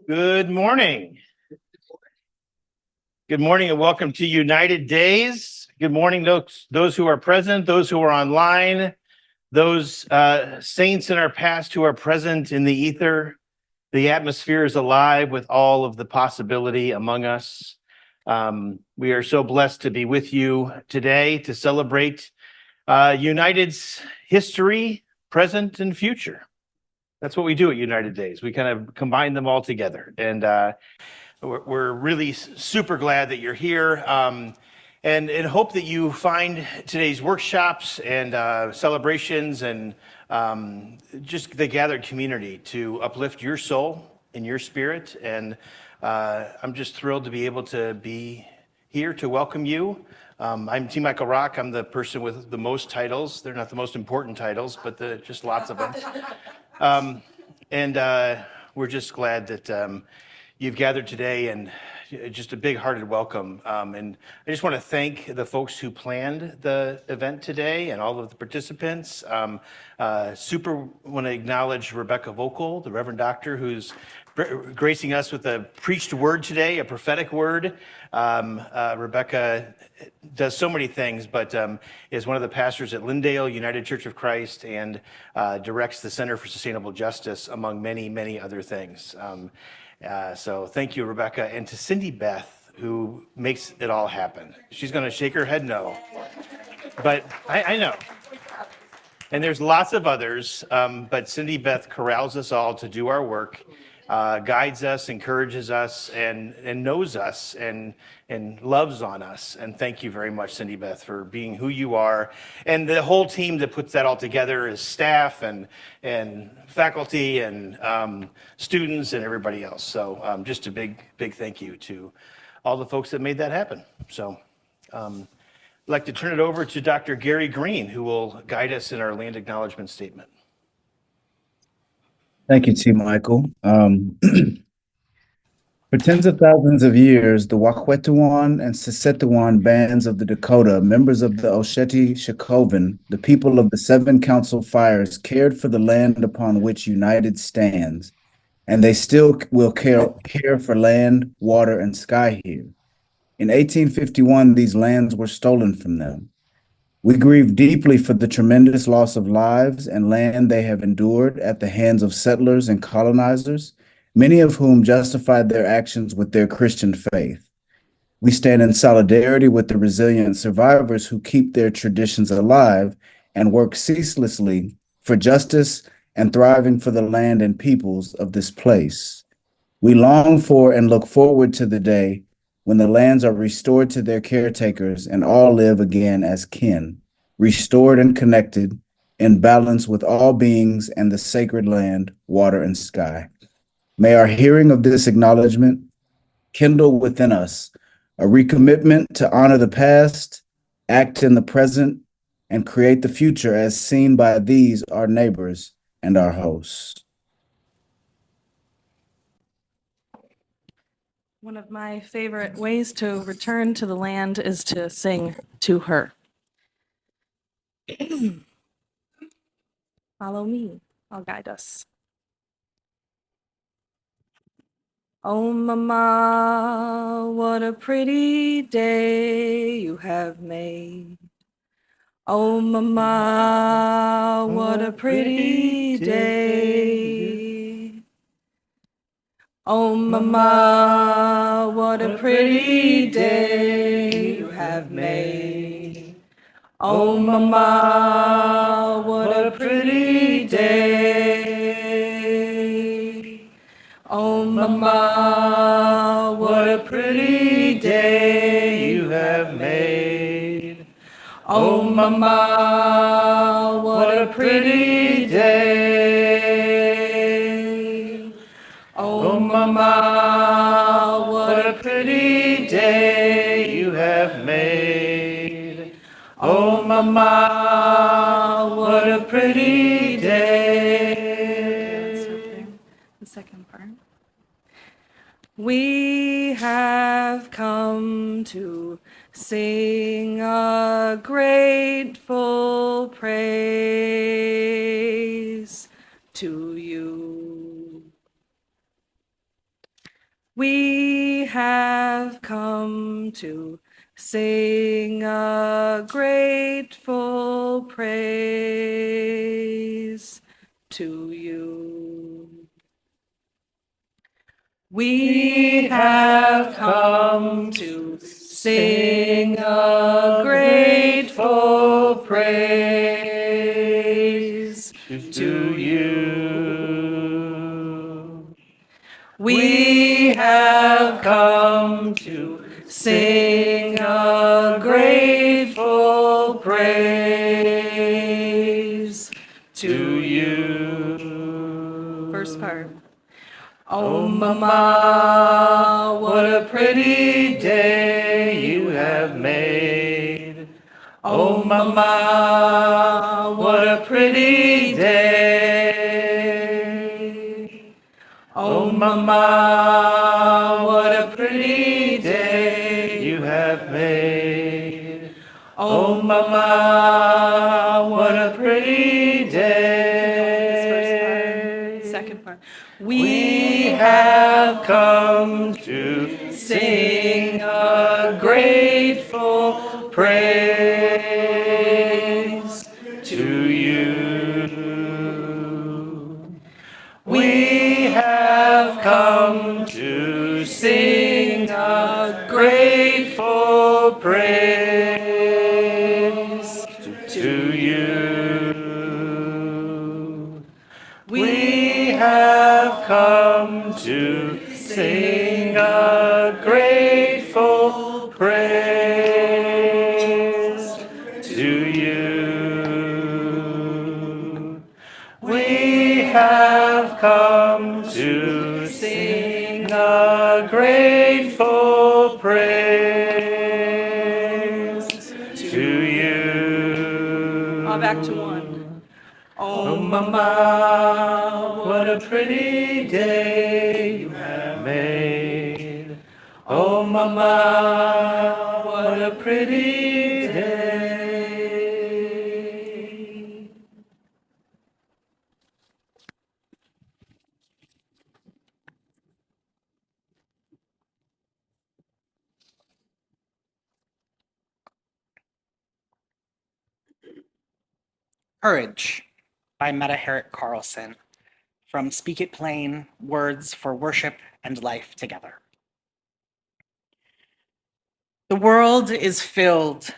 Good morning. Good morning and welcome to United Days. Good morning, those who are present, those who are online, those saints in our past who are present in the ether. The atmosphere is alive with all of the possibility among us. We are so blessed to be with you today to celebrate United's history, present, and future. That's what we do at United Days. We kind of combine them all together. And we're really super glad that you're here, and hope that you find today's workshops and celebrations and just the gathered community to uplift your soul and your spirit. And I'm just thrilled to be able to be here to welcome you. I'm T. Michael Rock. I'm the person with the most titles. They're not the most important titles, but just lots of them. We're just glad that you've gathered today, and just a big-hearted welcome. And I just want to thank the folks who planned the event today and all of the participants. Super want to acknowledge Rebecca Voelkel, the Reverend Doctor, who's gracing us with a preached word today, a prophetic word. Rebecca does so many things, but is one of the pastors at Lyndsey United Church of Christ and directs the Center for Sustainable Justice, among many, many other things. So thank you, Rebecca, and to Cindy Beth, who makes it all happen. She's going to shake her head no, but I know. And there's lots of others, but Cindy Beth corrals us all to do our work, guides us, encourages us, and knows us and loves on us. And thank you very much, Cindy Beth, for being who you are. And the whole team that puts that all together is staff and faculty and students and everybody else. So just a big thank you to all the folks that made that happen. So I'd like to turn it over to Dr. Gary Green, who will guide us in our land acknowledgement statement. Thank you, T. Michael. For tens of thousands of years, the Wahwetuwan and Sisetuwan bands of the Dakota, members of the Osheti-Shakoven, the people of the Seven Council Fires, cared for the land upon which United stands, and they still will care for land, water, and sky here. In 1851, these lands were stolen from them. We grieve deeply for the tremendous loss of lives and land they have endured at the hands of settlers and colonizers, many of whom justified their actions with their Christian faith. We stand in solidarity with the resilient survivors who keep their traditions alive and work ceaselessly for justice and thriving for the land and peoples of this place. We long for and look forward to the day when the lands are restored to their caretakers and all live again as kin, restored and connected, in balance with all beings and the sacred land, water, and sky. May our hearing of this acknowledgement kindle within us a recommitment to honor the past, act in the present, and create the future as seen by these, our neighbors and our hosts. One of my favorite ways to return to the land is to sing to her. Follow me, I'll guide us. Oh, mama, what a pretty day you have made. Oh, mama, what a pretty day. Oh, mama, what a pretty day you have made. Oh, mama, what a pretty day. Oh, mama, what a pretty day you have made. Oh, mama, what a pretty day. Oh, mama, what a pretty day you have made. Oh, mama, what a pretty day. The second part. We have come to sing a grateful praise to you. We have come to sing a grateful praise to you. We have come to sing a grateful praise to you. We have come to sing a grateful praise to you. First part. Oh, Mama, what a pretty day you have made. Oh, Mama, what a pretty day. Oh, Mama, what a pretty day you have made. Oh, Mama, what a pretty day. Second part. We have come to sing a grateful praise to you. We have come to sing a grateful praise to you. We have come to sing a grateful praise to you. We have come to sing a grateful praise to you. Back to one. Oh, Mama, what a pretty day you have made. Oh, Mama, what a pretty day. Courage by Herrick Carlson from Speak It Plain, Words for Worship and Life Together. The world is filled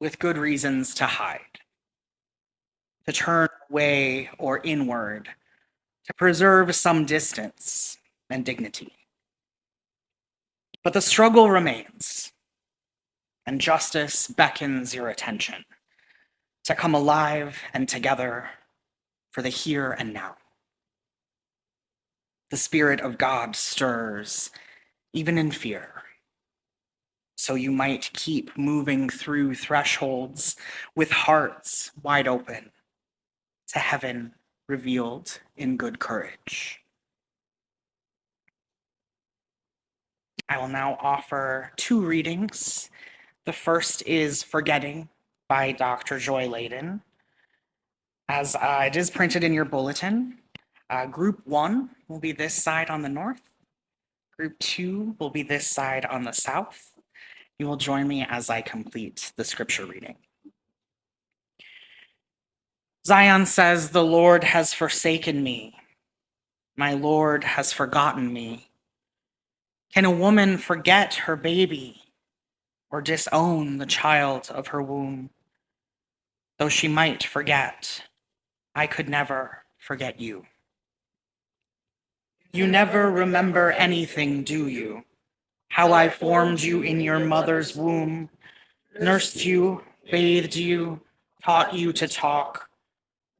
with good reasons to hide, to turn away or inward, to preserve some distance and dignity. But the struggle remains, and justice beckons your attention to come alive and together for the here and now. The Spirit of God stirs, even in fear, so you might keep moving through thresholds with hearts wide open to heaven revealed in good courage. I will now offer two readings. The first is Forgetting by Dr. Joy Ladin. As it is printed in your bulletin, Group 1 will be this side on the north. Group 2 will be this side on the south. You will join me as I complete the scripture reading. Zion says, "The Lord has forsaken me. My Lord has forgotten me." Can a woman forget her baby or disown the child of her womb? Though she might forget, I could never forget you. You never remember anything, do you? How I formed you in your mother's womb, nursed you, bathed you, taught you to talk,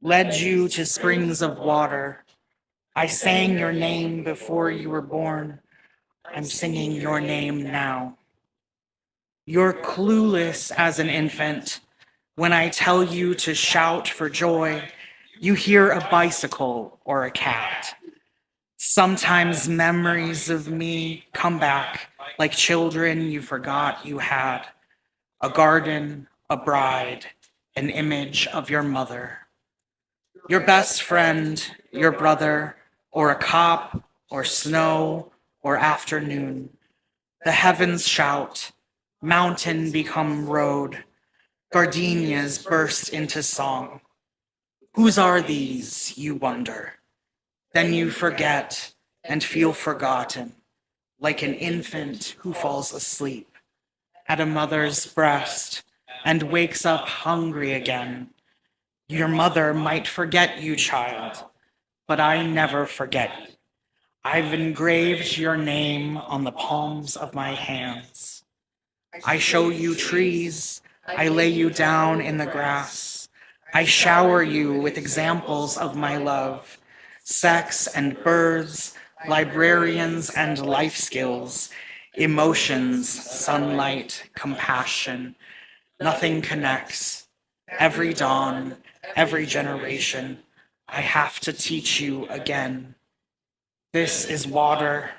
led you to springs of water. I sang your name before you were born. I'm singing your name now. You're clueless as an infant. When I tell you to shout for joy, you hear a bicycle or a cat. Sometimes memories of me come back like children you forgot you had. A garden, a bride, an image of your mother. Your best friend, your brother, or a cop, or snow, or afternoon. The heavens shout, mountain become road, gardenias burst into song. Whose are these, you wonder? Then you forget and feel forgotten, like an infant who falls asleep at a mother's breast and wakes up hungry again. Your mother might forget you, child, but I never forget you. I've engraved your name on the palms of my hands. I show you trees. I lay you down in the grass. I shower you with examples of my love, sex and birds, librarians and life skills, emotions, sunlight, compassion. Nothing connects. Every dawn, every generation, I have to teach you again. This is water.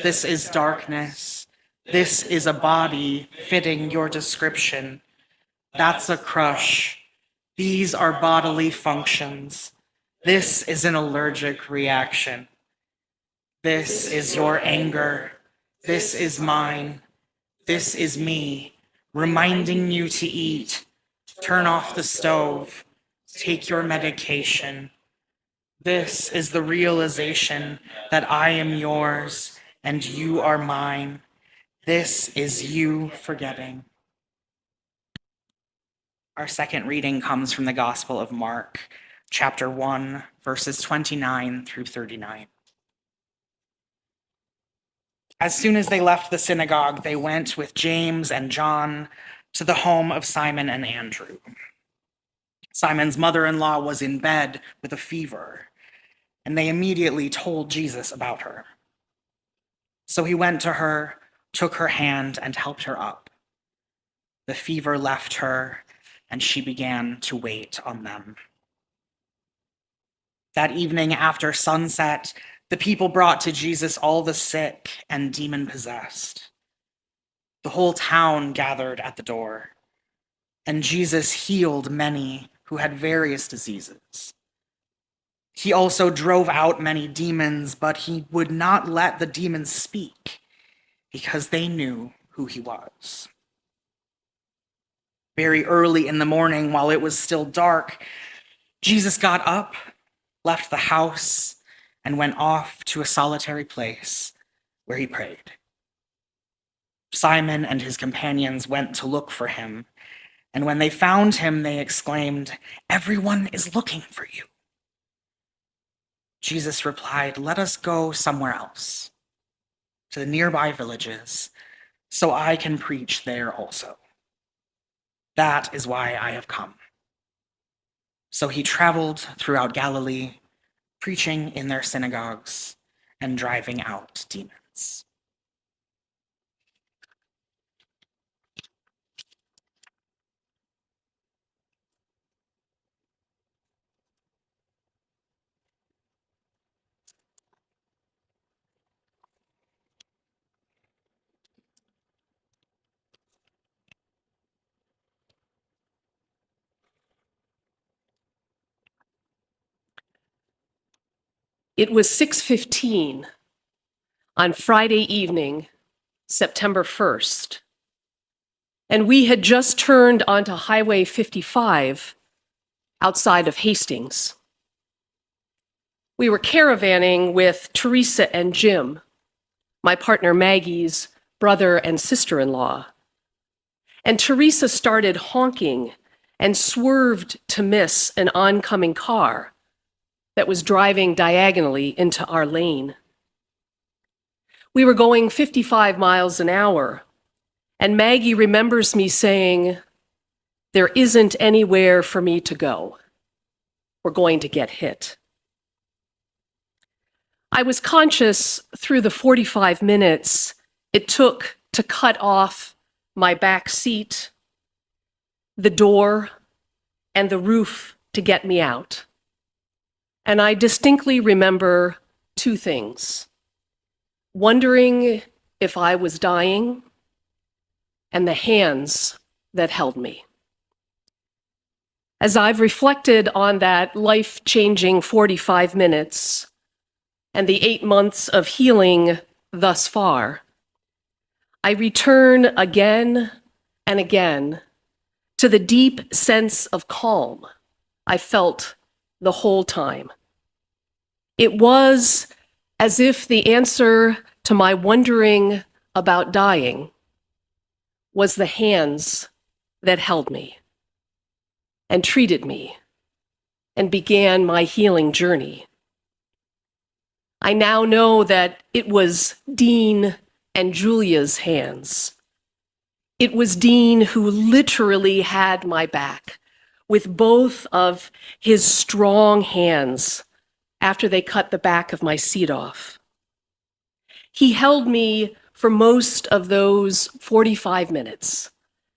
This is darkness. This is a body fitting your description. That's a crush. These are bodily functions. This is an allergic reaction. This is your anger. This is mine. This is me, reminding you to eat. Turn off the stove. Take your medication. This is the realization that I am yours and you are mine. This is you forgetting. Our second reading comes from the Gospel of Mark, chapter 1, verses 29 through 39. As soon as they left the synagogue, they went with James and John to the home of Simon and Andrew. Simon's mother-in-law was in bed with a fever, and they immediately told Jesus about her. So he went to her, took her hand, and helped her up. The fever left her, and she began to wait on them. That evening after sunset, the people brought to Jesus all the sick and demon-possessed. The whole town gathered at the door, and Jesus healed many who had various diseases. He also drove out many demons, but he would not let the demons speak because they knew who he was. Very early in the morning, while it was still dark, Jesus got up, left the house, and went off to a solitary place where he prayed. Simon and his companions went to look for him, and when they found him, they exclaimed, "Everyone is looking for you." Jesus replied, "Let us go somewhere else, to the nearby villages, so I can preach there also. That is why I have come." So he traveled throughout Galilee, preaching in their synagogues and driving out demons. It was 6:15 on Friday evening, September 1st, and we had just turned onto Highway 55 outside of Hastings. We were caravanning with Teresa and Jim, my partner Maggie's brother and sister-in-law, and Teresa started honking and swerved to miss an oncoming car that was driving diagonally into our lane. We were going 55 miles an hour, and Maggie remembers me saying, "There isn't anywhere for me to go. We're going to get hit." I was conscious through the 45 minutes it took to cut off my back seat, the door, and the roof to get me out. And I distinctly remember two things: wondering if I was dying, and the hands that held me. As I've reflected on that life-changing 45 minutes and the 8 months of healing thus far, I return again and again to the deep sense of calm I felt the whole time. It was as if the answer to my wondering about dying was the hands that held me and treated me and began my healing journey. I now know that it was Dean and Julia's hands. It was Dean who literally had my back with both of his strong hands after they cut the back of my seat off. He held me for most of those 45 minutes,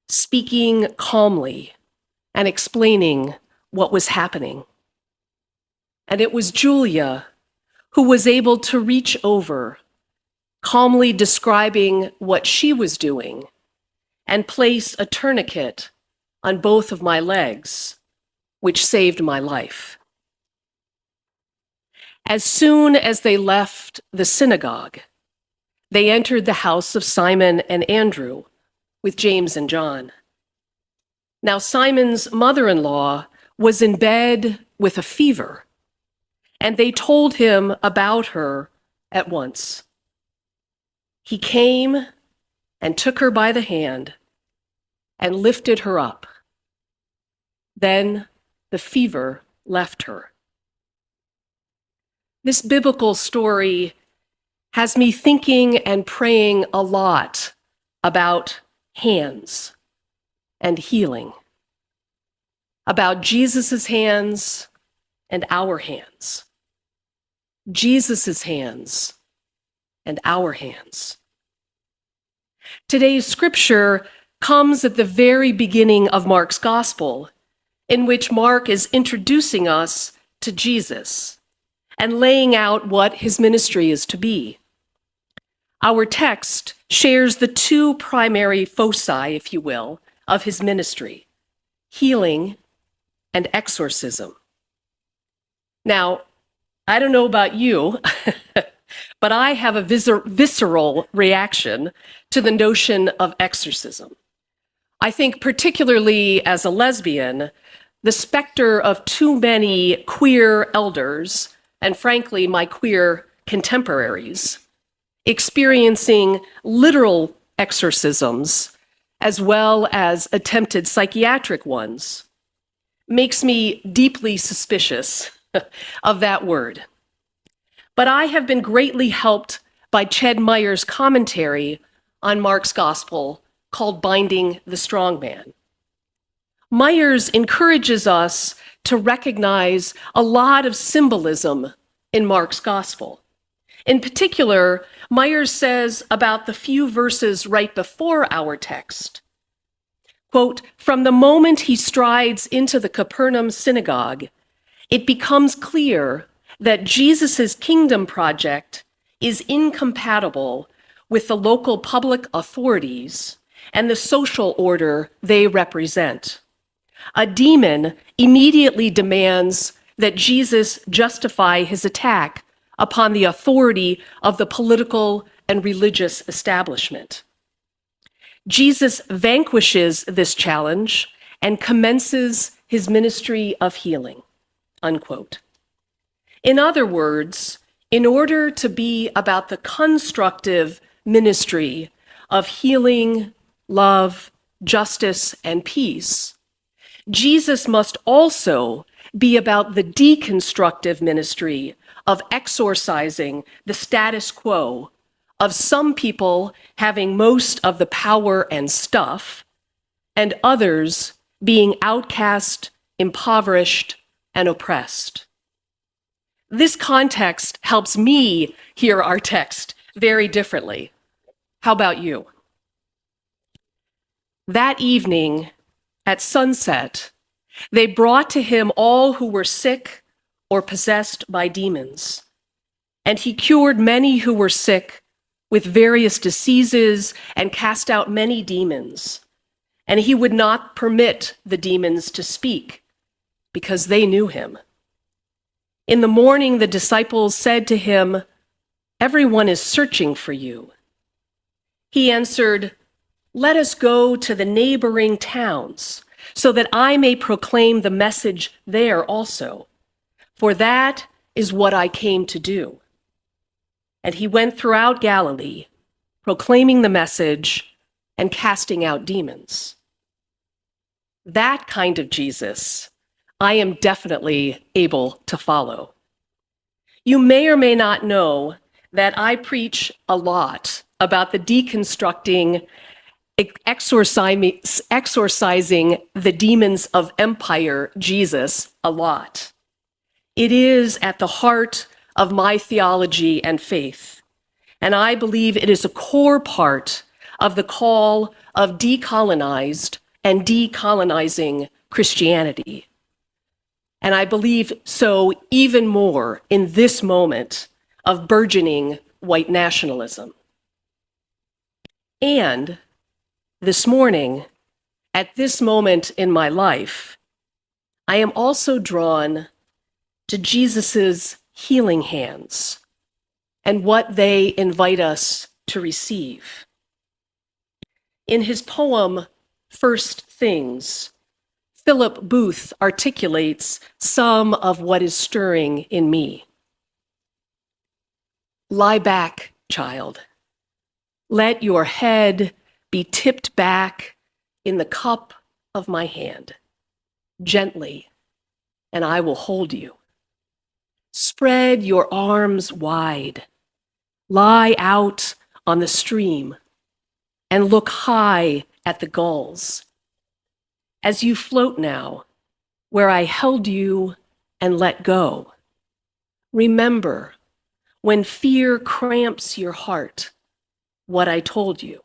speaking calmly and explaining what was happening. And it was Julia who was able to reach over, calmly describing what she was doing, and place a tourniquet on both of my legs, which saved my life. As soon as they left the synagogue, they entered the house of Simon and Andrew with James and John. Now, Simon's mother-in-law was in bed with a fever, and they told him about her at once. He came and took her by the hand and lifted her up. Then the fever left her. This biblical story has me thinking and praying a lot about hands and healing, about Jesus's hands and our hands, Jesus's hands and our hands. Today's scripture comes at the very beginning of Mark's gospel, in which Mark is introducing us to Jesus and laying out what his ministry is to be. Our text shares the two primary foci, if you will, of his ministry: healing and exorcism. Now, I don't know about you, but I have a visceral reaction to the notion of exorcism. I think particularly as a lesbian, the specter of too many queer elders, and frankly, my queer contemporaries, experiencing literal exorcisms as well as attempted psychiatric ones, makes me deeply suspicious of that word. But I have been greatly helped by Ched Meyer's commentary on Mark's gospel called Binding the Strong Man. Myers encourages us to recognize a lot of symbolism in Mark's gospel. In particular, Myers says about the few verses right before our text, quote, "From the moment he strides into the Capernaum synagogue, it becomes clear that Jesus' kingdom project is incompatible with the local public authorities and the social order they represent. A demon immediately demands that Jesus justify his attack upon the authority of the political and religious establishment. Jesus vanquishes this challenge and commences his ministry of healing," unquote. In other words, in order to be about the constructive ministry of healing, love, justice, and peace, Jesus must also be about the deconstructive ministry of exorcising the status quo of some people having most of the power and stuff, and others being outcast, impoverished, and oppressed. This context helps me hear our text very differently. How about you? That evening, at sunset, they brought to him all who were sick or possessed by demons, and he cured many who were sick with various diseases and cast out many demons. And he would not permit the demons to speak because they knew him. In the morning, the disciples said to him, Everyone is searching for you." He answered, "Let us go to the neighboring towns, so that I may proclaim the message there also, for that is what I came to do." And he went throughout Galilee, proclaiming the message and casting out demons. That kind of Jesus, I am definitely able to follow. You may or may not know that I preach a lot about the deconstructing, exorcising the demons of empire Jesus a lot. It is at the heart of my theology and faith, and I believe it is a core part of the call of decolonized and decolonizing Christianity. And I believe so even more in this moment of burgeoning white nationalism. And this morning, at this moment in my life, I am also drawn to Jesus's healing hands and what they invite us to receive. In his poem, First Things, Philip Booth articulates some of what is stirring in me. "Lie back, child. Let your head be tipped back in the cup of my hand, gently, and I will hold you. Spread your arms wide. Lie out on the stream and look high at the gulls. As you float now, where I held you and let go, remember when fear cramps your heart, what I told you.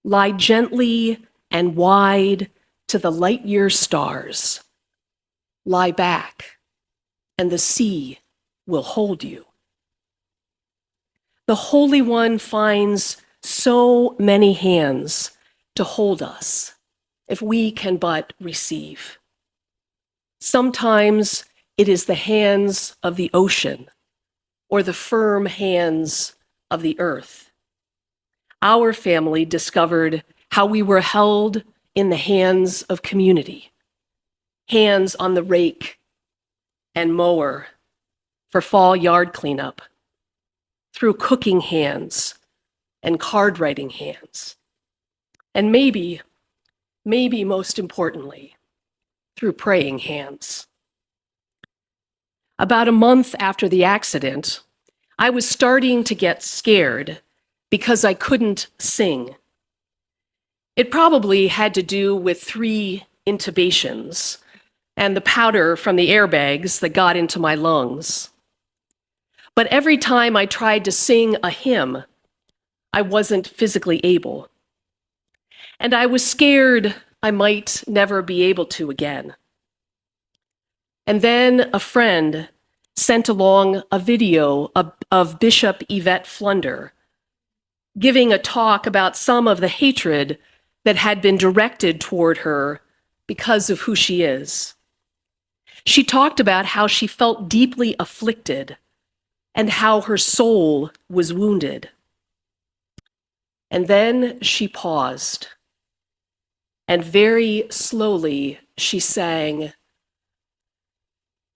Lie gently and wide to the light year stars. Lie back, and the sea will hold you." The Holy One finds so many hands to hold us if we can but receive. Sometimes it is the hands of the ocean or the firm hands of the earth. Our family discovered how we were held in the hands of community, hands on the rake and mower for fall yard cleanup, through cooking hands and card writing hands, and maybe most importantly, through praying hands. About a month after the accident, I was starting to get scared because I couldn't sing. It probably had to do with 3 intubations and the powder from the airbags that got into my lungs. But every time I tried to sing a hymn, I wasn't physically able. And I was scared I might never be able to again. And then a friend sent along a video of Bishop Yvette Flunder giving a talk about some of the hatred that had been directed toward her because of who she is. She talked about how she felt deeply afflicted and how her soul was wounded. And then she paused, and very slowly she sang,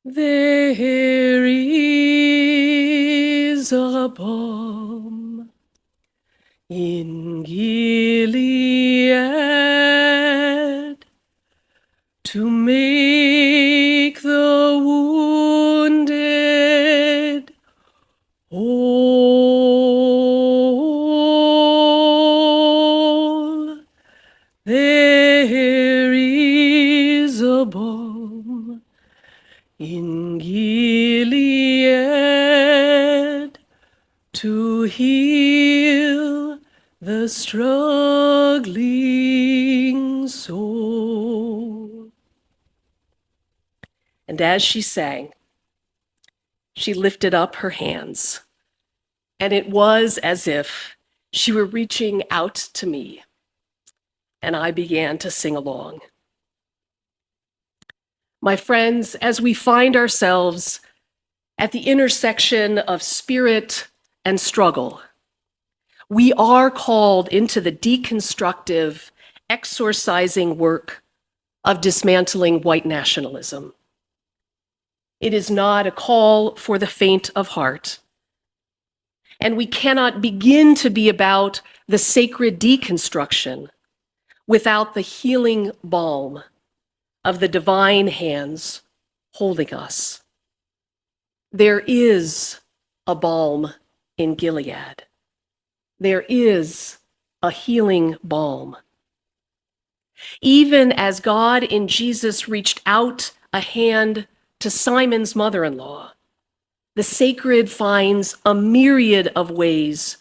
"There is a balm in Gilead to make the wounded whole. There is a balm in Gilead to heal the struggling soul." And as she sang, she lifted up her hands, and it was as if she were reaching out to me, and I began to sing along. My friends, as we find ourselves at the intersection of spirit and struggle. We are called into the deconstructive, exorcising work of dismantling white nationalism. It is not a call for the faint of heart. And we cannot begin to be about the sacred deconstruction without the healing balm of the divine hands holding us. There is a balm in Gilead. There is a healing balm. Even as God in Jesus reached out a hand to Simon's mother-in-law, the sacred finds a myriad of ways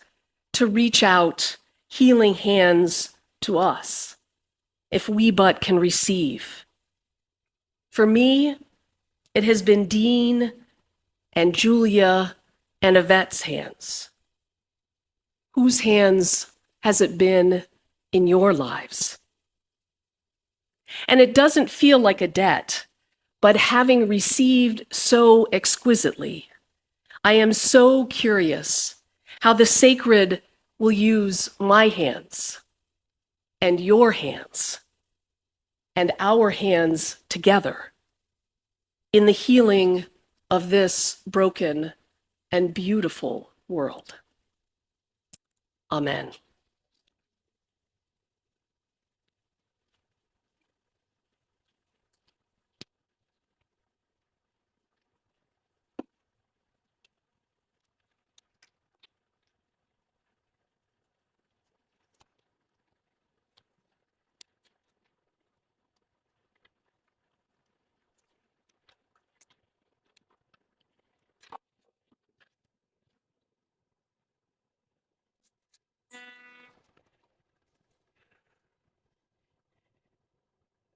to reach out healing hands to us, if we but can receive. For me, it has been Dean and Julia and Yvette's hands. Whose hands has it been in your lives? And it doesn't feel like a debt, but having received so exquisitely, I am so curious how the sacred will use my hands and your hands and our hands together in the healing of this broken and beautiful world. Amen.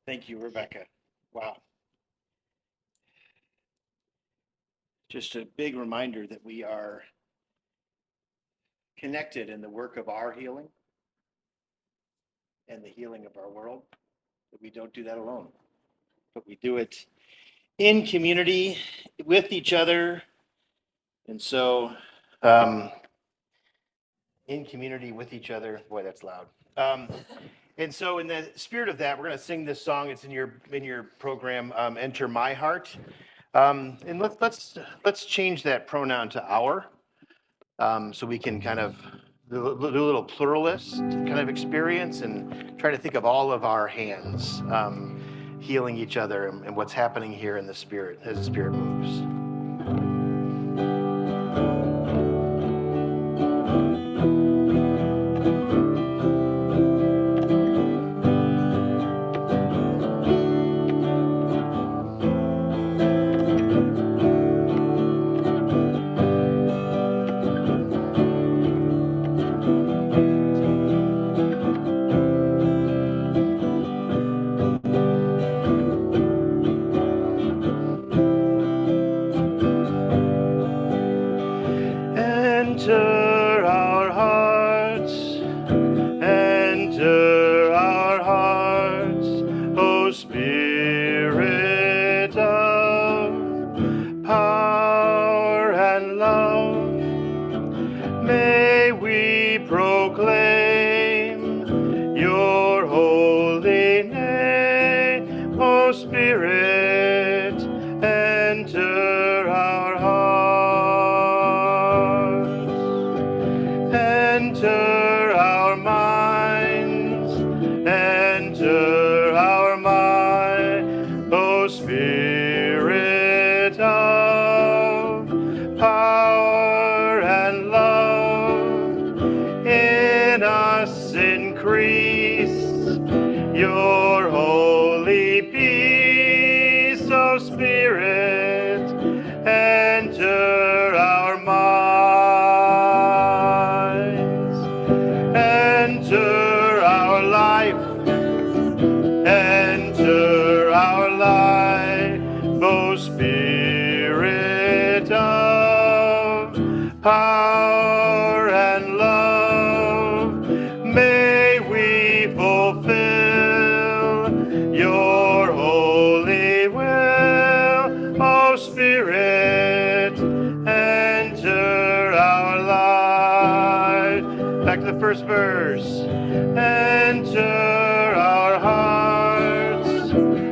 Thank you, Rebecca. Wow. Just a big reminder that we are connected in the work of our healing and the healing of our world, that we don't do that alone, but we do it in community with each other. And so, in community with each other, boy, that's loud. And so in the spirit of that, we're going to sing this song. It's in your program, Enter My Heart. And let's change that pronoun to our, so we can kind of do a little pluralist kind of experience and try to think of all of our hands healing each other and what's happening here in the spirit as the spirit moves. Enter our hearts, O Spirit of power and love. May we proclaim your holy name, O Spirit, enter our hearts. Enter our minds, enter our mind, O Spirit of power and love. In us increase your holy peace, O Spirit, enter our minds, enter our life, enter our life, O Spirit of power and love. May we fulfill your holy will, O Spirit, enter our lives. to the first verse. Enter our hearts,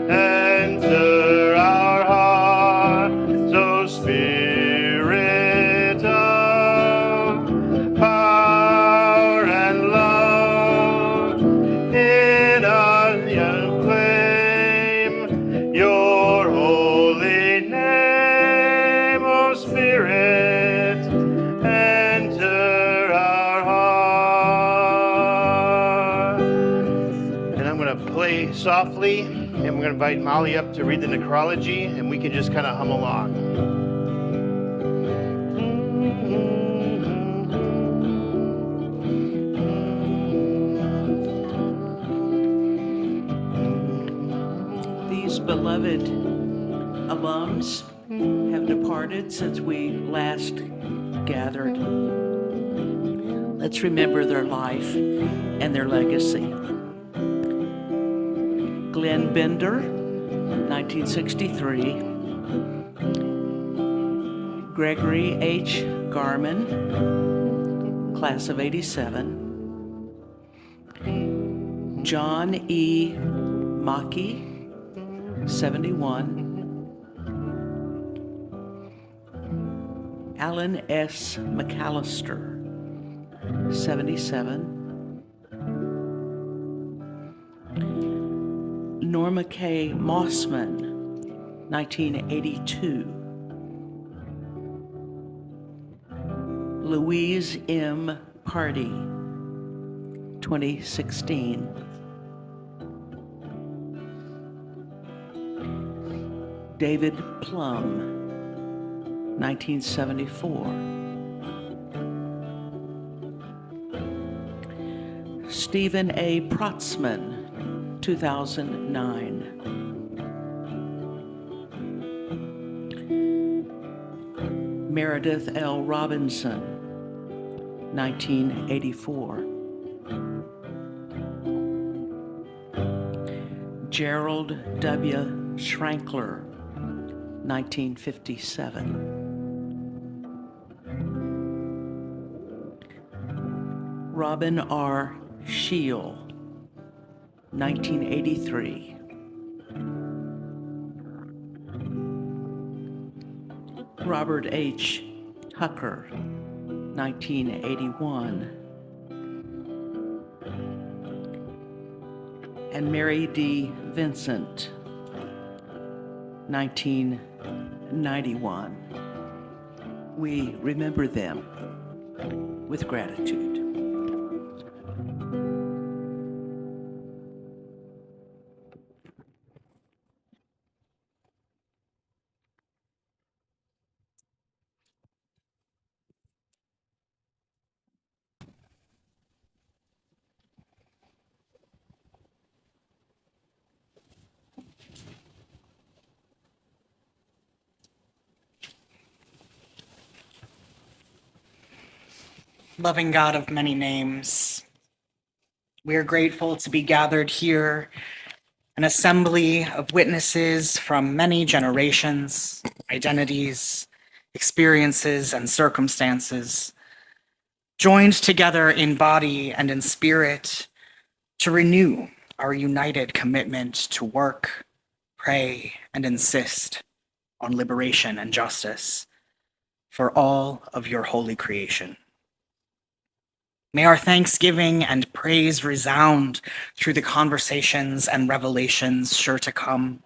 enter our hearts, O Spirit of power and love. In us acclaim your holy name, O Spirit, enter our heart. And I'm going to play softly, and we're going to invite Molly up to read the necrology, and we can just kind of hum along. These beloved alums have departed since we last gathered. Let's remember their life and their legacy. Glenn Bender, 1963. Gregory H. Garman, class of 87. John E. Mackey, 71. Alan S. McAllister, 77. Norma K. Mossman, 1982. Louise M. Party, 2016. David Plum, 1974. Stephen A. Protzman, 2009. Meredith L. Robinson, 1984. Gerald W. Schrankler, 1957. Robin R. Scheel, 1983. Robert H. Tucker, 1981. And Mary D. Vincent, 1991. We remember them with gratitude. Loving God of many names, we are grateful to be gathered here, an assembly of witnesses from many generations, identities, experiences, and circumstances, joined together in body and in spirit to renew our united commitment to work, pray, and insist on liberation and justice for all of your holy creation. May our thanksgiving and praise resound through the conversations and revelations sure to come.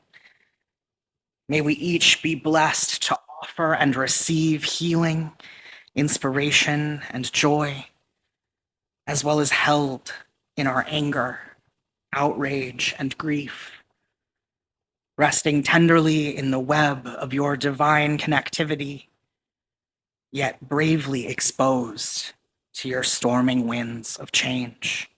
May we each be blessed to offer and receive healing, inspiration, and joy, as well as held in our anger, outrage, and grief, resting tenderly in the web of your divine connectivity, yet bravely exposed to your storming winds of change.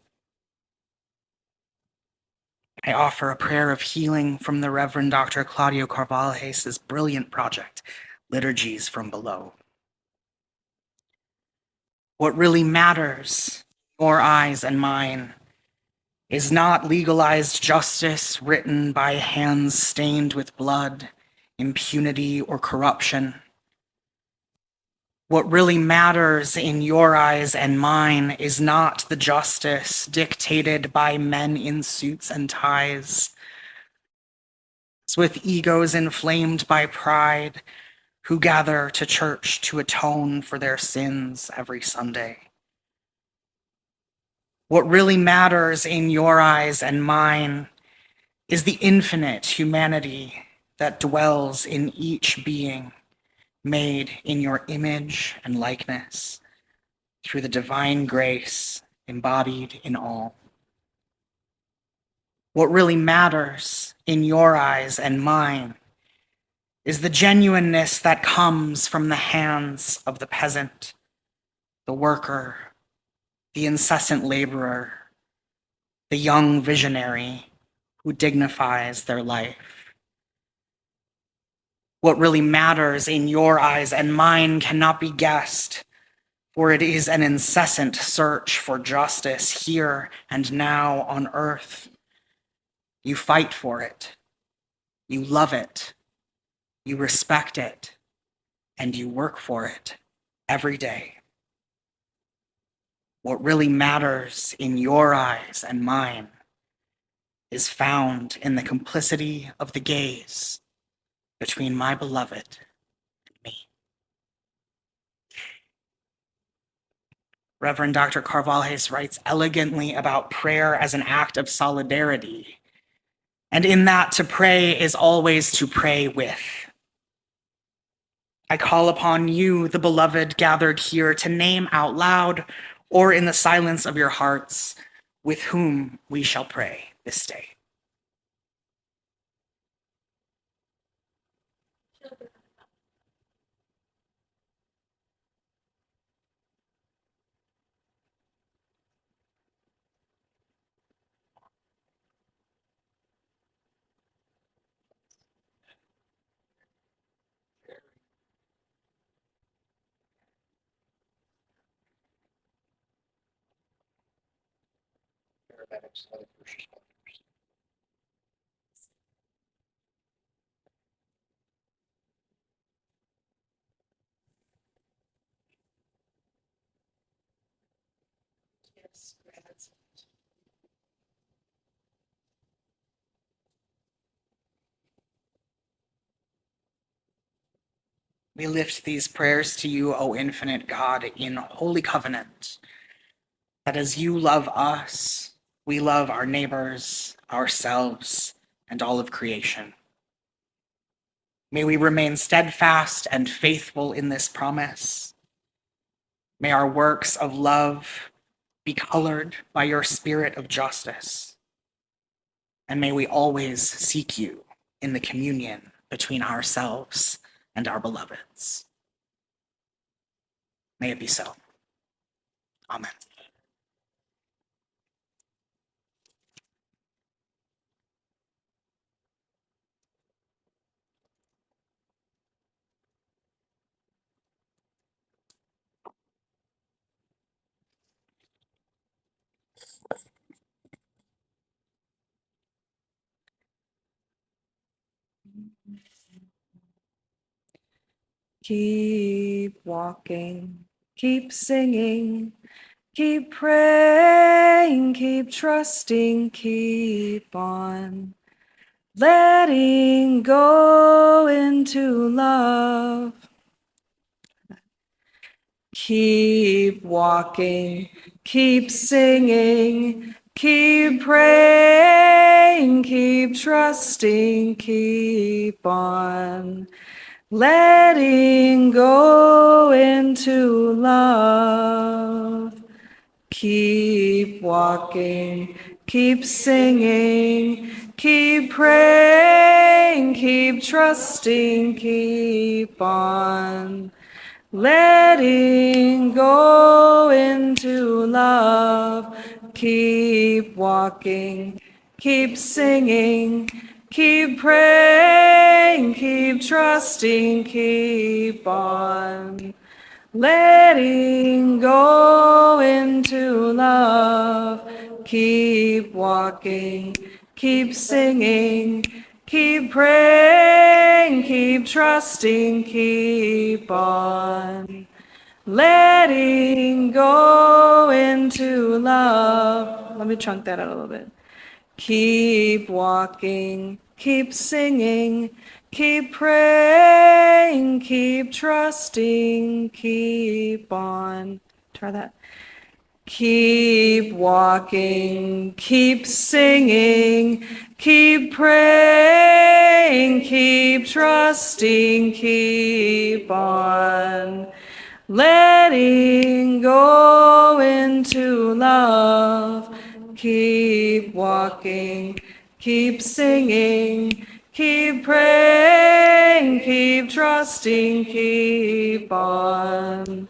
I offer a prayer of healing from the Reverend Dr. Claudio Carvalhes's brilliant project, Liturgies from Below. What really matters, your eyes and mine, is not legalized justice written by hands stained with blood, impunity, or corruption. What really matters in your eyes and mine is not the justice dictated by men in suits and ties, with egos inflamed by pride, who gather to church to atone for their sins every Sunday. What really matters in your eyes and mine is the infinite humanity that dwells in each being, made in your image and likeness, through the divine grace embodied in all. What really matters in your eyes and mine is the genuineness that comes from the hands of the peasant, the worker, the incessant laborer, the young visionary who dignifies their life. What really matters in your eyes and mine cannot be guessed, for it is an incessant search for justice here and now on earth. You fight for it, you love it, you respect it, and you work for it every day. What really matters in your eyes and mine is found in the complicity of the gaze between my beloved and me. Reverend Dr. Carvalhes writes elegantly about prayer as an act of solidarity, and in that to pray is always to pray with. I call upon you, the beloved gathered here, to name out loud or in the silence of your hearts with whom we shall pray this day. We lift these prayers to you, O infinite God, in holy covenant, that as you love us, we love our neighbors, ourselves, and all of creation. May we remain steadfast and faithful in this promise. May our works of love be colored by your spirit of justice. And may we always seek you in the communion between ourselves and our beloveds. May it be so. Amen. Keep walking, keep singing, keep praying, keep trusting, keep on letting go into love. Keep walking, keep singing, keep praying, keep trusting, keep on letting go into love. Keep walking, keep singing, keep praying, keep trusting, keep on letting go into love. Keep walking, keep singing, keep praying, keep trusting, keep on letting go into love. Keep walking, keep singing, keep praying, keep trusting, keep on letting go into love. Let me chunk that out a little bit. Keep walking, keep singing, keep praying, keep trusting, keep on. Try that. Keep walking, keep singing, keep praying, keep trusting, keep on. Letting go into love. Keep walking, keep singing, keep praying, keep trusting, keep on.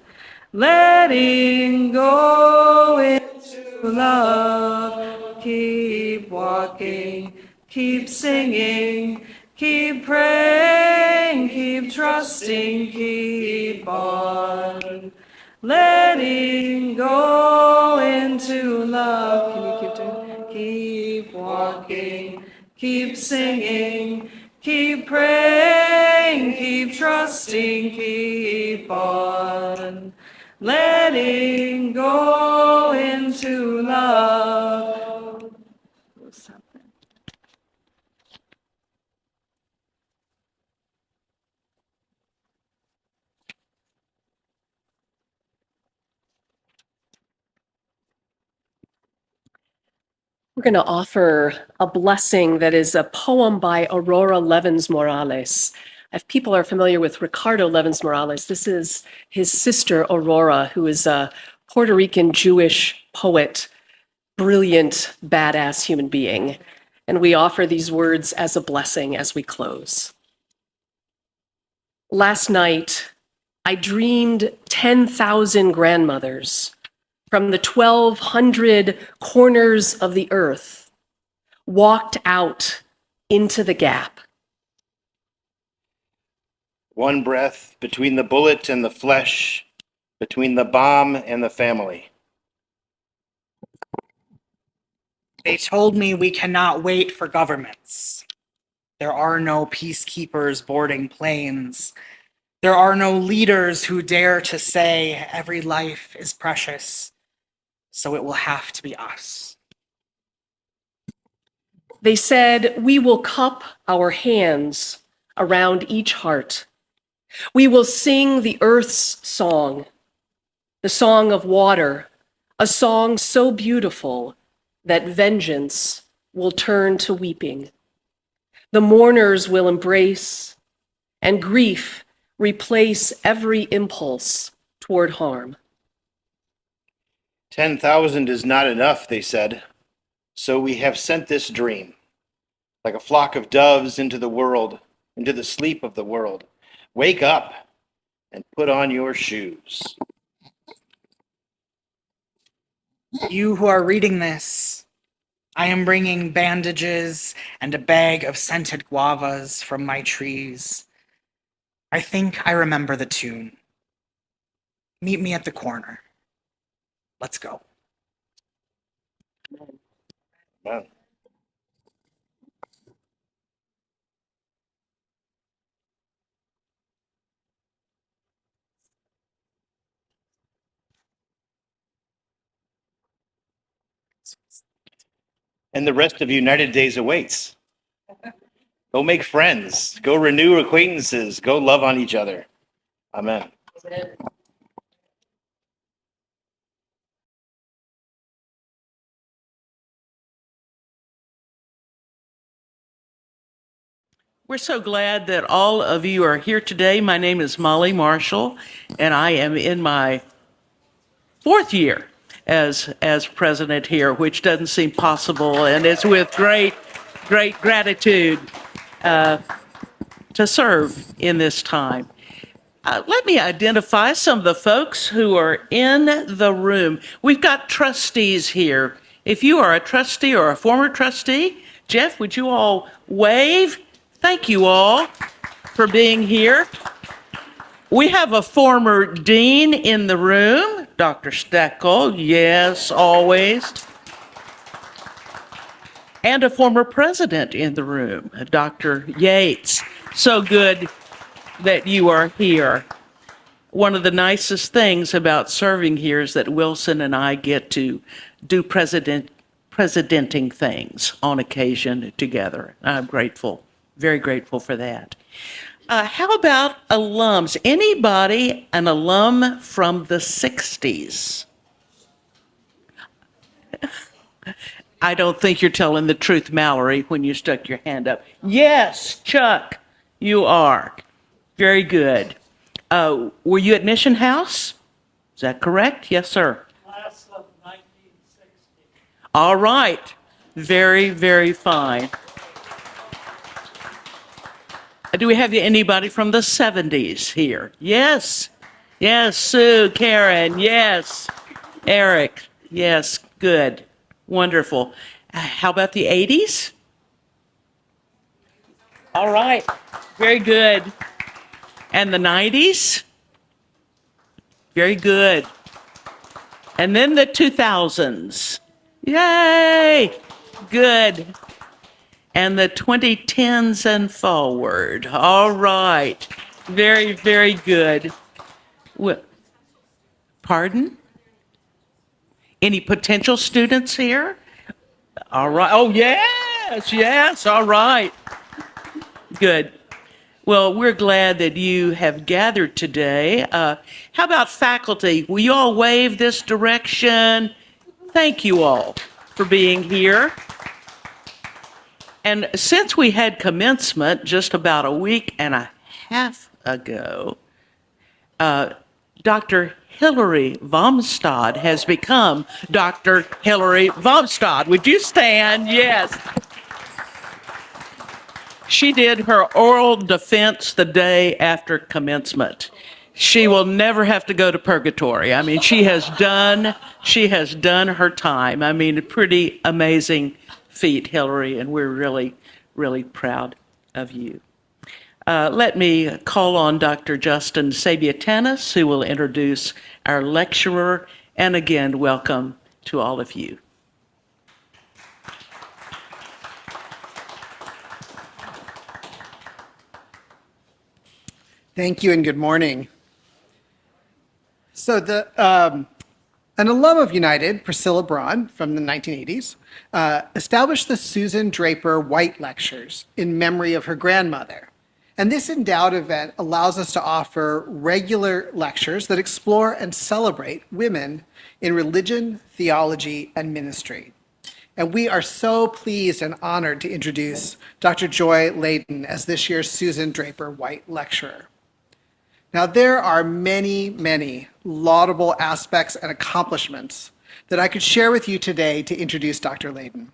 Letting go into love. Keep walking, keep singing, keep praying, keep trusting, keep on. Letting go into love. Can you keep doing? Keep walking, keep singing, keep praying, keep trusting, keep on. Letting go into love. We're going to offer a blessing that is a poem by Aurora Levins Morales. If people are familiar with Ricardo Levins Morales, this is his sister Aurora, who is a Puerto Rican Jewish poet, brilliant, badass human being. And we offer these words as a blessing as we close. Last night, I dreamed 10,000 grandmothers from the 1,200 corners of the earth walked out into the gap. One breath between the bullet and the flesh, between the bomb and the family. They told me we cannot wait for governments. There are no peacekeepers boarding planes. There are no leaders who dare to say every life is precious, so it will have to be us. They said, we will cup our hands around each heart. We will sing the earth's song, the song of water, a song so beautiful that vengeance will turn to weeping. The mourners will embrace, and grief replace every impulse toward harm. 10,000 is not enough, they said. So we have sent this dream, like a flock of doves into the world, into the sleep of the world. Wake up and put on your shoes. You who are reading this, I am bringing bandages and a bag of scented guavas from my trees. I think I remember the tune. Meet me at the corner. Let's go. Wow. And the rest of United Days awaits. Go make friends. Go renew acquaintances. Go love on each other. Amen. We're so glad that all of you are here today. My name is Molly Marshall, and I am in my 4th year as president here, which doesn't seem possible, and it's with great gratitude to serve in this time. Let me identify some of the folks who are in the room. We've got trustees here. If you are a trustee or a former trustee, Jeff, would you all wave? Thank you all for being here. We have a former dean in the room, Dr. Steckel, yes, always. And a former president in the room, Dr. Yates. So good that you are here. one of the nicest things about serving here is that Wilson and I get to do presidenting things on occasion together. I'm grateful, very grateful for that. How about alums? Anybody an alum from the 60s? I don't think you're telling the truth, Mallory, when you stuck your hand up. Yes, Chuck, you are. Very good. Were you at Mission House? Is that correct? Yes, sir. Class of 1960. All right. Very, very fine. Do we have anybody from the 70s here? Yes. Yes, Sue, Karen, yes. Eric, yes, good. Wonderful. How about the 80s? All right. Very good. And the 90s? Very good. And then the 2000s. Yay! Good. And the 2010s and forward. All right. Very, very good. Pardon? Any potential students here? All right. Oh, yes, yes. All right. Good. Well, we're glad that you have gathered today. How about faculty? Will you all wave this direction? Thank you all for being here. And since we had commencement just about a week and a half ago, Dr. Hillary Vomstad has become Dr. Hillary Vomstad. Would you stand? Yes. She did her oral defense the day after commencement. She will never have to go to purgatory. I mean, she has done her time. I mean, a pretty amazing feat, Hillary, and we're really, really proud of you. Let me call on Dr. Justin Sabiatanis, who will introduce our lecturer, and again, welcome to all of you. Thank you and good morning. So an alum of United, Priscilla Braun, from the 1980s, established the Susan Draper White Lectures in memory of her grandmother. And this endowed event allows us to offer regular lectures that explore and celebrate women in religion, theology, and ministry. And we are so pleased and honored to introduce Dr. Joy Ladin as this year's Susan Draper White Lecturer. Now, there are many, many laudable aspects and accomplishments that I could share with you today to introduce Dr. Ladin.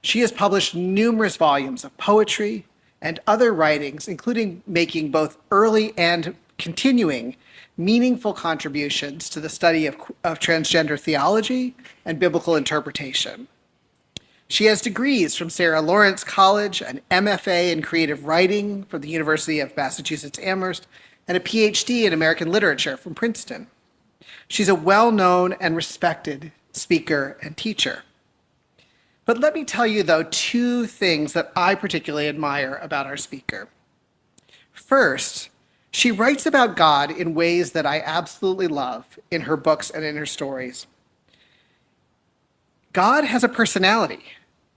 She has published numerous volumes of poetry and other writings, including making both early and continuing meaningful contributions to the study of transgender theology and biblical interpretation. She has degrees from Sarah Lawrence College, an MFA in creative writing from the University of Massachusetts Amherst, and a PhD in American literature from Princeton. She's a well-known and respected speaker and teacher. But let me tell you, though, two things that I particularly admire about our speaker. First, she writes about God in ways that I absolutely love in her books and in her stories. God has a personality.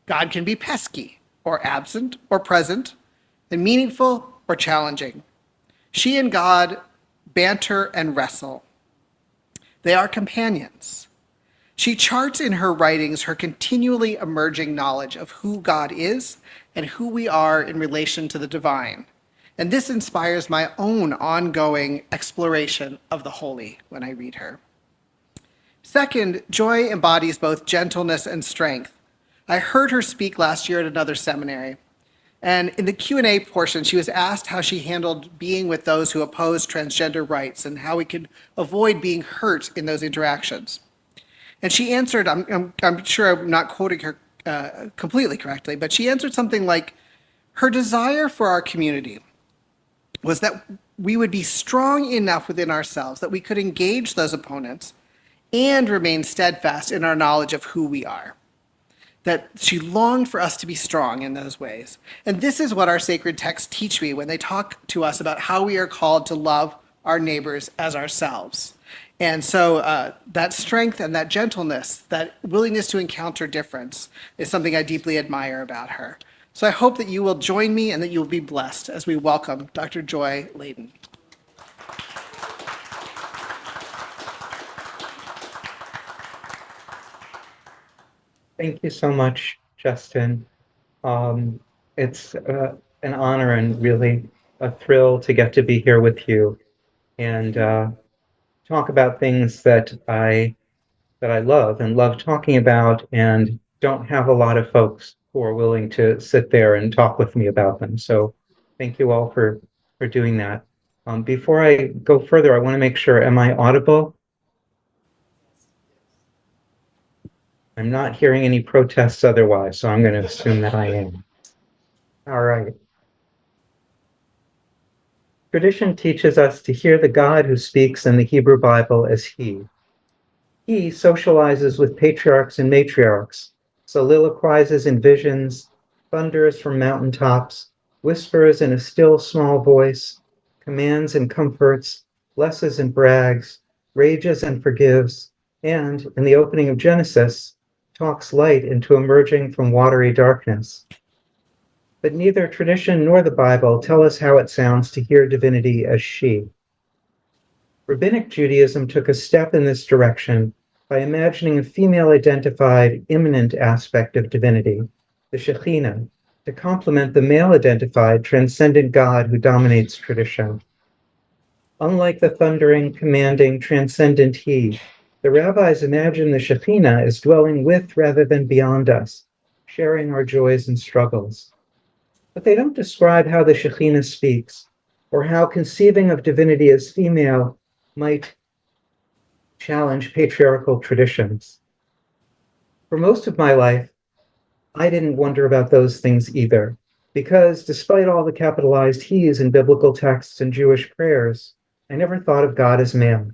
God can be pesky, or absent, or present, and meaningful or challenging. She and God banter and wrestle. They are companions. She charts in her writings her continually emerging knowledge of who God is and who we are in relation to the divine. And this inspires my own ongoing exploration of the holy when I read her. Second, Joy embodies both gentleness and strength. I heard her speak last year at another seminary. And in the Q&A portion, she was asked how she handled being with those who oppose transgender rights and how we could avoid being hurt in those interactions. And she answered, I'm sure I'm not quoting her completely correctly, but she answered something like, her desire for our community was that we would be strong enough within ourselves that we could engage those opponents and remain steadfast in our knowledge of who we are. That she longed for us to be strong in those ways. And this is what our sacred texts teach me when they talk to us about how we are called to love our neighbors as ourselves. And so that strength and that gentleness, that willingness to encounter difference is something I deeply admire about her. So I hope that you will join me and that you will be blessed as we welcome Dr. Joy Ladin. Thank you so much, Justin. It's an honor and really a thrill to get to be here with you and talk about things that I love and love talking about, and don't have a lot of folks who are willing to sit there and talk with me about them. So thank you all for doing that. Before I go further, I want to make sure, am I audible? I'm not hearing any protests otherwise, so I'm going to assume that I am. All right. Tradition teaches us to hear the God who speaks in the Hebrew Bible as He. He socializes with patriarchs and matriarchs, soliloquizes in visions, thunders from mountaintops, whispers in a still small voice, commands and comforts, blesses and brags, rages and forgives, and, in the opening of Genesis, talks light into emerging from watery darkness. But neither tradition nor the Bible tell us how it sounds to hear divinity as she. Rabbinic Judaism took a step in this direction by imagining a female-identified immanent aspect of divinity, the Shekhinah, to complement the male-identified transcendent God who dominates tradition. Unlike the thundering, commanding, transcendent He, the rabbis imagine the Shekhinah as dwelling with rather than beyond us, sharing our joys and struggles. But they don't describe how the Shekhinah speaks, or how conceiving of divinity as female might challenge patriarchal traditions. For most of my life, I didn't wonder about those things either, because despite all the capitalized he's in biblical texts and Jewish prayers, I never thought of God as male.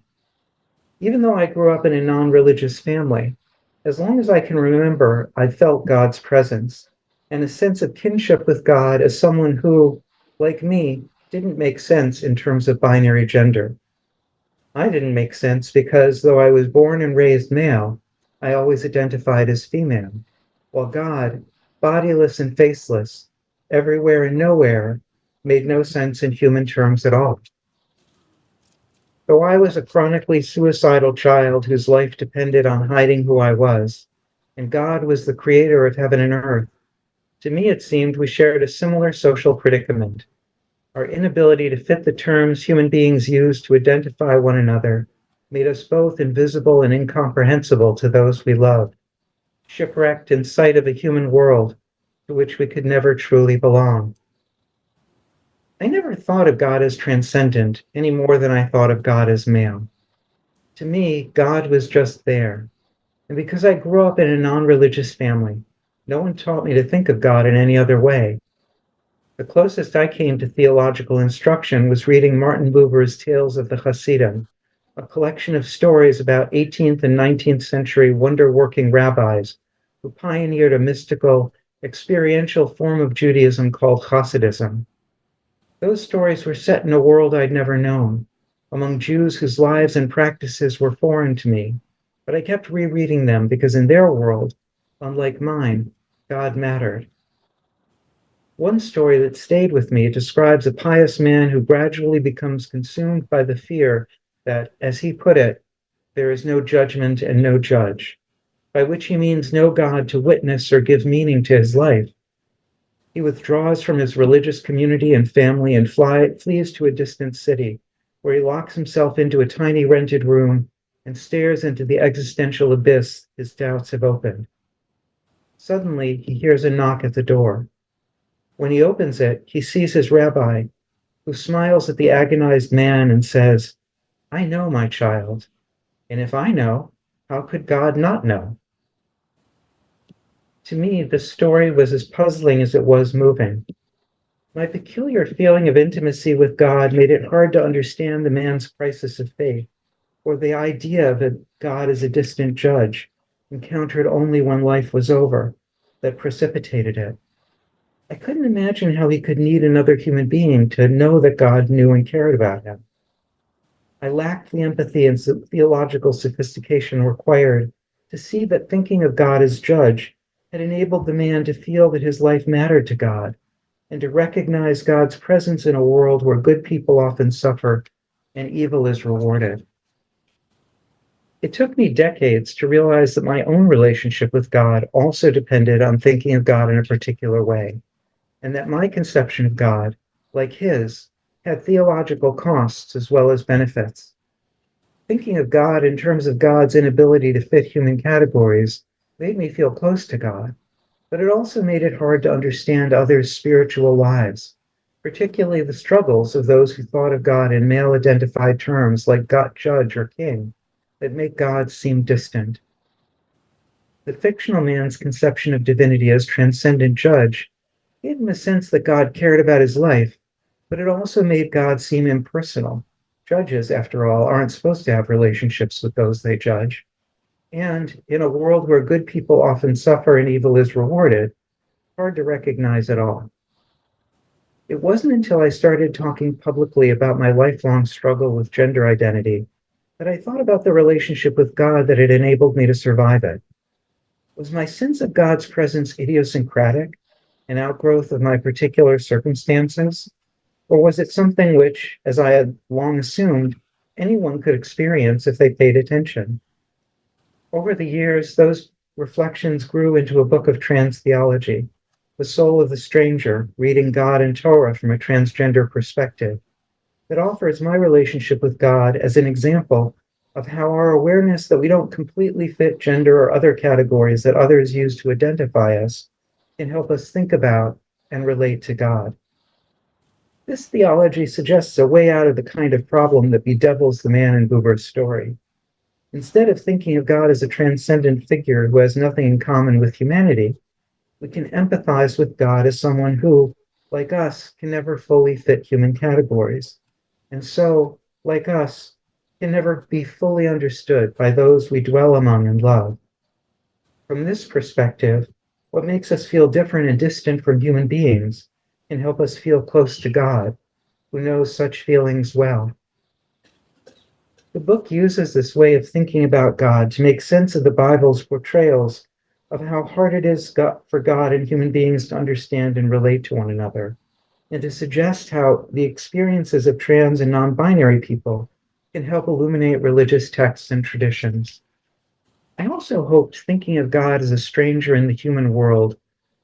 Even though I grew up in a non-religious family, as long as I can remember, I felt God's presence and a sense of kinship with God as someone who, like me, didn't make sense in terms of binary gender. I didn't make sense because, though I was born and raised male, I always identified as female, while God, bodiless and faceless, everywhere and nowhere, made no sense in human terms at all. Though I was a chronically suicidal child whose life depended on hiding who I was, and God was the creator of heaven and earth, to me it seemed we shared a similar social predicament. Our inability to fit the terms human beings use to identify one another made us both invisible and incomprehensible to those we loved, shipwrecked in sight of a human world to which we could never truly belong. I never thought of God as transcendent any more than I thought of God as male. To me, God was just there. And because I grew up in a non-religious family, no one taught me to think of God in any other way. The closest I came to theological instruction was reading Martin Buber's Tales of the Hasidim, a collection of stories about 18th and 19th century wonder-working rabbis who pioneered a mystical, experiential form of Judaism called Hasidism. Those stories were set in a world I'd never known, among Jews whose lives and practices were foreign to me, but I kept rereading them because in their world, unlike mine, God mattered. One story that stayed with me describes a pious man who gradually becomes consumed by the fear that, as he put it, there is no judgment and no judge, by which he means no God to witness or give meaning to his life. He withdraws from his religious community and family and flees to a distant city, where he locks himself into a tiny rented room and stares into the existential abyss his doubts have opened. Suddenly, he hears a knock at the door. When he opens it, he sees his rabbi, who smiles at the agonized man and says, "I know, my child, and if I know, how could God not know?" To me, the story was as puzzling as it was moving. My peculiar feeling of intimacy with God made it hard to understand the man's crisis of faith, or the idea that God is a distant judge, encountered only when life was over, that precipitated it. I couldn't imagine how he could need another human being to know that God knew and cared about him. I lacked the empathy and theological sophistication required to see that thinking of God as judge had enabled the man to feel that his life mattered to God and to recognize God's presence in a world where good people often suffer and evil is rewarded. It took me decades to realize that my own relationship with God also depended on thinking of God in a particular way, and that my conception of God, like his, had theological costs as well as benefits. Thinking of God in terms of God's inability to fit human categories made me feel close to God, but it also made it hard to understand others' spiritual lives, particularly the struggles of those who thought of God in male-identified terms like God, judge, or king, that make God seem distant. The fictional man's conception of divinity as transcendent judge gave him a sense that God cared about his life, but it also made God seem impersonal. Judges, after all, aren't supposed to have relationships with those they judge. And in a world where good people often suffer and evil is rewarded, hard to recognize at all. It wasn't until I started talking publicly about my lifelong struggle with gender identity that I thought about the relationship with God that had enabled me to survive it. Was my sense of God's presence idiosyncratic, an outgrowth of my particular circumstances? Or was it something which, as I had long assumed, anyone could experience if they paid attention? Over the years, those reflections grew into a book of trans theology, The Soul of the Stranger, reading God and Torah from a transgender perspective, that offers my relationship with God as an example of how our awareness that we don't completely fit gender or other categories that others use to identify us can help us think about and relate to God. This theology suggests a way out of the kind of problem that bedevils the man in Buber's story. Instead of thinking of God as a transcendent figure who has nothing in common with humanity, we can empathize with God as someone who, like us, can never fully fit human categories, and so, like us, can never be fully understood by those we dwell among and love. From this perspective, what makes us feel different and distant from human beings can help us feel close to God, who knows such feelings well. The book uses this way of thinking about God to make sense of the Bible's portrayals of how hard it is for God and human beings to understand and relate to one another, and to suggest how the experiences of trans and non-binary people can help illuminate religious texts and traditions. I also hoped thinking of God as a stranger in the human world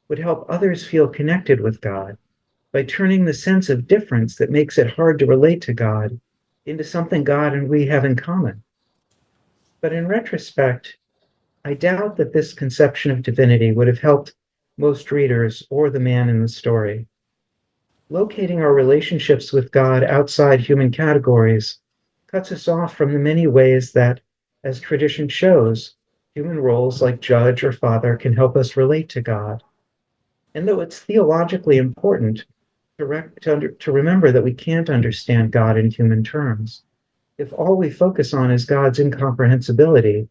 would help others feel connected with God by turning the sense of difference that makes it hard to relate to God into something God and we have in common. But in retrospect, I doubt that this conception of divinity would have helped most readers or the man in the story. Locating our relationships with God outside human categories cuts us off from the many ways that, as tradition shows, human roles like judge or father can help us relate to God. And though it's theologically important to remember that we can't understand God in human terms, if all we focus on is God's incomprehensibility,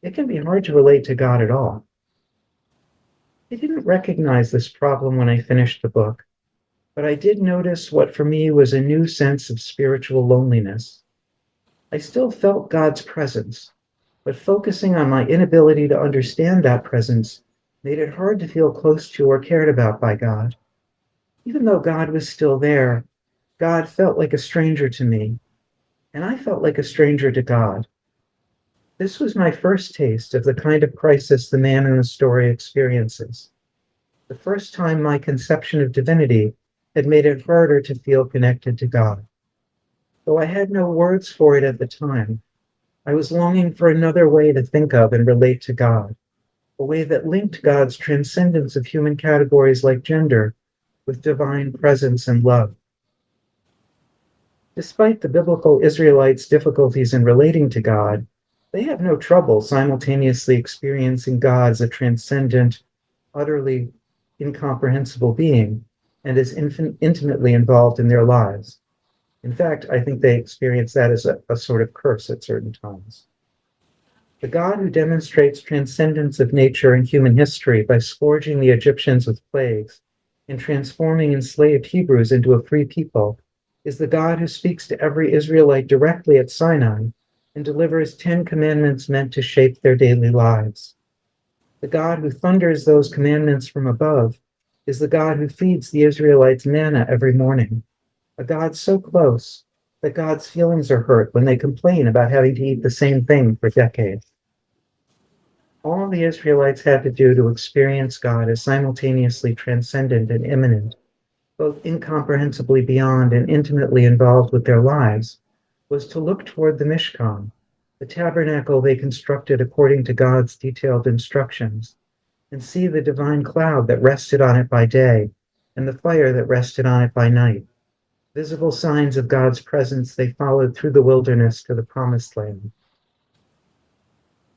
it can be hard to relate to God at all. I didn't recognize this problem when I finished the book, but I did notice what for me was a new sense of spiritual loneliness. I still felt God's presence, but focusing on my inability to understand that presence made it hard to feel close to or cared about by God. Even though God was still there, God felt like a stranger to me, and I felt like a stranger to God. This was my first taste of the kind of crisis the man in the story experiences. The first time my conception of divinity had made it harder to feel connected to God. Though I had no words for it at the time, I was longing for another way to think of and relate to God, a way that linked God's transcendence of human categories like gender with divine presence and love. Despite the biblical Israelites' difficulties in relating to God, they have no trouble simultaneously experiencing God as a transcendent, utterly incomprehensible being, and is intimately involved in their lives. In fact, I think they experience that as a sort of curse at certain times. The God who demonstrates transcendence of nature and human history by scourging the Egyptians with plagues and transforming enslaved Hebrews into a free people is the God who speaks to every Israelite directly at Sinai and delivers 10 commandments meant to shape their daily lives. The God who thunders those commandments from above is the God who feeds the Israelites manna every morning, a God so close that God's feelings are hurt when they complain about having to eat the same thing for decades. All the Israelites had to do to experience God as simultaneously transcendent and immanent, both incomprehensibly beyond and intimately involved with their lives, was to look toward the Mishkan, the tabernacle they constructed according to God's detailed instructions, and see the divine cloud that rested on it by day and the fire that rested on it by night. Visible signs of God's presence they followed through the wilderness to the promised land.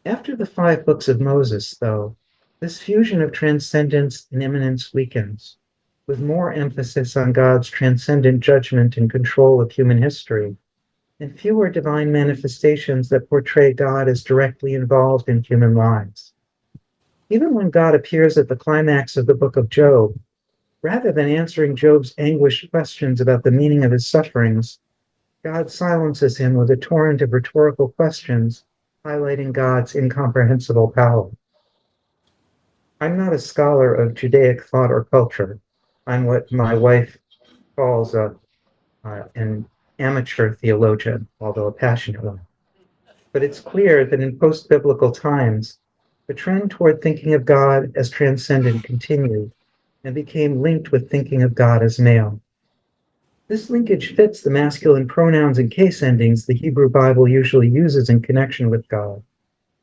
After the 5 books of Moses, though, this fusion of transcendence and immanence weakens, with more emphasis on God's transcendent judgment and control of human history, and fewer divine manifestations that portray God as directly involved in human lives. Even when God appears at the climax of the book of Job, rather than answering Job's anguished questions about the meaning of his sufferings, God silences him with a torrent of rhetorical questions, highlighting God's incomprehensible power. I'm not a scholar of Judaic thought or culture. I'm what my wife calls an amateur theologian, although a passionate one. But it's clear that in post-biblical times, the trend toward thinking of God as transcendent continued and became linked with thinking of God as male. This linkage fits the masculine pronouns and case endings the Hebrew Bible usually uses in connection with God,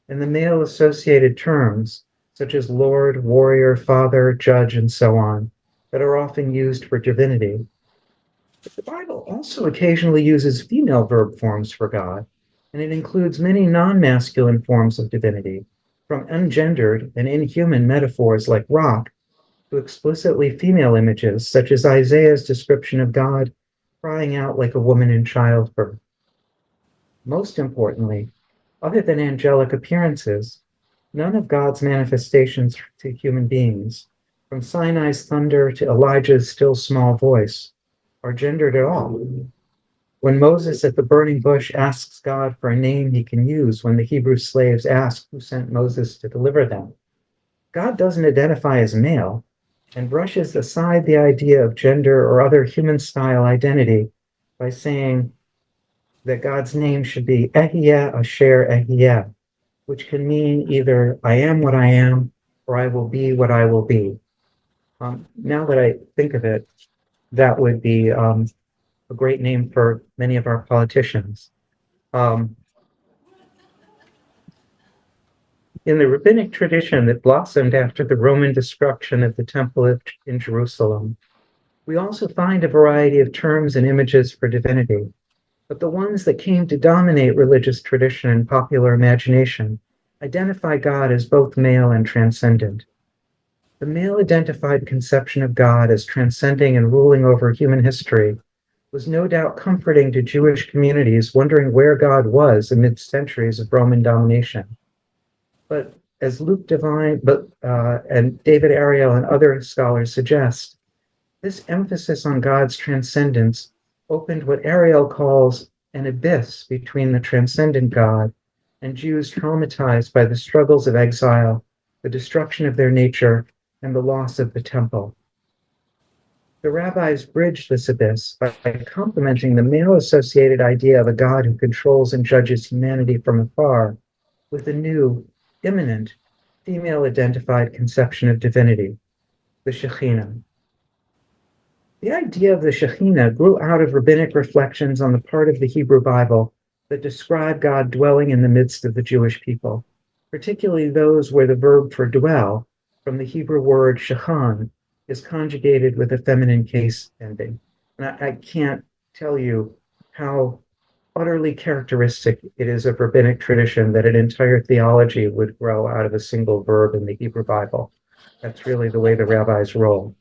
and the male associated terms, such as Lord, warrior, father, judge, and so on, that are often used for divinity. But the Bible also occasionally uses female verb forms for God, and it includes many non-masculine forms of divinity, from ungendered and inhuman metaphors like rock to explicitly female images, such as Isaiah's description of God crying out like a woman in childbirth. Most importantly, other than angelic appearances, none of God's manifestations to human beings, from Sinai's thunder to Elijah's still small voice, are gendered at all. When Moses at the burning bush asks God for a name he can use when the Hebrew slaves ask who sent Moses to deliver them, God doesn't identify as male and brushes aside the idea of gender or other human-style identity by saying that God's name should be Ehyeh Asher Ehyeh, which can mean either I am what I am or I will be what I will be. Now that I think of it, that would be a great name for many of our politicians. In the rabbinic tradition that blossomed after the Roman destruction of the Temple in Jerusalem, we also find a variety of terms and images for divinity, but the ones that came to dominate religious tradition and popular imagination identify God as both male and transcendent. The male-identified conception of God as transcending and ruling over human history was no doubt comforting to Jewish communities wondering where God was amid centuries of Roman domination. But as Luke Devine and David Ariel and other scholars suggest, this emphasis on God's transcendence opened what Ariel calls an abyss between the transcendent God and Jews traumatized by the struggles of exile, the destruction of their nature, and the loss of the temple. The rabbis bridged this abyss by complementing the male-associated idea of a God who controls and judges humanity from afar with a new, immanent, female-identified conception of divinity, the Shekhinah. The idea of the Shekhinah grew out of rabbinic reflections on the part of the Hebrew Bible that describe God dwelling in the midst of the Jewish people, particularly those where the verb for dwell, from the Hebrew word shechan, is conjugated with a feminine case ending. And I can't tell you how utterly characteristic it is of rabbinic tradition that an entire theology would grow out of a single verb in the Hebrew Bible. That's really the way the rabbis roll.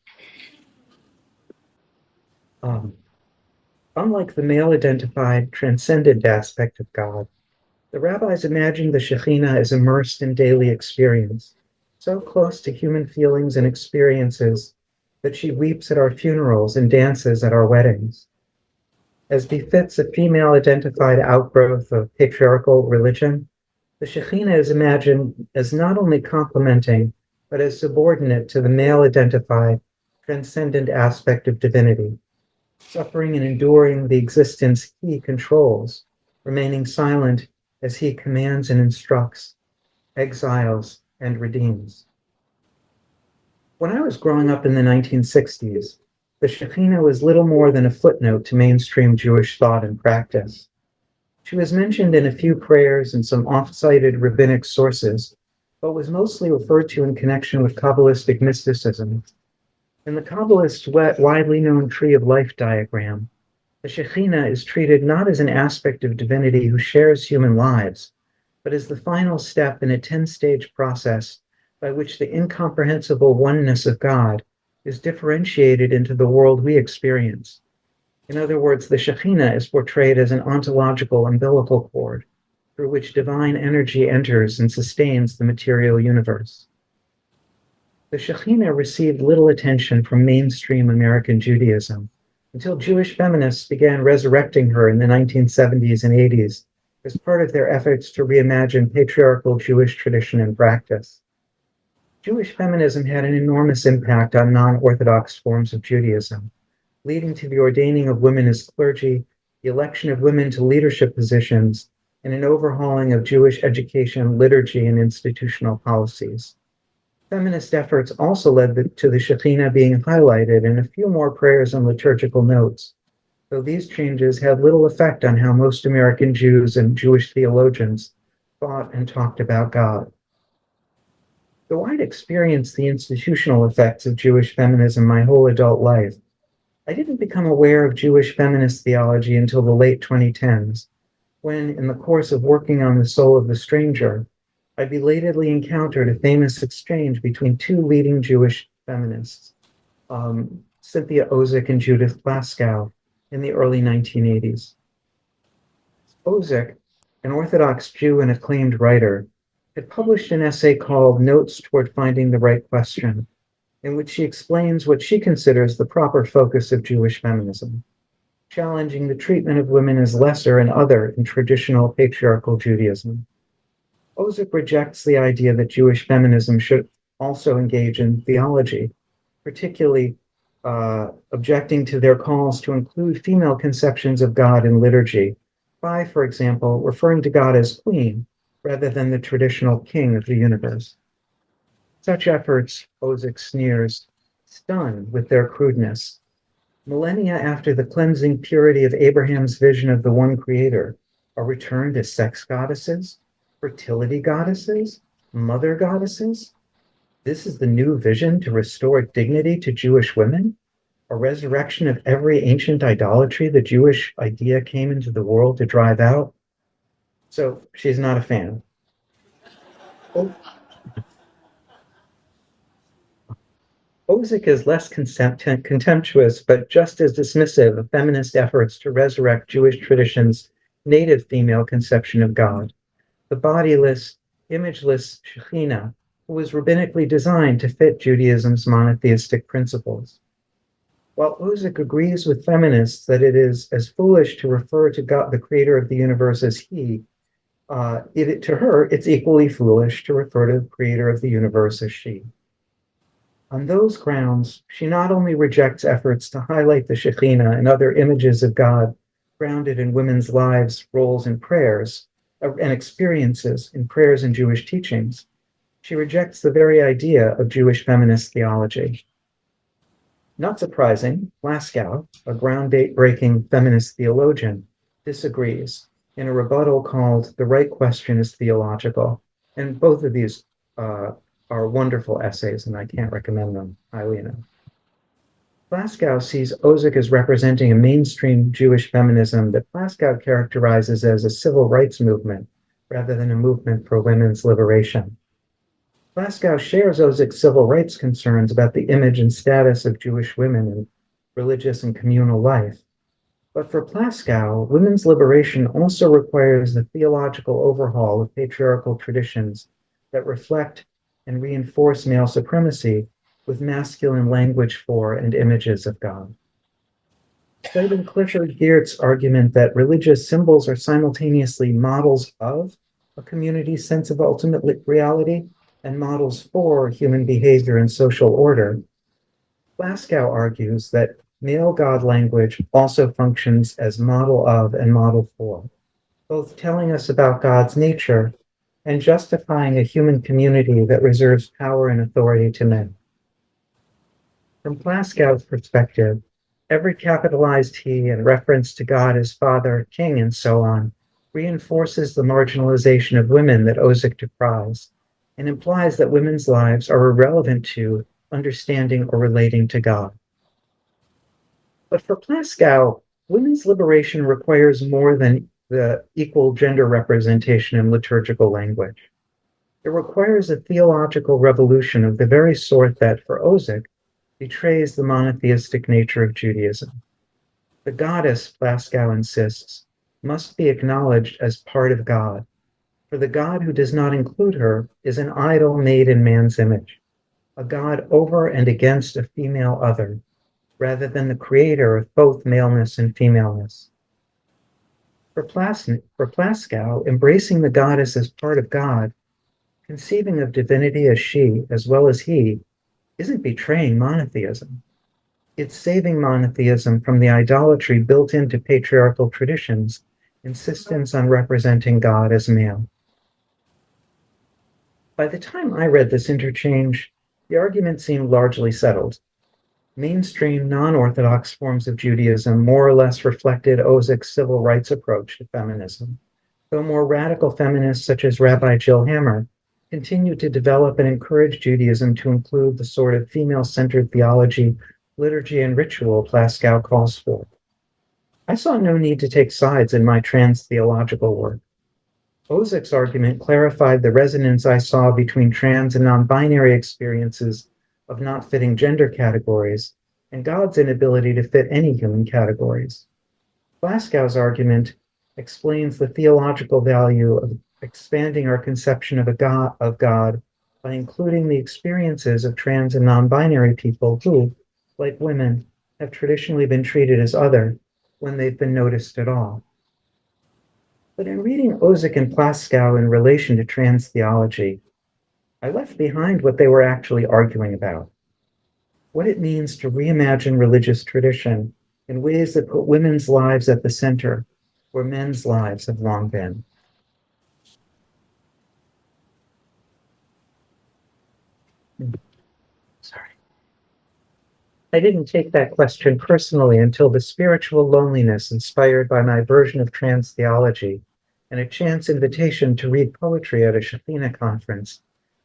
Unlike the male-identified transcendent aspect of God, the rabbis imagined the Shekhinah as immersed in daily experience, so close to human feelings and experiences that she weeps at our funerals and dances at our weddings. As befits a female-identified outgrowth of patriarchal religion, the Shekhinah is imagined as not only complementing, but as subordinate to the male-identified, transcendent aspect of divinity, suffering and enduring the existence he controls, remaining silent as he commands and instructs, exiles, and redeems. When I was growing up in the 1960s, the Shekhinah was little more than a footnote to mainstream Jewish thought and practice. She was mentioned in a few prayers and some oft-cited rabbinic sources, but was mostly referred to in connection with Kabbalistic mysticism. In the Kabbalist's widely known tree of life diagram, the Shekhinah is treated not as an aspect of divinity who shares human lives, but as the final step in a 10-stage process by which the incomprehensible oneness of God is differentiated into the world we experience. In other words, the Shekhinah is portrayed as an ontological umbilical cord through which divine energy enters and sustains the material universe. The Shekhinah received little attention from mainstream American Judaism until Jewish feminists began resurrecting her in the 1970s and 80s as part of their efforts to reimagine patriarchal Jewish tradition and practice. Jewish feminism had an enormous impact on non-Orthodox forms of Judaism, leading to the ordaining of women as clergy, the election of women to leadership positions, and an overhauling of Jewish education, liturgy, and institutional policies. Feminist efforts also led to the Shekhinah being highlighted in a few more prayers and liturgical notes, though these changes had little effect on how most American Jews and Jewish theologians thought and talked about God. Though I'd experienced the institutional effects of Jewish feminism my whole adult life, I didn't become aware of Jewish feminist theology until the late 2010s, when, in the course of working on The Soul of the Stranger, I belatedly encountered a famous exchange between two leading Jewish feminists, Cynthia Ozick and Judith Plaskow, in the early 1980s. Ozick, an Orthodox Jew and acclaimed writer, had published an essay called Notes Toward Finding the Right Question, in which she explains what she considers the proper focus of Jewish feminism, challenging the treatment of women as lesser and other in traditional patriarchal Judaism. Ozick rejects the idea that Jewish feminism should also engage in theology, particularly objecting to their calls to include female conceptions of God in liturgy by, for example, referring to God as queen rather than the traditional king of the universe. Such efforts, Ozick sneers, stun with their crudeness. Millennia after the cleansing purity of Abraham's vision of the one creator are returned as sex goddesses, fertility goddesses, mother goddesses. This is the new vision to restore dignity to Jewish women, a resurrection of every ancient idolatry the Jewish idea came into the world to drive out. So she's not a fan. Ozick is less contemptuous, but just as dismissive of feminist efforts to resurrect Jewish tradition's native female conception of God, the bodiless, imageless Shekhinah, who was rabbinically designed to fit Judaism's monotheistic principles. While Ozick agrees with feminists that it is as foolish to refer to God, the creator of the universe, as he, to her, it's equally foolish to refer to the creator of the universe as she. On those grounds, she not only rejects efforts to highlight the Shekhinah and other images of God grounded in women's lives, roles, and prayers, and experiences in prayers and Jewish teachings, she rejects the very idea of Jewish feminist theology. Not surprising, Plaskow, a groundbreaking feminist theologian, disagrees in a rebuttal called The Right Question is Theological, and both of these are wonderful essays, and I can't recommend them highly enough. Plaskow sees Ozick as representing a mainstream Jewish feminism that Plaskow characterizes as a civil rights movement rather than a movement for women's liberation. Plaskow shares Ozick's civil rights concerns about the image and status of Jewish women in religious and communal life. But for Plaskow, women's liberation also requires the theological overhaul of patriarchal traditions that reflect and reinforce male supremacy with masculine language for and images of God. Citing Clifford Geertz's argument that religious symbols are simultaneously models of a community's sense of ultimate reality and models for human behavior and social order, Glasgow argues that male God language also functions as model of and model for, both telling us about God's nature and justifying a human community that reserves power and authority to men. From Glasgow's perspective, every capitalized he and reference to God as Father, King, and so on reinforces the marginalization of women that Ozick decries and implies that women's lives are irrelevant to understanding or relating to God. But for Glasgow, women's liberation requires more than the equal gender representation in liturgical language. It requires a theological revolution of the very sort that, for Ozick, betrays the monotheistic nature of Judaism. The goddess, Glasgow insists, must be acknowledged as part of God, for the God who does not include her is an idol made in man's image, a God over and against a female other, rather than the creator of both maleness and femaleness. For Glasgow, embracing the goddess as part of God, conceiving of divinity as she as well as he, isn't betraying monotheism. It's saving monotheism from the idolatry built into patriarchal traditions, insistence on representing God as male. By the time I read this interchange, the argument seemed largely settled. Mainstream non-Orthodox forms of Judaism more or less reflected Ozick's civil rights approach to feminism, though more radical feminists such as Rabbi Jill Hammer continued to develop and encourage Judaism to include the sort of female-centered theology, liturgy, and ritual Glasgow calls for. I saw no need to take sides in my trans-theological work. Ozick's argument clarified the resonance I saw between trans and non-binary experiences of not fitting gender categories and God's inability to fit any human categories. Glasgow's argument explains the theological value of expanding our conception of God by including the experiences of trans and non-binary people who, like women, have traditionally been treated as other when they've been noticed at all. But in reading Ozick and Glasgow in relation to trans theology, I left behind what they were actually arguing about, what it means to reimagine religious tradition in ways that put women's lives at the center, where men's lives have long been. Sorry. I didn't take that question personally until the spiritual loneliness inspired by my version of trans theology and a chance invitation to read poetry at a Shekhinah conference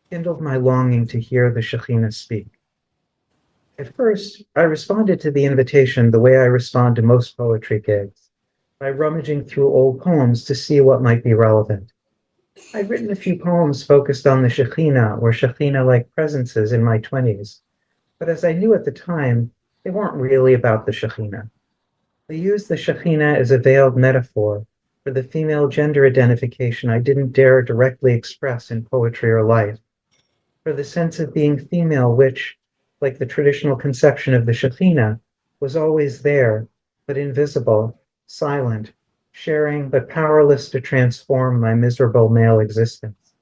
kindled my longing to hear the Shekhinah speak. At first, I responded to the invitation the way I respond to most poetry gigs, by rummaging through old poems to see what might be relevant. I'd written a few poems focused on the Shekhinah or Shekhinah-like presences in my 20s, but as I knew at the time, they weren't really about the Shekhinah. They used the Shekhinah as a veiled metaphor for the female gender identification I didn't dare directly express in poetry or life, for the sense of being female which, like the traditional conception of the Shekhinah, was always there, but invisible, silent, sharing but powerless to transform my miserable male existence.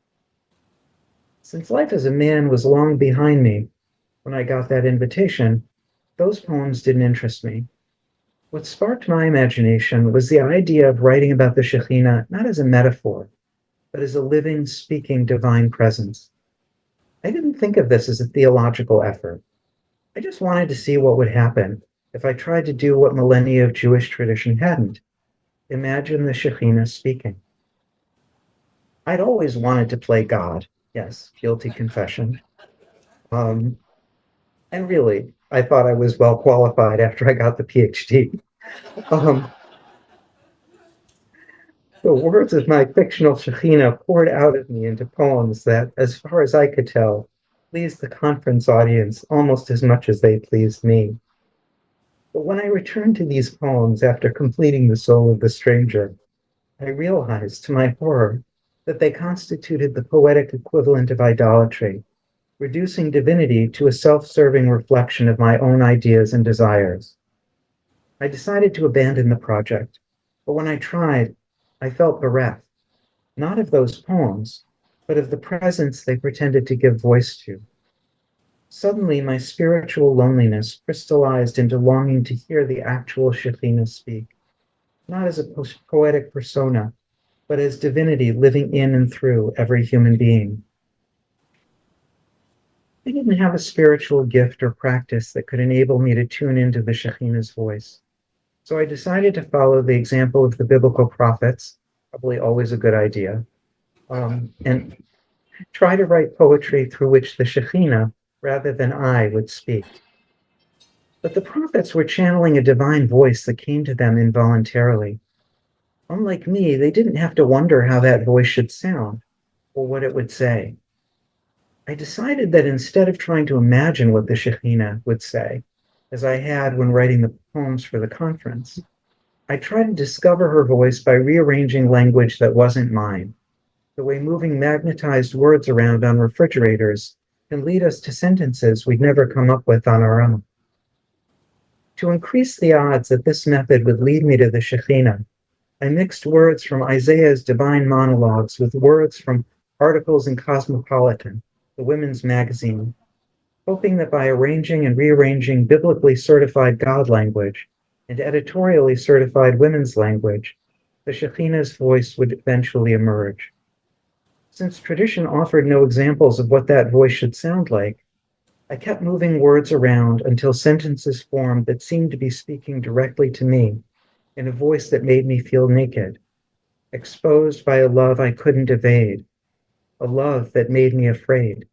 Since life as a man was long behind me when I got that invitation, those poems didn't interest me. What sparked my imagination was the idea of writing about the Shekhinah not as a metaphor, but as a living, speaking divine presence. I didn't think of this as a theological effort. I just wanted to see what would happen if I tried to do what millennia of Jewish tradition hadn't. Imagine the Shekhinah speaking. I'd always wanted to play God. Yes, guilty confession. And really, I thought I was well qualified after I got the PhD. The words of my fictional Shekhinah poured out of me into poems that, as far as I could tell, pleased the conference audience almost as much as they pleased me. But when I returned to these poems after completing The Soul of the Stranger, I realized, to my horror, that they constituted the poetic equivalent of idolatry, reducing divinity to a self-serving reflection of my own ideas and desires. I decided to abandon the project, but when I tried, I felt bereft, not of those poems, but of the presence they pretended to give voice to. Suddenly, my spiritual loneliness crystallized into longing to hear the actual Shekhinah speak, not as a poetic persona, but as divinity living in and through every human being. I didn't have a spiritual gift or practice that could enable me to tune into the Shekhinah's voice. So I decided to follow the example of the biblical prophets, probably always a good idea, and try to write poetry through which the Shekhinah, rather than I, would speak. But the prophets were channeling a divine voice that came to them involuntarily. Unlike me, they didn't have to wonder how that voice should sound or what it would say. I decided that instead of trying to imagine what the Shekhinah would say, as I had when writing the poems for the conference, I tried to discover her voice by rearranging language that wasn't mine, the way moving magnetized words around on refrigerators can lead us to sentences we'd never come up with on our own. To increase the odds that this method would lead me to the Shekhinah, I mixed words from Isaiah's divine monologues with words from articles in Cosmopolitan, the women's magazine, hoping that by arranging and rearranging biblically certified God language and editorially certified women's language, the Shekhinah's voice would eventually emerge. Since tradition offered no examples of what that voice should sound like, I kept moving words around until sentences formed that seemed to be speaking directly to me in a voice that made me feel naked, exposed by a love I couldn't evade, a love that made me afraid.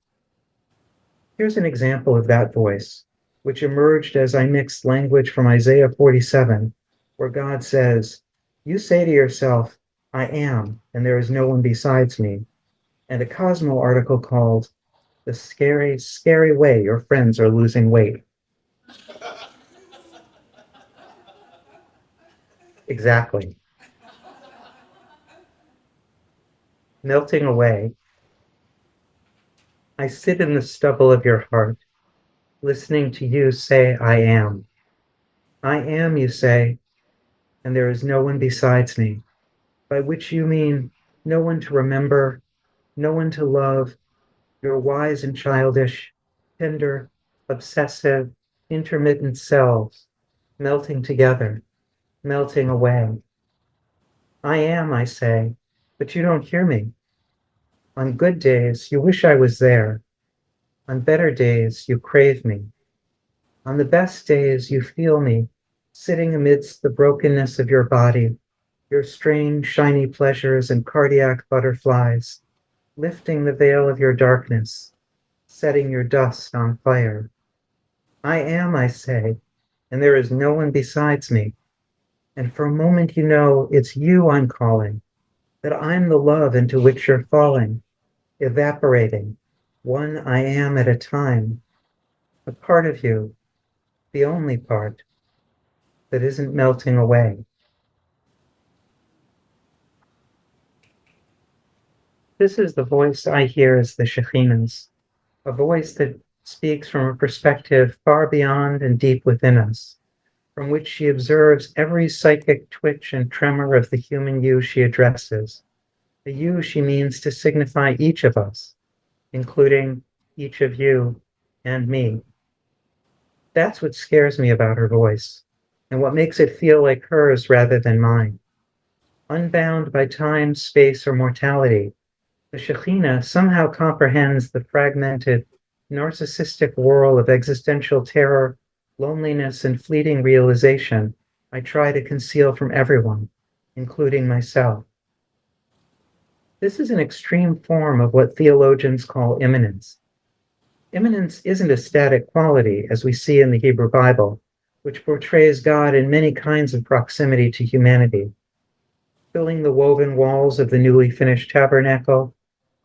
Here's an example of that voice, which emerged as I mixed language from Isaiah 47, where God says, "You say to yourself, I am, and there is no one besides me," and a Cosmo article called "The Scary, Scary Way Your Friends Are Losing Weight." Exactly. Melting away. I sit in the stubble of your heart, listening to you say, I am. I am, you say, and there is no one besides me, by which you mean no one to remember, no one to love, your wise and childish, tender, obsessive, intermittent selves, melting together, melting away. I am, I say, but you don't hear me. On good days, you wish I was there. On better days, you crave me. On the best days, you feel me, sitting amidst the brokenness of your body, your strange, shiny pleasures and cardiac butterflies, lifting the veil of your darkness, setting your dust on fire. I am, I say, and there is no one besides me. And for a moment, you know it's you I'm calling, that I'm the love into which you're falling, evaporating, one I am at a time, a part of you, the only part that isn't melting away. This is the voice I hear as the Shekhinah's, a voice that speaks from a perspective far beyond and deep within us, from which she observes every psychic twitch and tremor of the human you she addresses, the you she means to signify each of us, including each of you and me. That's what scares me about her voice, and what makes it feel like hers rather than mine. Unbound by time, space, or mortality, the Shekhinah somehow comprehends the fragmented, narcissistic whirl of existential terror, loneliness, and fleeting realization I try to conceal from everyone, including myself. This is an extreme form of what theologians call immanence. Immanence isn't a static quality, as we see in the Hebrew Bible, which portrays God in many kinds of proximity to humanity, filling the woven walls of the newly finished tabernacle,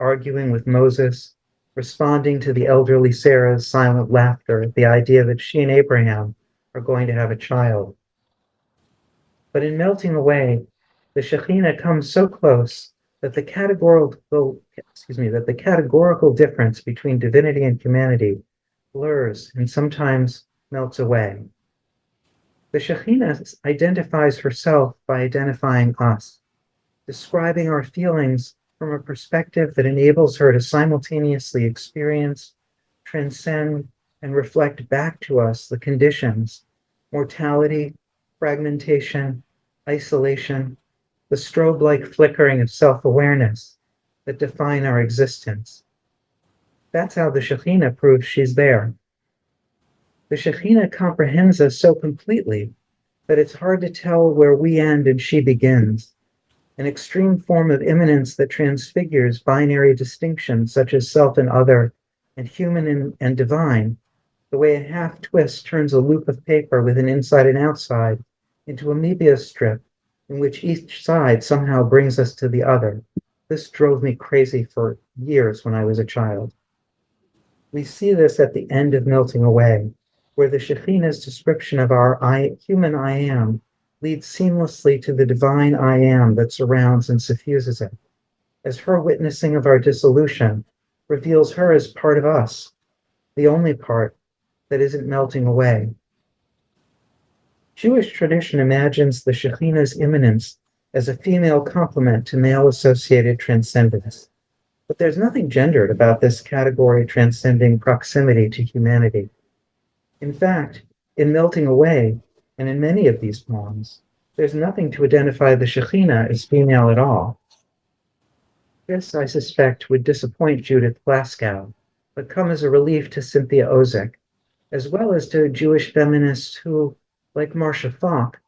arguing with Moses, responding to the elderly Sarah's silent laughter at the idea that she and Abraham are going to have a child. But in melting away, the Shekhinah comes so close that the categorical difference between divinity and humanity blurs and sometimes melts away. The Shekhinah identifies herself by identifying us, describing our feelings from a perspective that enables her to simultaneously experience, transcend, and reflect back to us the conditions, mortality, fragmentation, isolation, the strobe-like flickering of self-awareness that define our existence. That's how the Shekhinah proves she's there. The Shekhinah comprehends us so completely that it's hard to tell where we end and she begins, an extreme form of immanence that transfigures binary distinctions such as self and other, and human and divine, the way a half twist turns a loop of paper with an inside and outside into a Mobius strip in which each side somehow brings us to the other. This drove me crazy for years when I was a child. We see this at the end of Melting Away, where the Shekhinah's description of our human I am leads seamlessly to the divine I am that surrounds and suffuses it, as her witnessing of our dissolution reveals her as part of us, the only part that isn't melting away. Jewish tradition imagines the Shekhinah's immanence as a female complement to male-associated transcendence. But there's nothing gendered about this category transcending proximity to humanity. In fact, in Melting Away, and in many of these poems, there's nothing to identify the Shekhinah as female at all. This, I suspect, would disappoint Judith Glasgow, but come as a relief to Cynthia Ozick, as well as to Jewish feminists who, like Marcia Falk,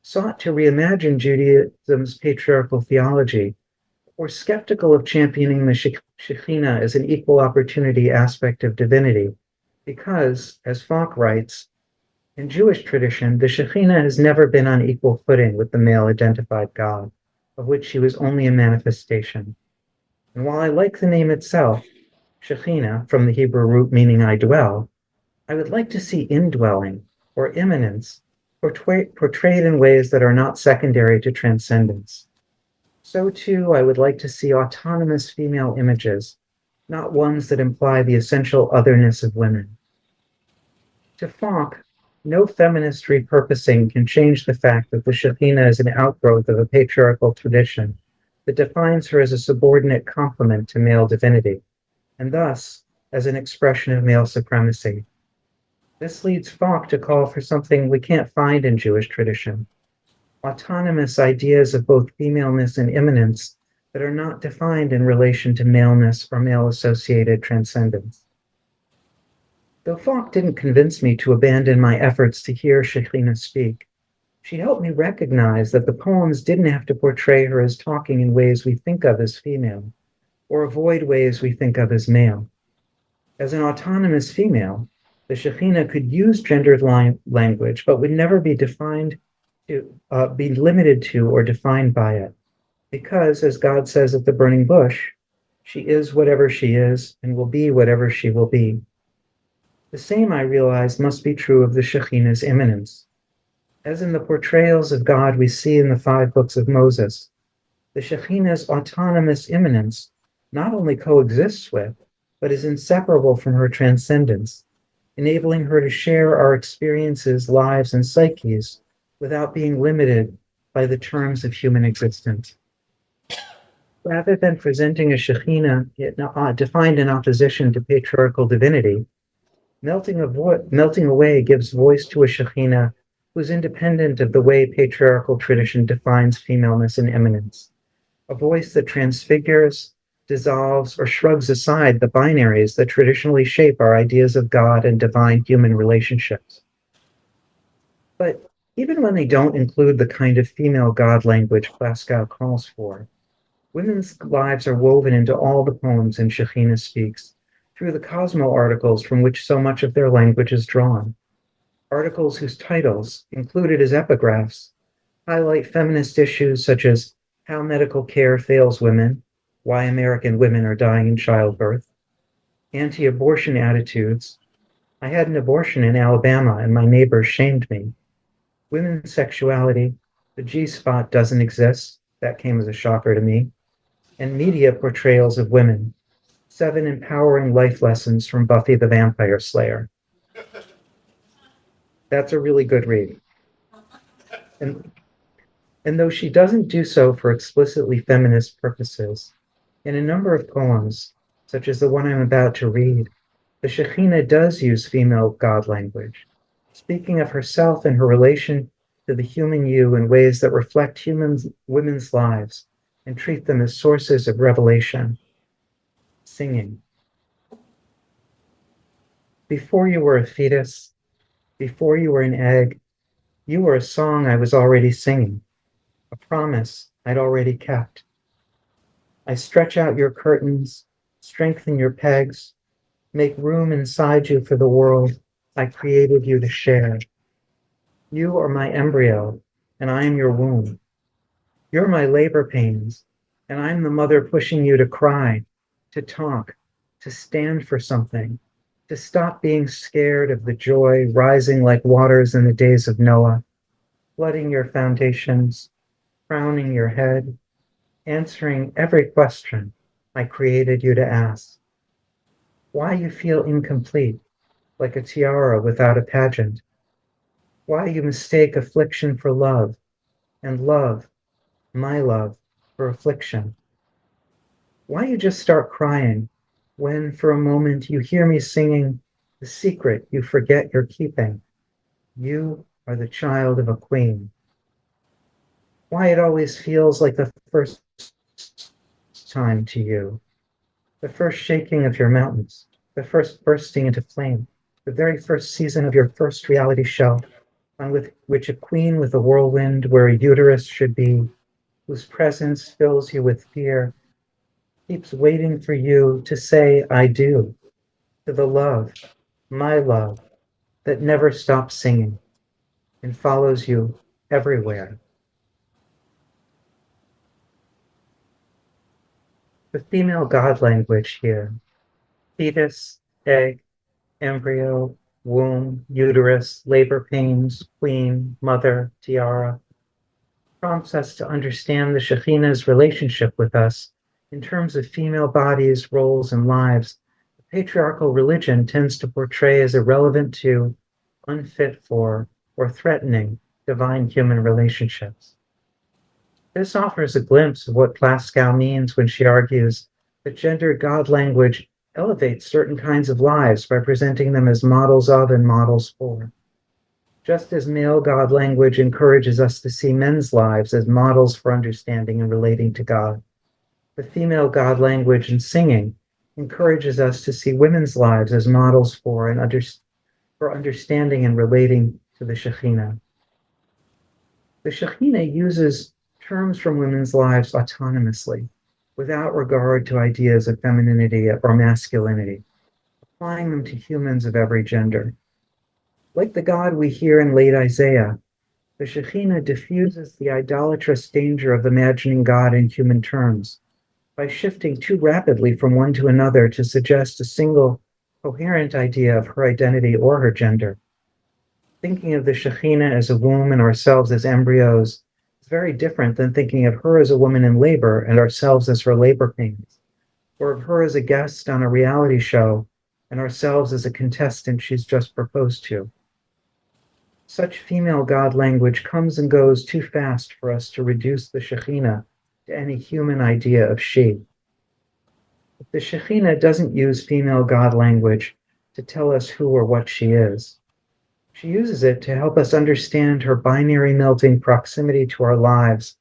sought to reimagine Judaism's patriarchal theology, were skeptical of championing the Shekhinah as an equal opportunity aspect of divinity, because, as Falk writes, in Jewish tradition, the Shekhinah has never been on equal footing with the male-identified God, of which she was only a manifestation. And while I like the name itself, Shekhinah, from the Hebrew root meaning I dwell, I would like to see indwelling, or immanence, portrayed in ways that are not secondary to transcendence. So too, I would like to see autonomous female images, not ones that imply the essential otherness of women. To Falk, no feminist repurposing can change the fact that the Shekhinah is an outgrowth of a patriarchal tradition that defines her as a subordinate complement to male divinity, and thus as an expression of male supremacy. This leads Falk to call for something we can't find in Jewish tradition: autonomous ideas of both femaleness and immanence that are not defined in relation to maleness or male-associated transcendence. Though Falk didn't convince me to abandon my efforts to hear Shekhinah speak, she helped me recognize that the poems didn't have to portray her as talking in ways we think of as female, or avoid ways we think of as male. As an autonomous female, the Shekhinah could use gendered language, but would never be be limited to or defined by it, because, as God says at the burning bush, she is whatever she is and will be whatever she will be. The same, I realized, must be true of the Shekhinah's immanence. As in the portrayals of God we see in the 5 books of Moses, the Shekhinah's autonomous immanence not only coexists with, but is inseparable from her transcendence, enabling her to share our experiences, lives, and psyches without being limited by the terms of human existence. Rather than presenting a Shekhinah defined in opposition to patriarchal divinity, Melting Away gives voice to a Shekhinah who is independent of the way patriarchal tradition defines femaleness and immanence, a voice that transfigures, dissolves, or shrugs aside the binaries that traditionally shape our ideas of God and divine human relationships. But even when they don't include the kind of female God language Glasgow calls for, women's lives are woven into all the poems in Shekhinah Speaks, through the Cosmo articles from which so much of their language is drawn. Articles whose titles, included as epigraphs, highlight feminist issues such as how medical care fails women, why American women are dying in childbirth, anti-abortion attitudes, I had an abortion in Alabama and my neighbors shamed me, women's sexuality, the G-spot doesn't exist, that came as a shocker to me, and media portrayals of women, 7 empowering life lessons from Buffy the Vampire Slayer. That's a really good read. And though she doesn't do so for explicitly feminist purposes, in a number of poems, such as the one I'm about to read, the Shekhinah does use female God language, speaking of herself and her relation to the human you in ways that reflect women's lives and treat them as sources of revelation. Singing. Before you were a fetus, before you were an egg, you were a song I was already singing, a promise I'd already kept. I stretch out your curtains, strengthen your pegs, make room inside you for the world I created you to share. You are my embryo, and I am your womb. You're my labor pains, and I'm the mother pushing you to cry, to talk, to stand for something, to stop being scared of the joy rising like waters in the days of Noah, flooding your foundations, crowning your head, answering every question I created you to ask. Why you feel incomplete, like a tiara without a pageant. Why you mistake affliction for love, and love, my love, for affliction. Why you just start crying when for a moment you hear me singing the secret you forget you're keeping. You are the child of a queen. Why it always feels like the first time to you, the first shaking of your mountains, the first bursting into flame, the very first season of your first reality show, on which a queen with a whirlwind where a uterus should be, whose presence fills you with fear, keeps waiting for you to say, I do, to the love, my love, that never stops singing and follows you everywhere. The female God language here, fetus, egg, embryo, womb, uterus, labor pains, queen, mother, tiara, prompts us to understand the Shekhinah's relationship with us in terms of female bodies, roles, and lives. The patriarchal religion tends to portray as irrelevant to, unfit for, or threatening divine human relationships. This offers a glimpse of what Pascal means when she argues that gendered God language elevates certain kinds of lives by presenting them as models of and models for. Just as male God language encourages us to see men's lives as models for understanding and relating to God, the female God language in singing encourages us to see women's lives as models for understanding and relating to the Shekhinah. The Shekhinah uses terms from women's lives autonomously, without regard to ideas of femininity or masculinity, applying them to humans of every gender. Like the God we hear in late Isaiah, the Shekhinah diffuses the idolatrous danger of imagining God in human terms by shifting too rapidly from one to another to suggest a single, coherent idea of her identity or her gender. Thinking of the Shekhinah as a womb and ourselves as embryos is very different than thinking of her as a woman in labor and ourselves as her labor pains, or of her as a guest on a reality show and ourselves as a contestant she's just proposed to. Such female God language comes and goes too fast for us to reduce the Shekhinah to any human idea of she. But the Shekhinah doesn't use female God language to tell us who or what she is. She uses it to help us understand her binary melting proximity to our lives,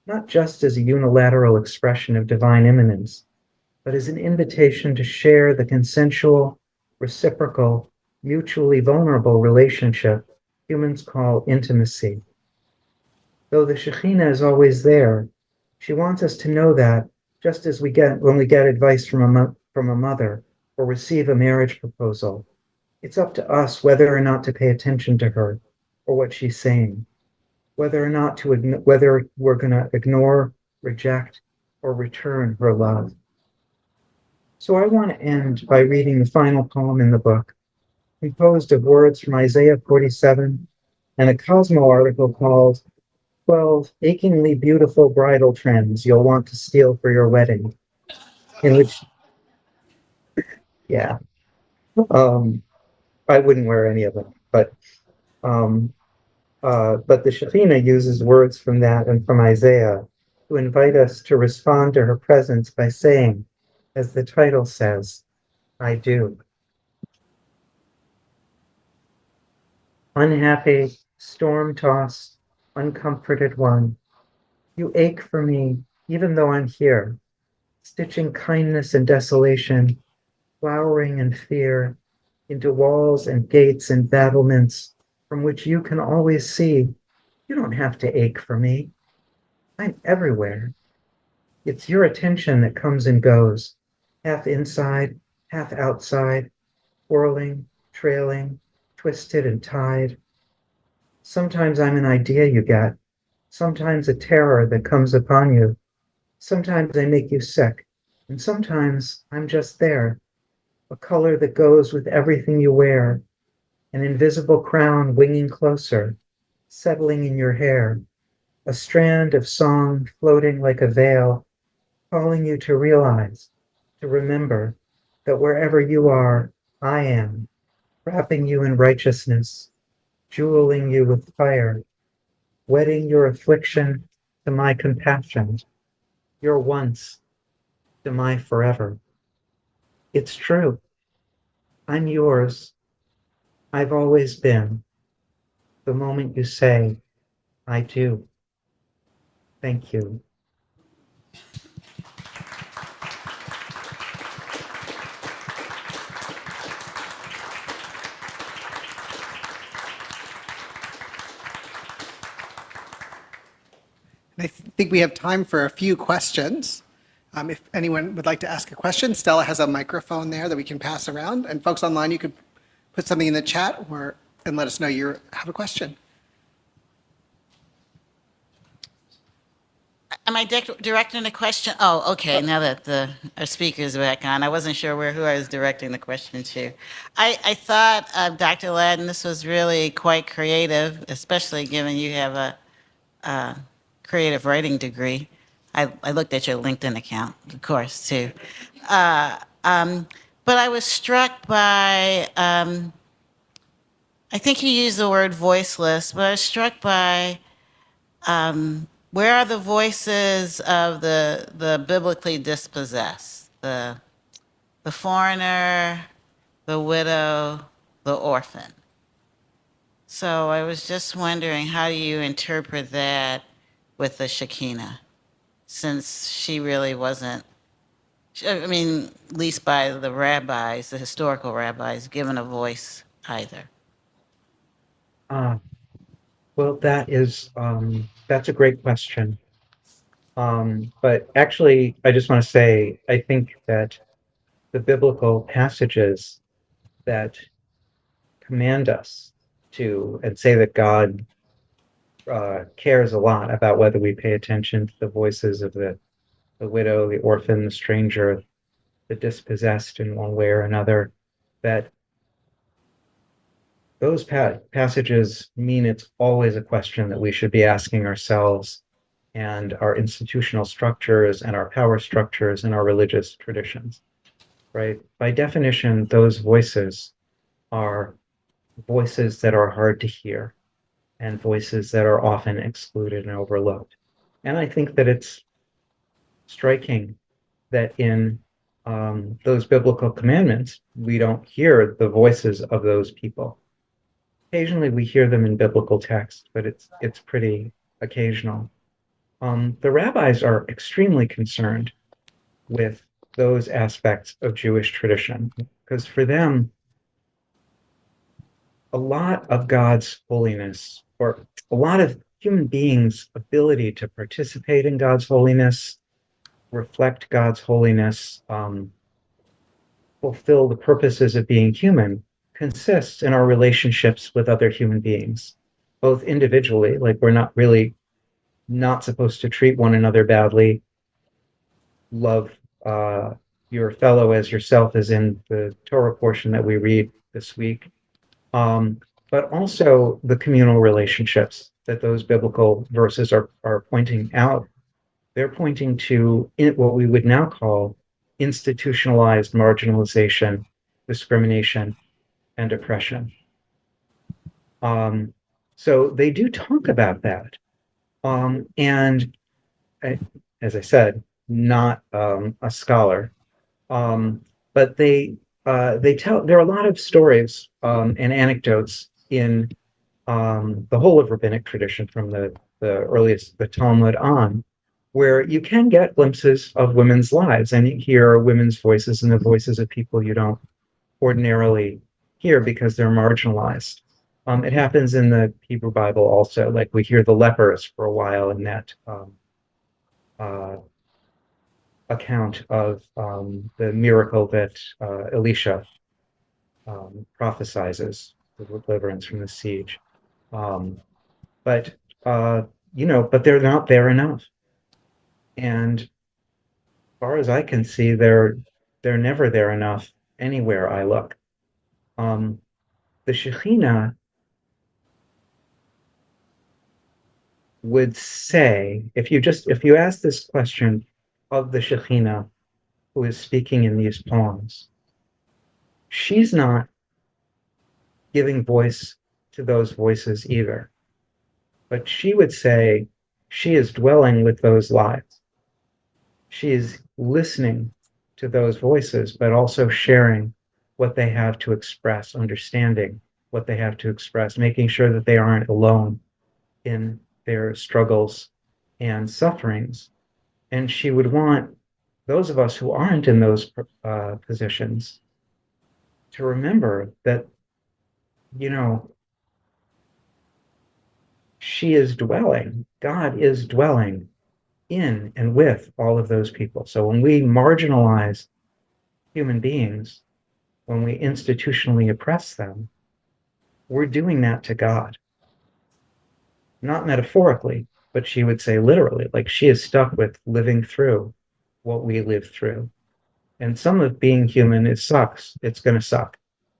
not just as a unilateral expression of divine immanence, but as an invitation to share the consensual, reciprocal, mutually vulnerable relationship humans call intimacy. Though the Shekhinah is always there, she wants us to know that just as when we get advice from a mother or receive a marriage proposal, it's up to us whether or not to pay attention to her or what she's saying, whether we're going to ignore, reject, or return her love. So I want to end by reading the final poem in the book, composed of words from Isaiah 47 and a Cosmo article called 12 Achingly Beautiful Bridal Trends You'll Want to Steal for Your Wedding, in which, yeah, I wouldn't wear any of them, but But the Shekhinah uses words from that and from Isaiah to invite us to respond to her presence by saying, as the title says, I do. Unhappy, storm-tossed, uncomforted one, you ache for me even though I'm here, stitching kindness and desolation, flowering in fear, into walls and gates and battlements from which you can always see you don't have to ache for me. I'm everywhere. It's your attention that comes and goes, half inside, half outside, whirling, trailing, twisted and tied. Sometimes I'm an idea you get, sometimes a terror that comes upon you. Sometimes I make you sick, and sometimes I'm just there, a color that goes with everything you wear, an invisible crown winging closer, settling in your hair, a strand of song floating like a veil, calling you to realize, to remember that wherever you are, I am, wrapping you in righteousness, jeweling you with fire, wedding your affliction to my compassion, your once to my forever. It's true. I'm yours. I've always been. The moment you say, I do. Thank you. And I think we have time for a few questions. If anyone would like to ask a question, Stella has a microphone there that we can pass around. And folks online, you could put something in the chat and let us know you have a question. Am I directing a question? Oh, okay. Now that our speaker is back on, I wasn't sure who I was directing the question to. I thought, Dr. Ladin, this was really quite creative, especially given you have a creative writing degree. I looked at your LinkedIn account, of course, too. But I was struck by, I think you used the word voiceless, but I was struck by where are the voices of the biblically dispossessed, the foreigner, the widow, the orphan? So I was just wondering, how do you interpret that with the Shekinah, since she really wasn't, I mean, at least by the rabbis, the historical rabbis, given a voice either? Well, that's a great question. But actually, I just want to say, I think that the biblical passages that command us to, and say that God cares a lot about whether we pay attention to the voices of the widow, the orphan, the stranger, the dispossessed in one way or another, that those passages mean it's always a question that we should be asking ourselves and our institutional structures and our power structures and our religious traditions, right? By definition, those voices are voices that are hard to hear and voices that are often excluded and overlooked. And I think that it's striking that in those biblical commandments, we don't hear the voices of those people. Occasionally we hear them in biblical text, but it's pretty occasional. The rabbis are extremely concerned with those aspects of Jewish tradition, because for them, a lot of God's holiness, or a lot of human beings' ability to participate in God's holiness, reflect God's holiness, fulfill the purposes of being human, consists in our relationships with other human beings, both individually, like we're not supposed to treat one another badly, love your fellow as yourself, as in the Torah portion that we read this week, but also the communal relationships that those biblical verses are pointing out. They're pointing to what we would now call institutionalized marginalization, discrimination, and oppression. So they do talk about that. And as I said, not a scholar, but they tell, there are a lot of stories and anecdotes in the whole of rabbinic tradition from the earliest, the Talmud on, where you can get glimpses of women's lives and you hear women's voices and the voices of people you don't ordinarily hear because they're marginalized. It happens in the Hebrew Bible also, like we hear the lepers for a while in that account of the miracle that Elisha prophesizes, the deliverance from the siege. But but they're not there enough. And as far as I can see, they're never there enough anywhere I look. The Shekhinah would say, if you ask this question of the Shekhinah who is speaking in these poems, she's not giving voice to those voices either. But she would say she is dwelling with those lives. She is listening to those voices, but also sharing what they have to express, understanding what they have to express, making sure that they aren't alone in their struggles and sufferings. And she would want those of us who aren't in those positions to remember that, she is dwelling, God is dwelling in and with all of those people. So when we marginalize human beings, when we institutionally oppress them, we're doing that to God. Not metaphorically, but she would say literally, like she is stuck with living through what we live through. And some of being human, it sucks. It's going to suck,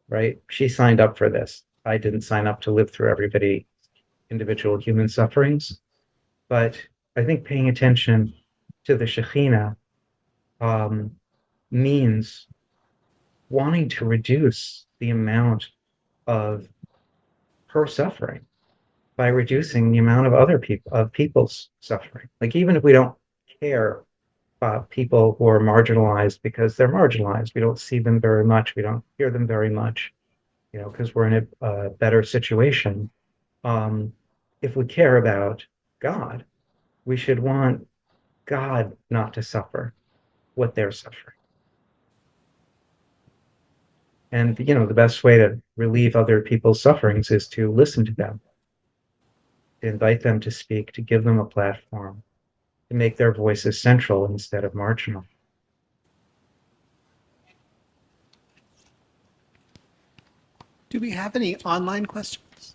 right? She signed up for this. I didn't sign up to live through everybody, individual human sufferings. But I think paying attention to the Shekhinah means wanting to reduce the amount of her suffering by reducing the amount of other people's suffering. Like even if we don't care about people who are marginalized because they're marginalized, we don't see them very much, we don't hear them very much, because we're in a better situation. If we care about God, we should want God not to suffer what they're suffering. And, the best way to relieve other people's sufferings is to listen to them, to invite them to speak, to give them a platform, to make their voices central instead of marginal. Do we have any online questions?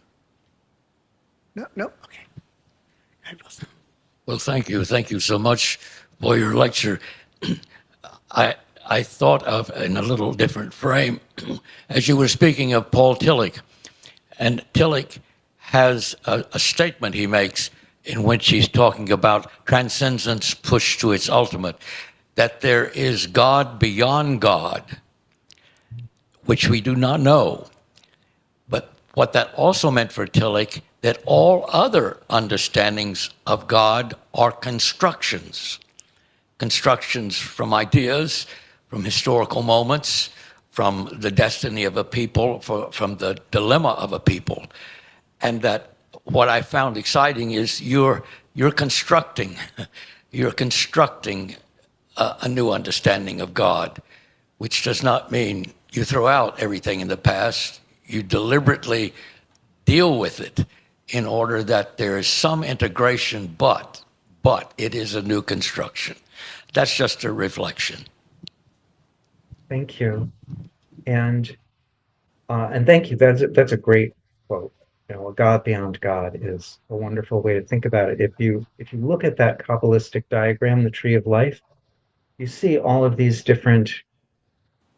No? Okay. Well, thank you. Thank you so much for your lecture. I thought of in a little different frame as you were speaking of Paul Tillich. And Tillich has a statement he makes in which he's talking about transcendence pushed to its ultimate, that there is God beyond God, which we do not know. But what that also meant for Tillich, that all other understandings of God are constructions. Constructions from ideas, from historical moments, from the destiny of a people, from the dilemma of a people. And that what I found exciting is you're constructing a new understanding of God, which does not mean you throw out everything in the past. You deliberately deal with it in order that there is some integration, but it is a new construction. That's just a reflection. Thank you. And thank you. That's a great quote. A God beyond God is a wonderful way to think about it. If you look at that Kabbalistic diagram, the tree of life, you see all of these different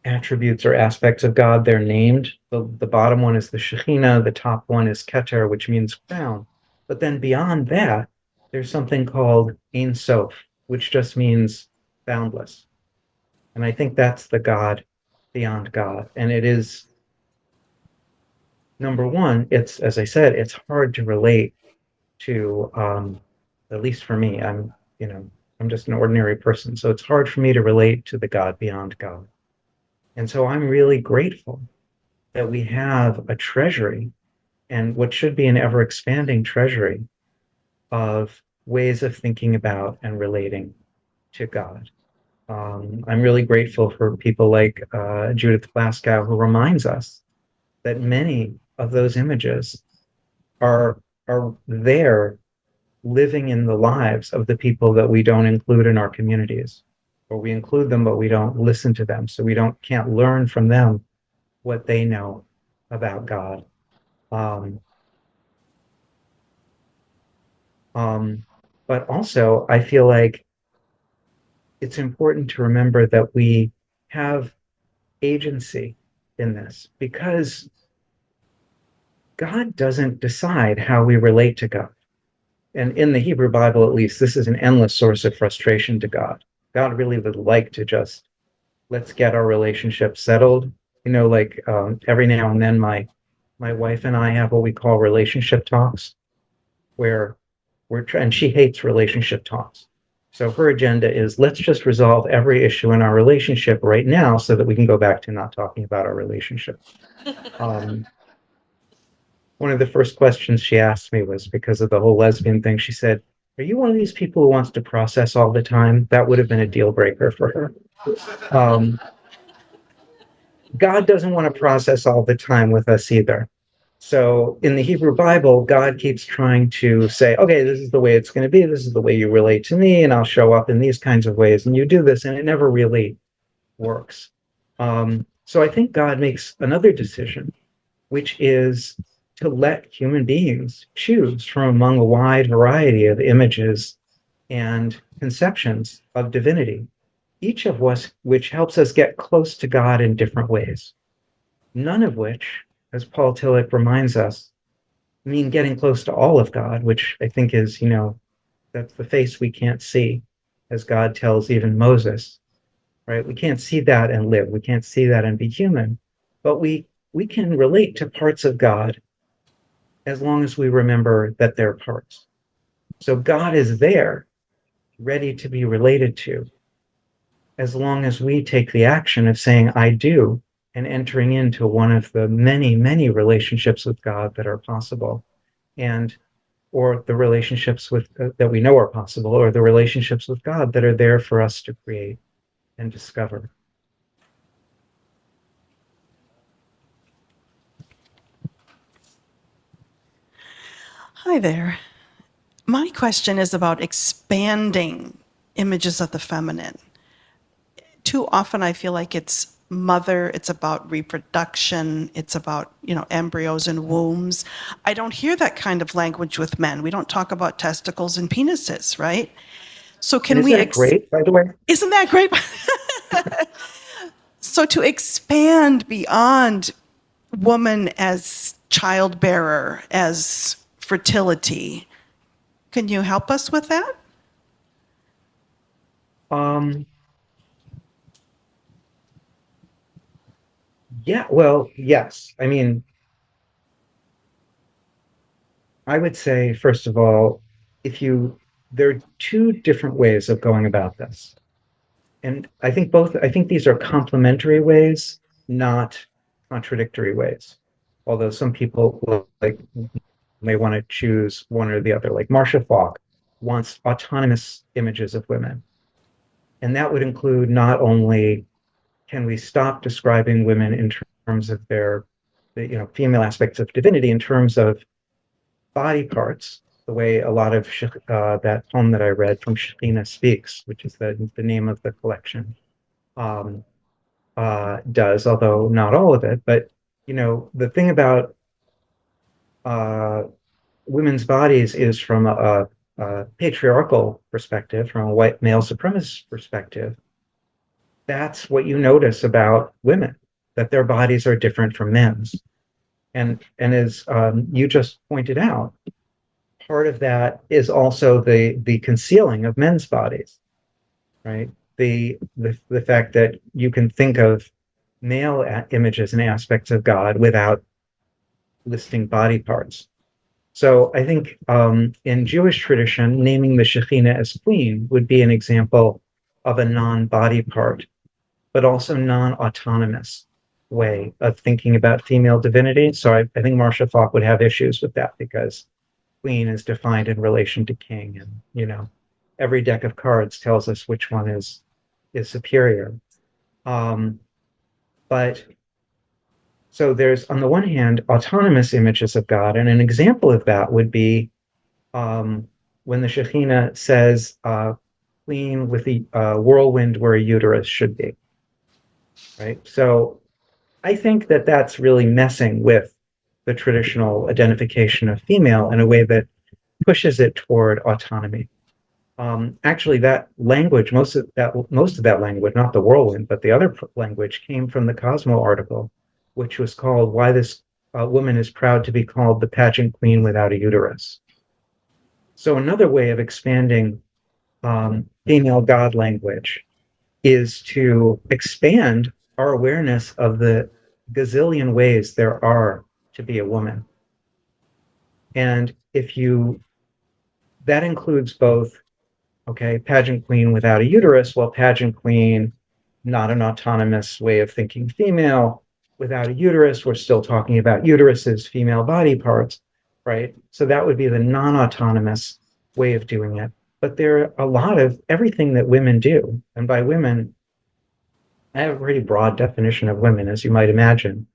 attributes or aspects of God. They're named. The bottom one is the Shekhinah, the top one is Keter, which means crown. But then beyond that, there's something called Ein Sof, which just means boundless. And I think that's the God beyond God. And it is number one, it's, as I said, it's hard to relate to, at least for me. I'm just an ordinary person, so it's hard for me to relate to the God beyond God. And so I'm really grateful that we have a treasury, and what should be an ever expanding treasury, of ways of thinking about and relating to God. I'm really grateful for people like Judith Plaskow, who reminds us that many of those images are there living in the lives of the people that we don't include in our communities, or we include them but we don't listen to them, so we can't learn from them what they know about God. But also, I feel like it's important to remember that we have agency in this, because God doesn't decide how we relate to God. And in the Hebrew Bible, at least, this is an endless source of frustration to God. God really would like to just, let's get our relationship settled. Every now and then my wife and I have what we call relationship talks, where and she hates relationship talks. So her agenda is, let's just resolve every issue in our relationship right now so that we can go back to not talking about our relationship. One of the first questions she asked me was, because of the whole lesbian thing, she said, "Are you one of these people who wants to process all the time?" That would have been a deal breaker for her. God doesn't want to process all the time with us either. So in the Hebrew Bible, God keeps trying to say, okay, this is the way it's going to be. This is the way you relate to me, and I'll show up in these kinds of ways. And you do this, and it never really works. So I think God makes another decision, which is to let human beings choose from among a wide variety of images and conceptions of divinity, each of which helps us get close to God in different ways. None of which, as Paul Tillich reminds us, mean getting close to all of God, which I think is, that's the face we can't see, as God tells even Moses, right? We can't see that and live. We can't see that and be human, but we can relate to parts of God as long as we remember that they're parts. So God is there, ready to be related to, as long as we take the action of saying, I do, and entering into one of the many, many relationships with God that are possible, or the relationships that we know are possible, or the relationships with God that are there for us to create and discover. Hi there. My question is about expanding images of the feminine. Too often I feel like it's mother, it's about reproduction, it's about, embryos and wombs. I don't hear that kind of language with men. We don't talk about testicles and penises, right? So Isn't that great, by the way? Isn't that great? So to expand beyond woman as childbearer, as fertility, can you help us with that? Yeah, well, yes. I mean, I would say, first of all, there are two different ways of going about this. And I think these are complementary ways, not contradictory ways. Although some people may want to choose one or the other. Like Marcia Falk wants autonomous images of women. And that would include not only can we stop describing women in terms of their female aspects of divinity, in terms of body parts, the way a lot of that poem that I read from Shekhinah Speaks, which is the name of the collection, does, although not all of it. But the thing about women's bodies is, from a patriarchal perspective, from a white male supremacist perspective, that's what you notice about women, that their bodies are different from men's. And as you just pointed out, part of that is also the concealing of men's bodies, right? The fact that you can think of male images and aspects of God without listing body parts. So I think in Jewish tradition, naming the Shekhinah as queen would be an example of a non-body part, but also non-autonomous way of thinking about female divinity. So I think Marcia Falk would have issues with that because queen is defined in relation to king, and every deck of cards tells us which one is superior. But so there's, on the one hand, autonomous images of God, and an example of that would be when the Shekhinah says, "Queen with the whirlwind where a uterus should be." Right. So I think that that's really messing with the traditional identification of female in a way that pushes it toward autonomy. Actually, that language, most of that language, not the whirlwind, but the other language, came from the Cosmo article, which was called "Why This Woman is Proud to Be Called the Pageant Queen Without a Uterus." So another way of expanding female God language is to expand our awareness of the gazillion ways there are to be a woman. And that includes both, okay, pageant queen without a uterus, well, pageant queen, not an autonomous way of thinking female. Without a uterus, we're still talking about uteruses, female body parts, right? So that would be the non-autonomous way of doing it. But there are a lot of everything that women do. And by women, I have a pretty broad definition of women, as you might imagine.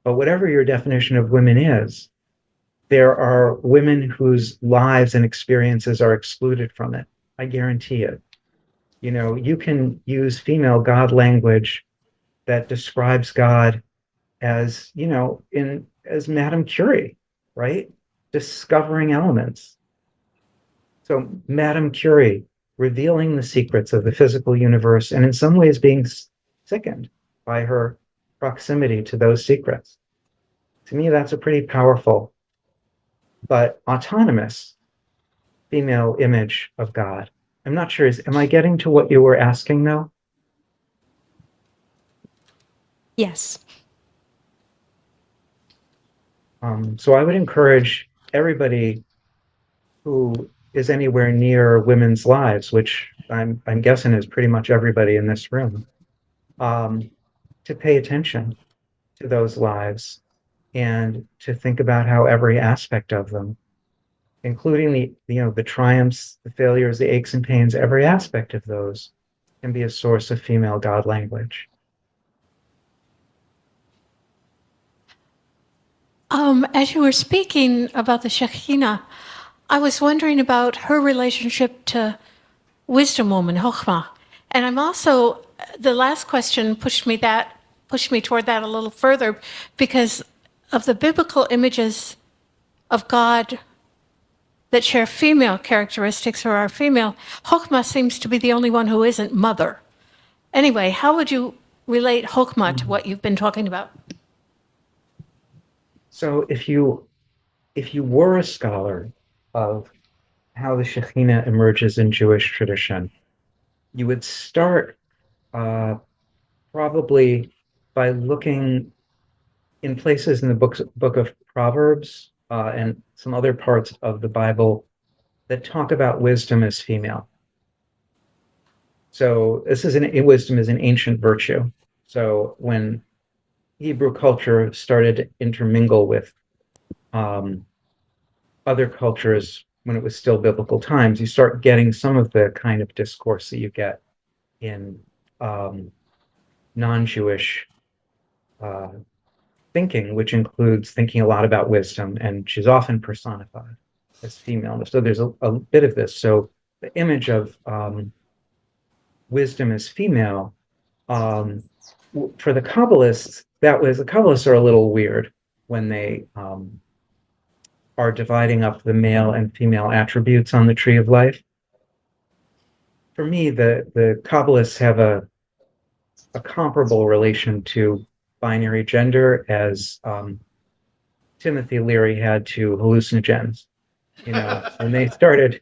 But whatever your definition of women is, there are women whose lives and experiences are excluded from it. I guarantee it. You can use female God language that describes God as, as Madame Curie, right? Discovering elements. So Madame Curie, revealing the secrets of the physical universe, and in some ways being sickened by her proximity to those secrets. To me, that's a pretty powerful but autonomous female image of God. I'm not sure, am I getting to what you were asking though? Yes. So I would encourage everybody who is anywhere near women's lives, which I'm guessing is pretty much everybody in this room, to pay attention to those lives and to think about how every aspect of them, including the triumphs, the failures, the aches and pains, every aspect of those can be a source of female God language. As you were speaking about the Shekhinah, I was wondering about her relationship to wisdom woman, Chokhmah. And I'm also, the last question pushed me toward that a little further because of the biblical images of God that share female characteristics or are female. Chokhmah seems to be the only one who isn't mother. Anyway, how would you relate Chokhmah to what you've been talking about? So if you were a scholar of how the Shekhinah emerges in Jewish tradition, you would start probably by looking in places in the book of Proverbs and some other parts of the Bible that talk about wisdom as female. So wisdom is an ancient virtue. So when Hebrew culture started to intermingle with other cultures when it was still biblical times, you start getting some of the kind of discourse that you get in non-Jewish thinking, which includes thinking a lot about wisdom, and she's often personified as female. So there's a bit of this. So the image of wisdom as female, for the Kabbalists, the Kabbalists are a little weird when they are dividing up the male and female attributes on the tree of life. For me, the Kabbalists have a comparable relation to binary gender as Timothy Leary had to hallucinogens. When they started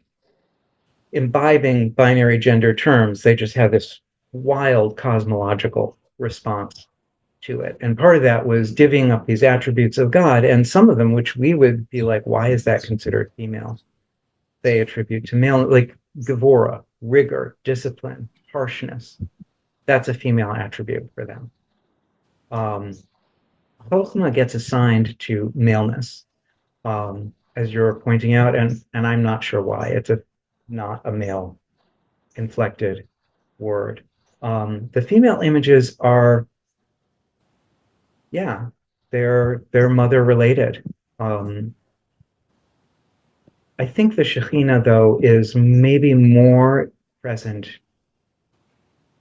imbibing binary gender terms, they just had this wild cosmological response to it. And part of that was divvying up these attributes of God, and some of them, which we would be like, why is that considered female? They attribute to male, like Gevura, rigor, discipline, harshness. That's a female attribute for them. Chochma gets assigned to maleness, as you're pointing out, and I'm not sure why. It's not a male inflected word. The female images are, yeah, they're mother related. I think the Shekhinah, though, is maybe more present.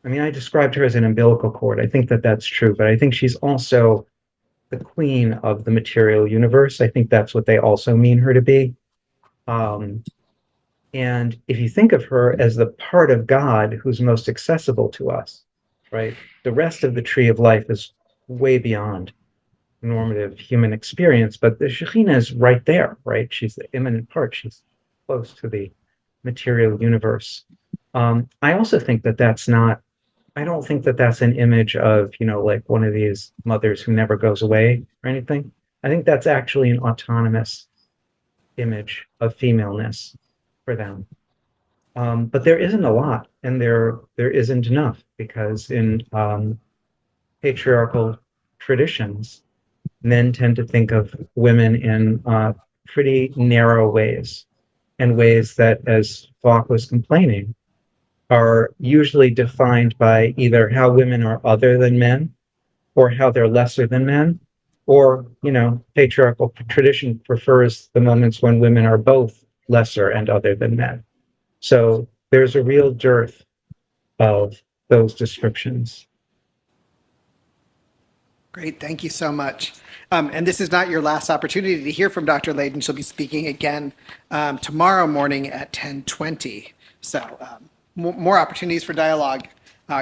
I mean, I described her as an umbilical cord. I think that that's true, but I think she's also the queen of the material universe. I think that's what they also mean her to be. And if you think of her as the part of God who's most accessible to us, right? The rest of the tree of life is way beyond normative human experience, but the Shekhinah is right there, right? She's the immanent part. She's close to the material universe. I also think that I don't think that that's an image of, like one of these mothers who never goes away or anything. I think that's actually an autonomous image of femaleness for them. But there isn't a lot, and there isn't enough, because in patriarchal traditions, men tend to think of women in pretty narrow ways, and ways that, as Falk was complaining, are usually defined by either how women are other than men, or how they're lesser than men, or, patriarchal tradition prefers the moments when women are both lesser and other than men. So there's a real dearth of those descriptions. Great, thank you so much. And this is not your last opportunity to hear from Dr. Ladin. She'll be speaking again tomorrow morning at 10:20. So more opportunities for dialogue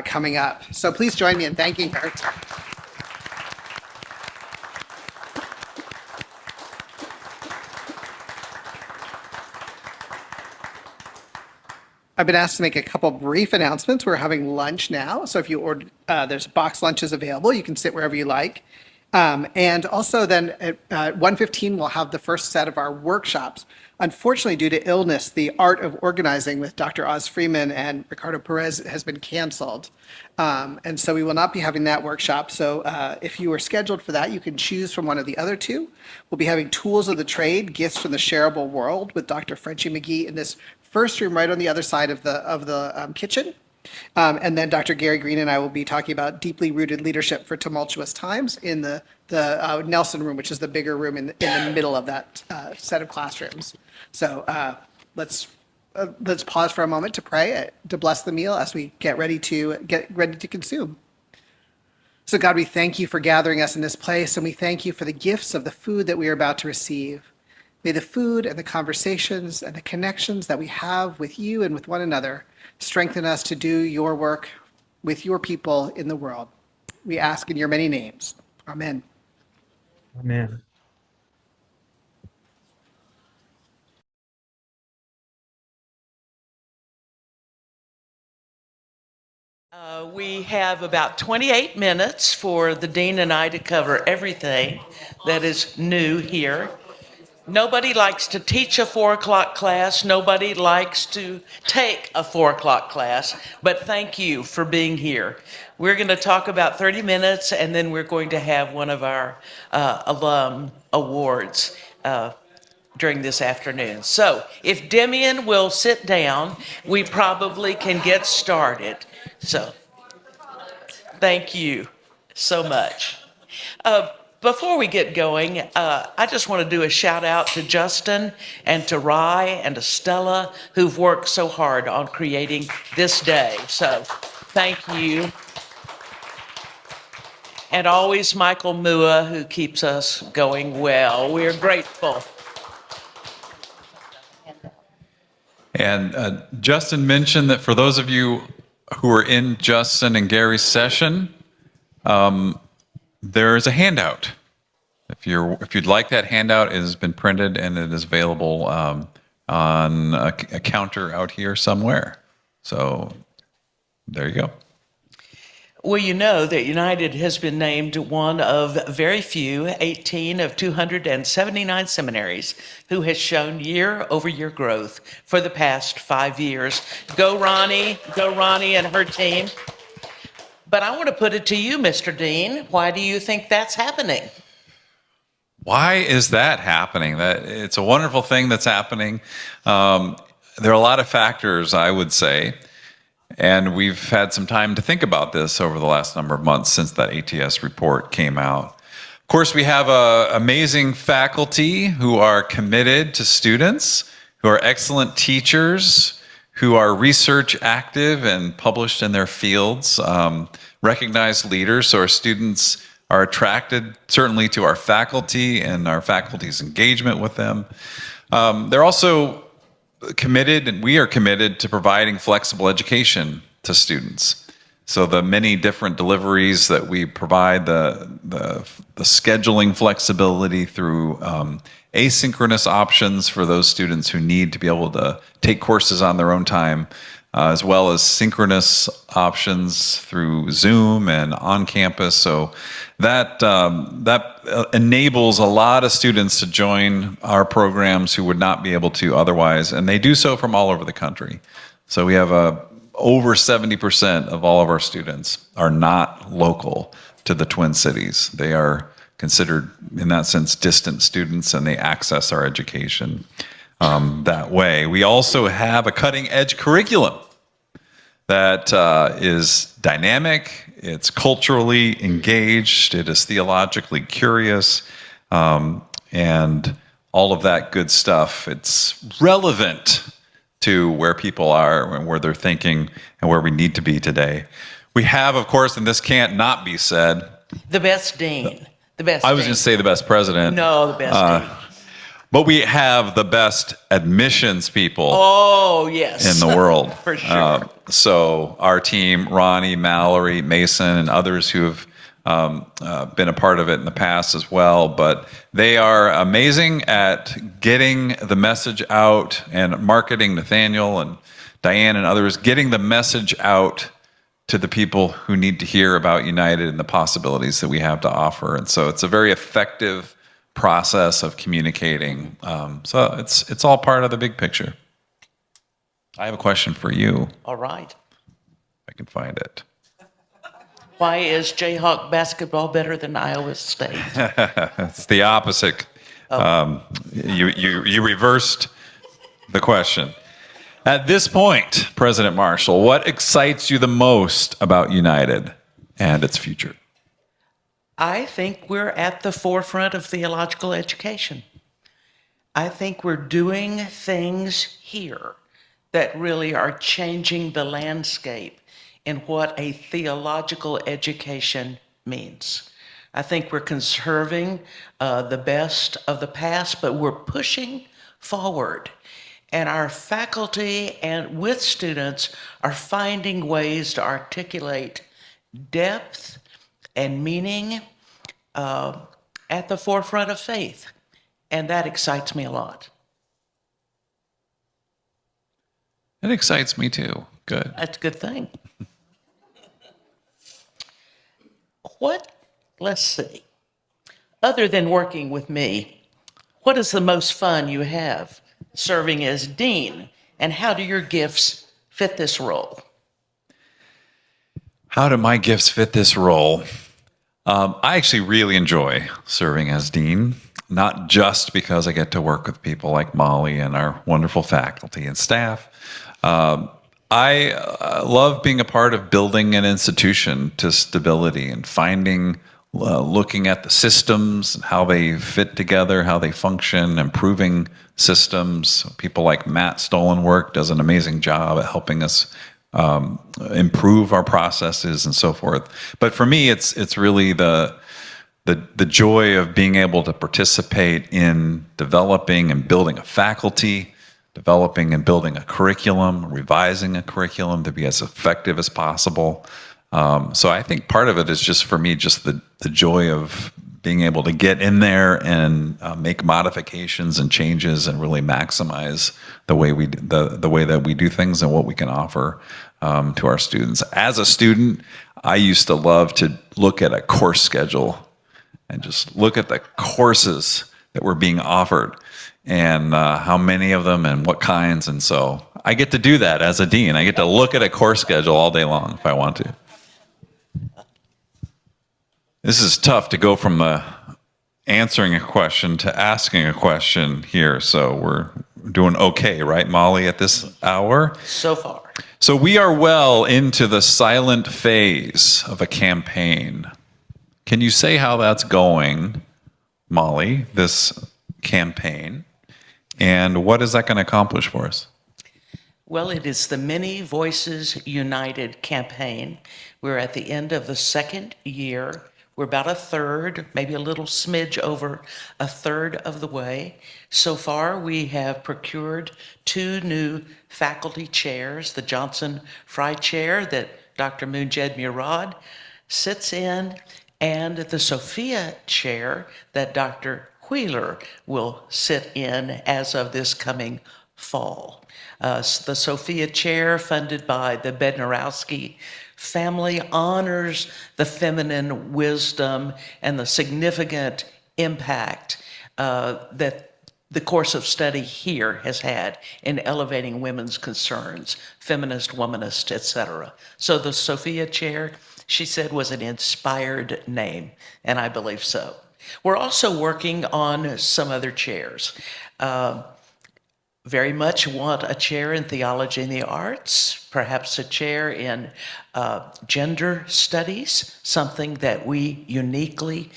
coming up. So please join me in thanking her. I've been asked to make a couple brief announcements. We're having lunch now, so if you order, there's box lunches available. You can sit wherever you like. And also then at 1:15, we'll have the first set of our workshops. Unfortunately, due to illness, the Art of Organizing with Dr. Oz Freeman and Ricardo Perez has been canceled. And so we will not be having that workshop. So if you were scheduled for that, you can choose from one of the other two. We'll be having Tools of the Trade, Gifts from the Shareable World with Dr. Frenchie McGee in this first room right on the other side of the kitchen. And then Dr. Gary Green and I will be talking about deeply rooted leadership for tumultuous times in the Nelson room, which is the bigger room in the middle of that set of classrooms. So let's pause for a moment to pray, to bless the meal as we get ready to consume. So God, we thank you for gathering us in this place, and we thank you for the gifts of the food that we are about to receive. May the food and the conversations and the connections that we have with you and with one another strengthen us to do your work with your people in the world. We ask in your many names. Amen. Amen. We have about 28 minutes for the dean and I to cover everything that is new here. Nobody likes to teach a 4 o'clock class. Nobody likes to take a 4 o'clock class, but thank you for being here. We're going to talk about 30 minutes, and then we're going to have one of our alum awards during this afternoon. So if Demian will sit down, we probably can get started. So thank you so much. Before we get going, I just want to do a shout out to Justin and to Rye and to Stella, who've worked so hard on creating this day. So thank you. And always Michael Mua, who keeps us going well. We're grateful. And Justin mentioned that for those of you who are in Justin and Gary's session, there is a handout. If you'd like that handout, it has been printed and it is available on a counter out here somewhere. So there you go. Well, you know that United has been named one of very few, 18 of 279 seminaries, who has shown year-over-year growth for the past 5 years. Go Ronnie and her team. But I want to put it to you, Mr. Dean. Why do you think that's happening? Why is that happening? It's a wonderful thing that's happening. There are a lot of factors, I would say, and we've had some time to think about this over the last number of months since that ATS report came out. Of course, we have amazing faculty who are committed to students, who are excellent teachers, who are research active and published in their fields, recognized leaders, so our students are attracted certainly to our faculty and our faculty's engagement with them. They're also committed, and we are committed to providing flexible education to students. So the many different deliveries that we provide, the scheduling flexibility through asynchronous options for those students who need to be able to take courses on their own time, as well as synchronous options through Zoom and on campus. So that enables a lot of students to join our programs who would not be able to otherwise, and they do so from all over the country. So we have over 70% of all of our students are not local to the Twin Cities. They are considered, in that sense, distant students, and they access our education that way. We also have a cutting-edge curriculum that is dynamic, it's culturally engaged, it is theologically curious, and all of that good stuff. It's relevant to where people are and where they're thinking and where we need to be today. We have, of course, and this can't not be said, The best dean. The best I was dean. going to say the best president. No, the best dean. But we have the best admissions people Oh, yes. in the world. For sure. So our team, Ronnie, Mallory, Mason, and others who have been a part of it in the past as well, but they are amazing at getting the message out and marketing. Nathaniel and Diane and others, getting the message out to the people who need to hear about United and the possibilities that we have to offer. And so it's a very effective process of communicating. So it's all part of the big picture. I have a question for you. All right. I can find it. Why is Jayhawk basketball better than Iowa State? It's the opposite. You reversed the question. At this point, President Marshall, what excites you the most about United and its future? I think we're at the forefront of theological education. I think we're doing things here that really are changing the landscape in what a theological education means. I think we're conserving the best of the past, but we're pushing forward. And our faculty and with students are finding ways to articulate depth and meaning at the forefront of faith. And that excites me a lot. It excites me too. Good. That's a good thing. Let's see. Other than working with me, what is the most fun you have serving as dean? And how do your gifts fit this role? How do my gifts fit this role? I actually really enjoy serving as dean, not just because I get to work with people like Molly and our wonderful faculty and staff. I love being a part of building an institution to stability and looking at the systems and how they fit together, how they function, improving systems. People like Matt Stolenwork does an amazing job at helping us improve our processes and so forth. But for me, it's really the joy of being able to participate in developing and building a faculty, developing and building a curriculum, revising a curriculum to be as effective as possible, So I think part of it is just for me, just the joy of being able to get in there and make modifications and changes and really maximize the way the way that we do things and what we can offer to our students. As a student, I used to love to look at a course schedule and just look at the courses that were being offered and how many of them and what kinds. And so I get to do that as a dean. I get to look at a course schedule all day long if I want to. This is tough to go from answering a question to asking a question here. So we're doing okay, right, Molly, at this hour? So far. So we are well into the silent phase of a campaign. Can you say how that's going, Molly, this campaign? And what is that going to accomplish for us? Well, it is the Many Voices United campaign. We're at the end of the second year. We're about a third, maybe a little smidge over a third of the way. So far, we have procured 2 new faculty chairs, the Johnson Fry Chair that Dr. Munjed Murad sits in, and the Sophia Chair that Dr. Wheeler will sit in as of this coming fall. The Sophia Chair, funded by the Bednarowski family, honors the feminine wisdom and the significant impact that the course of study here has had in elevating women's concerns, feminist, womanist, etc. So the Sophia Chair, she said, was an inspired name, and I believe so. We're also working on some other chairs. Very much want a chair in theology and the arts, perhaps a chair in gender studies, something that we uniquely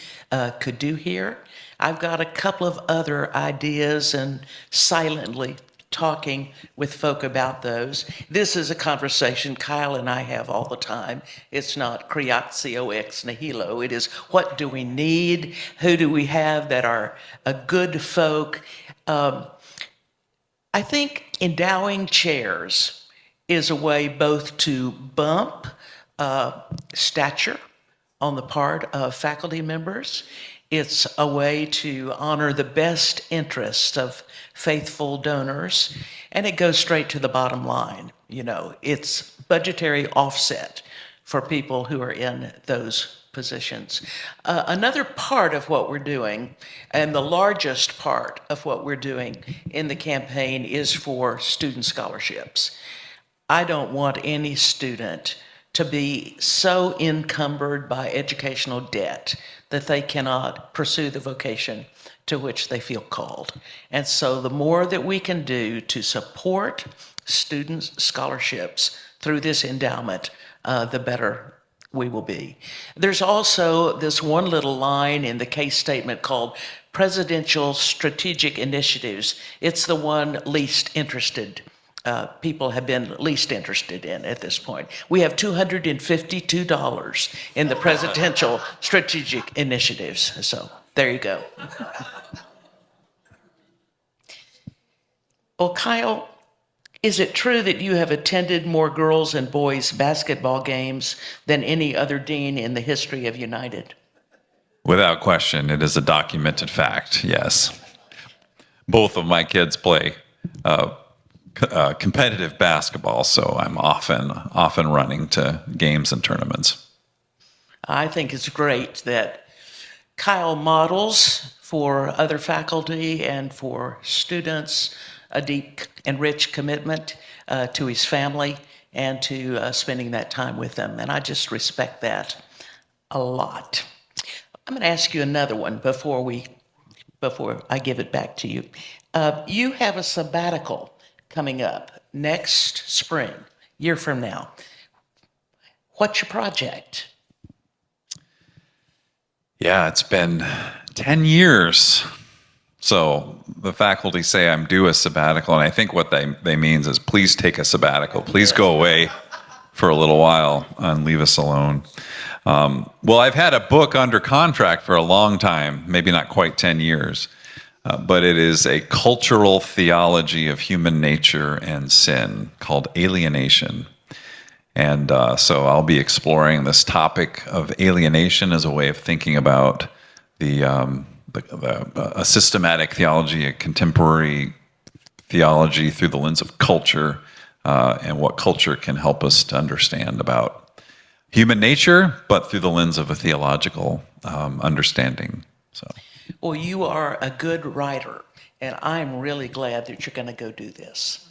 could do here. I've got a couple of other ideas and silently talking with folk about those. This is a conversation Kyle and I have all the time. It's not creatio ex nihilo. It is, what do we need? Who do we have that are a good folk? I think endowing chairs is a way both to bump stature on the part of faculty members. It's a way to honor the best interests of faithful donors, and it goes straight to the bottom line. You know, it's budgetary offset for people who are in those positions. Another part of what we're doing, and the largest part of what we're doing in the campaign, is for student scholarships. I don't want any student to be so encumbered by educational debt that they cannot pursue the vocation to which they feel called. And so the more that we can do to support student scholarships through this endowment, the better we will be. There's also this one little line in the case statement called Presidential Strategic Initiatives. It's the one least interested people have been least interested in at this point. We have $252 in the Presidential Strategic Initiatives. So there you go. Well, Kyle, is it true that you have attended more girls' and boys' basketball games than any other dean in the history of United? Without question, it is a documented fact, yes. Both of my kids play competitive basketball, so I'm often running to games and tournaments. I think it's great that Kyle models for other faculty and for students a deep and rich commitment to his family and to spending that time with them. And I just respect that a lot. I'm going to ask you another one before I give it back to you. You have a sabbatical coming up next spring, year from now. What's your project? Yeah, it's been 10 years. So the faculty say I'm due a sabbatical, and I think what they means is please take a sabbatical. Please go away for a little while and leave us alone. Well, I've had a book under contract for a long time, maybe not quite 10 years, but it is a cultural theology of human nature and sin called Alienation. And so I'll be exploring this topic of alienation as a way of thinking about a systematic theology, a contemporary theology through the lens of culture, and what culture can help us to understand about human nature, but through the lens of a theological understanding. So, Well, you are a good writer, and I'm really glad that you're going to go do this.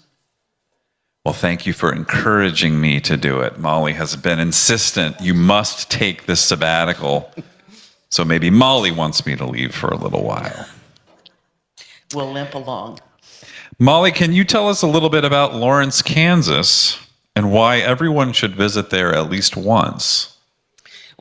well, thank you for encouraging me to do it. Molly has been insistent. You must take this sabbatical. So maybe Molly wants me to leave for a little while. We'll limp along. Molly, can you tell us a little bit about Laurence, Kansas, and why everyone should visit there at least once?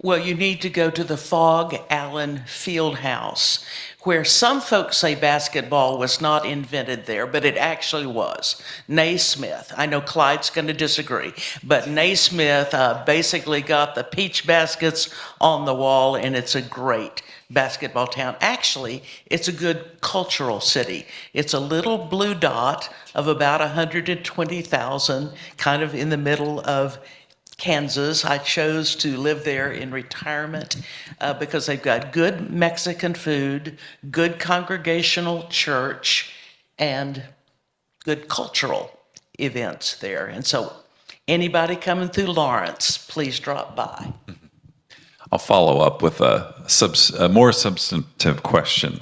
Well, you need to go to the Fog Allen Field House, where some folks say basketball was not invented there, but it actually was. Naismith, I know Clyde's going to disagree, but Naismith basically got the peach baskets on the wall, and it's a great basketball town. Actually, it's a good cultural city. It's a little blue dot of about 120,000, kind of in the middle of Kansas. I chose to live there in retirement because they've got good Mexican food, good Congregational church, and good cultural events there. And so anybody coming through Laurence, please drop by. I'll follow up with a more substantive question.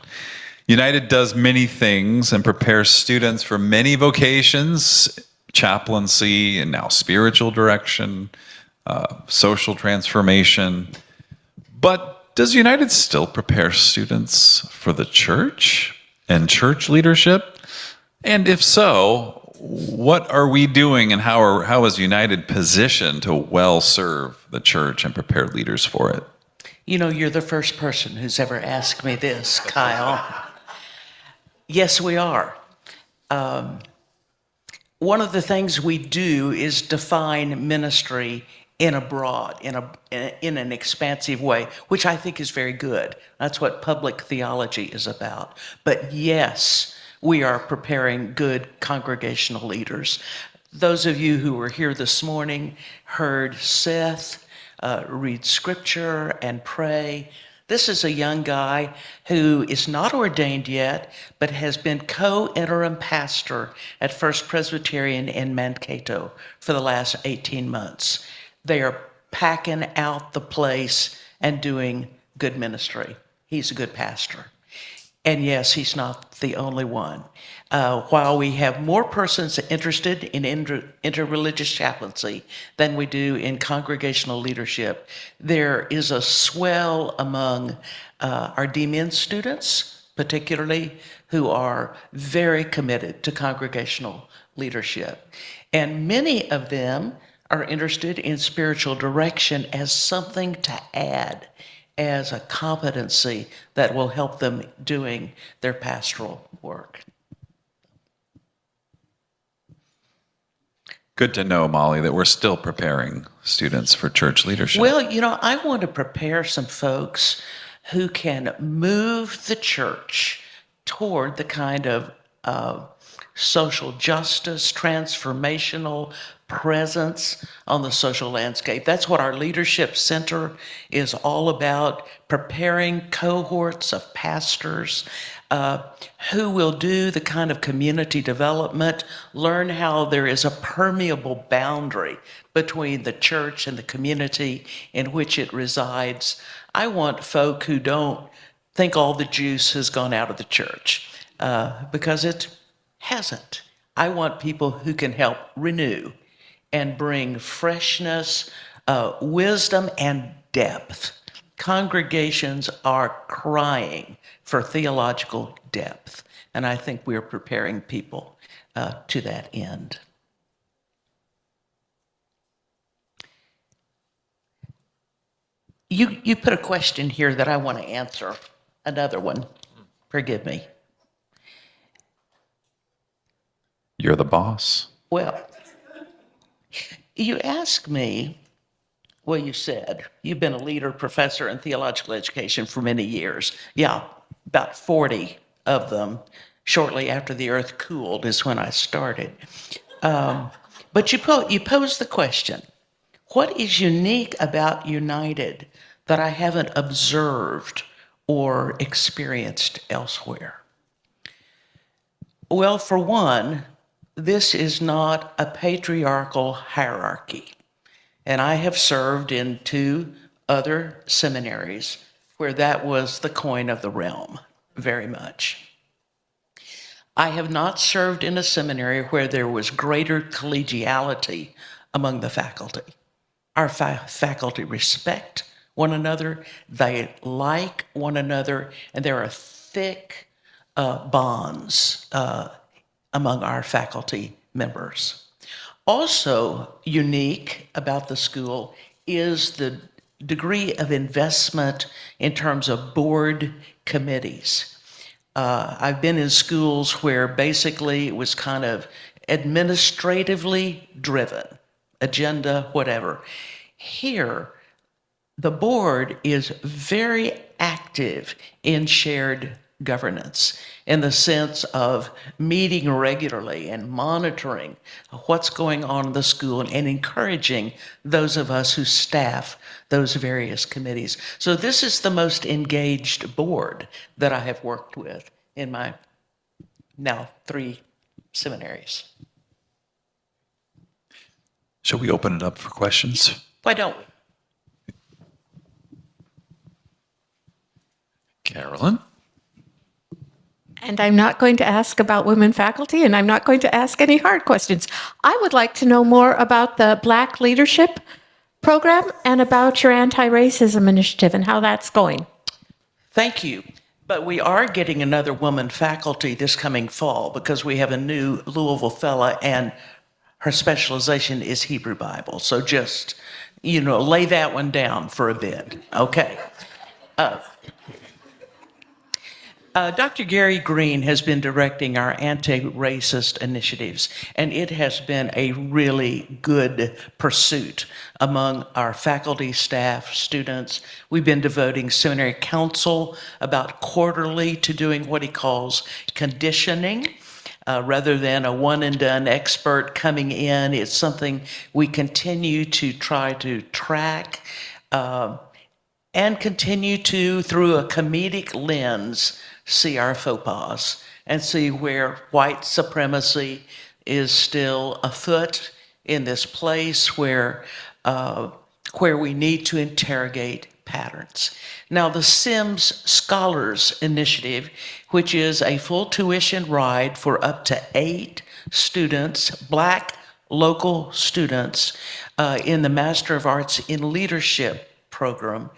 United does many things and prepares students for many vocations, chaplaincy, and now spiritual direction, social transformation. But does United still prepare students for the church and church leadership? And if so, what are we doing, and how is United positioned to well serve the church and prepare leaders for it? You know, you're the first person who's ever asked me this, Kyle. Yes, we are. One of the things we do is define ministry in an expansive way, which I think is very good. That's what public theology is about. But yes, we are preparing good congregational leaders. Those of you who were here this morning heard Seth read scripture and pray. This is a young guy who is not ordained yet, but has been co-interim pastor at First Presbyterian in Mankato for the last 18 months. They are packing out the place and doing good ministry. He's a good pastor. And yes, he's not the only one. While we have more persons interested in interreligious chaplaincy than we do in congregational leadership, there is a swell among our DMin students, particularly, who are very committed to congregational leadership. And many of them are interested in spiritual direction as something to add, as a competency that will help them doing their pastoral work. Good to know, Molly, that we're still preparing students for church leadership. Well, you know, I want to prepare some folks who can move the church toward the kind of social justice, transformational presence on the social landscape. That's what our leadership center is all about, preparing cohorts of pastors who will do the kind of community development, learn how there is a permeable boundary between the church and the community in which it resides. I want folk who don't think all the juice has gone out of the church, because it hasn't. I want people who can help renew and bring freshness, wisdom, and depth. Congregations are crying for theological depth, and I think we're preparing people to that end. You put a question here that I want to answer, another one. Forgive me. You're the boss. Well, you asked me, well, you said you've been a leader, professor in theological education for many years. Yeah, about 40 of them shortly after the earth cooled is when I started. But you posed the question, what is unique about United that I haven't observed or experienced elsewhere? Well, for one, this is not a patriarchal hierarchy. And I have served in 2 other seminaries where that was the coin of the realm, very much. I have not served in a seminary where there was greater collegiality among the faculty. Our faculty respect one another, they like one another, and there are thick bonds among our faculty members. Also unique about the school is the degree of investment in terms of board committees. I've been in schools where basically it was kind of administratively driven, agenda, whatever. Here, the board is very active in shared governance in the sense of meeting regularly and monitoring what's going on in the school and encouraging those of us who staff those various committees. So this is the most engaged board that I have worked with in my now 3 seminaries. Shall we open it up for questions? Why don't we? Carolyn? And I'm not going to ask about women faculty, and I'm not going to ask any hard questions. I would like to know more about the Black Leadership Program and about your anti-racism initiative and how that's going. Thank you. But we are getting another woman faculty this coming fall because we have a new Louisville fella and her specialization is Hebrew Bible. So just, lay that one down for a bit. Okay. Dr. Gary Green has been directing our anti-racist initiatives, and it has been a really good pursuit among our faculty, staff, students. We've been devoting seminary council about quarterly to doing what he calls conditioning. Rather than a one-and-done expert coming in, it's something we continue to try to track and continue to, through a comedic lens, see our faux pas and see where white supremacy is still afoot in this place where we need to interrogate patterns. Now, the Sims Scholars Initiative, which is a full tuition ride for up to 8 students, Black local students, in the Master of Arts in Leadership program,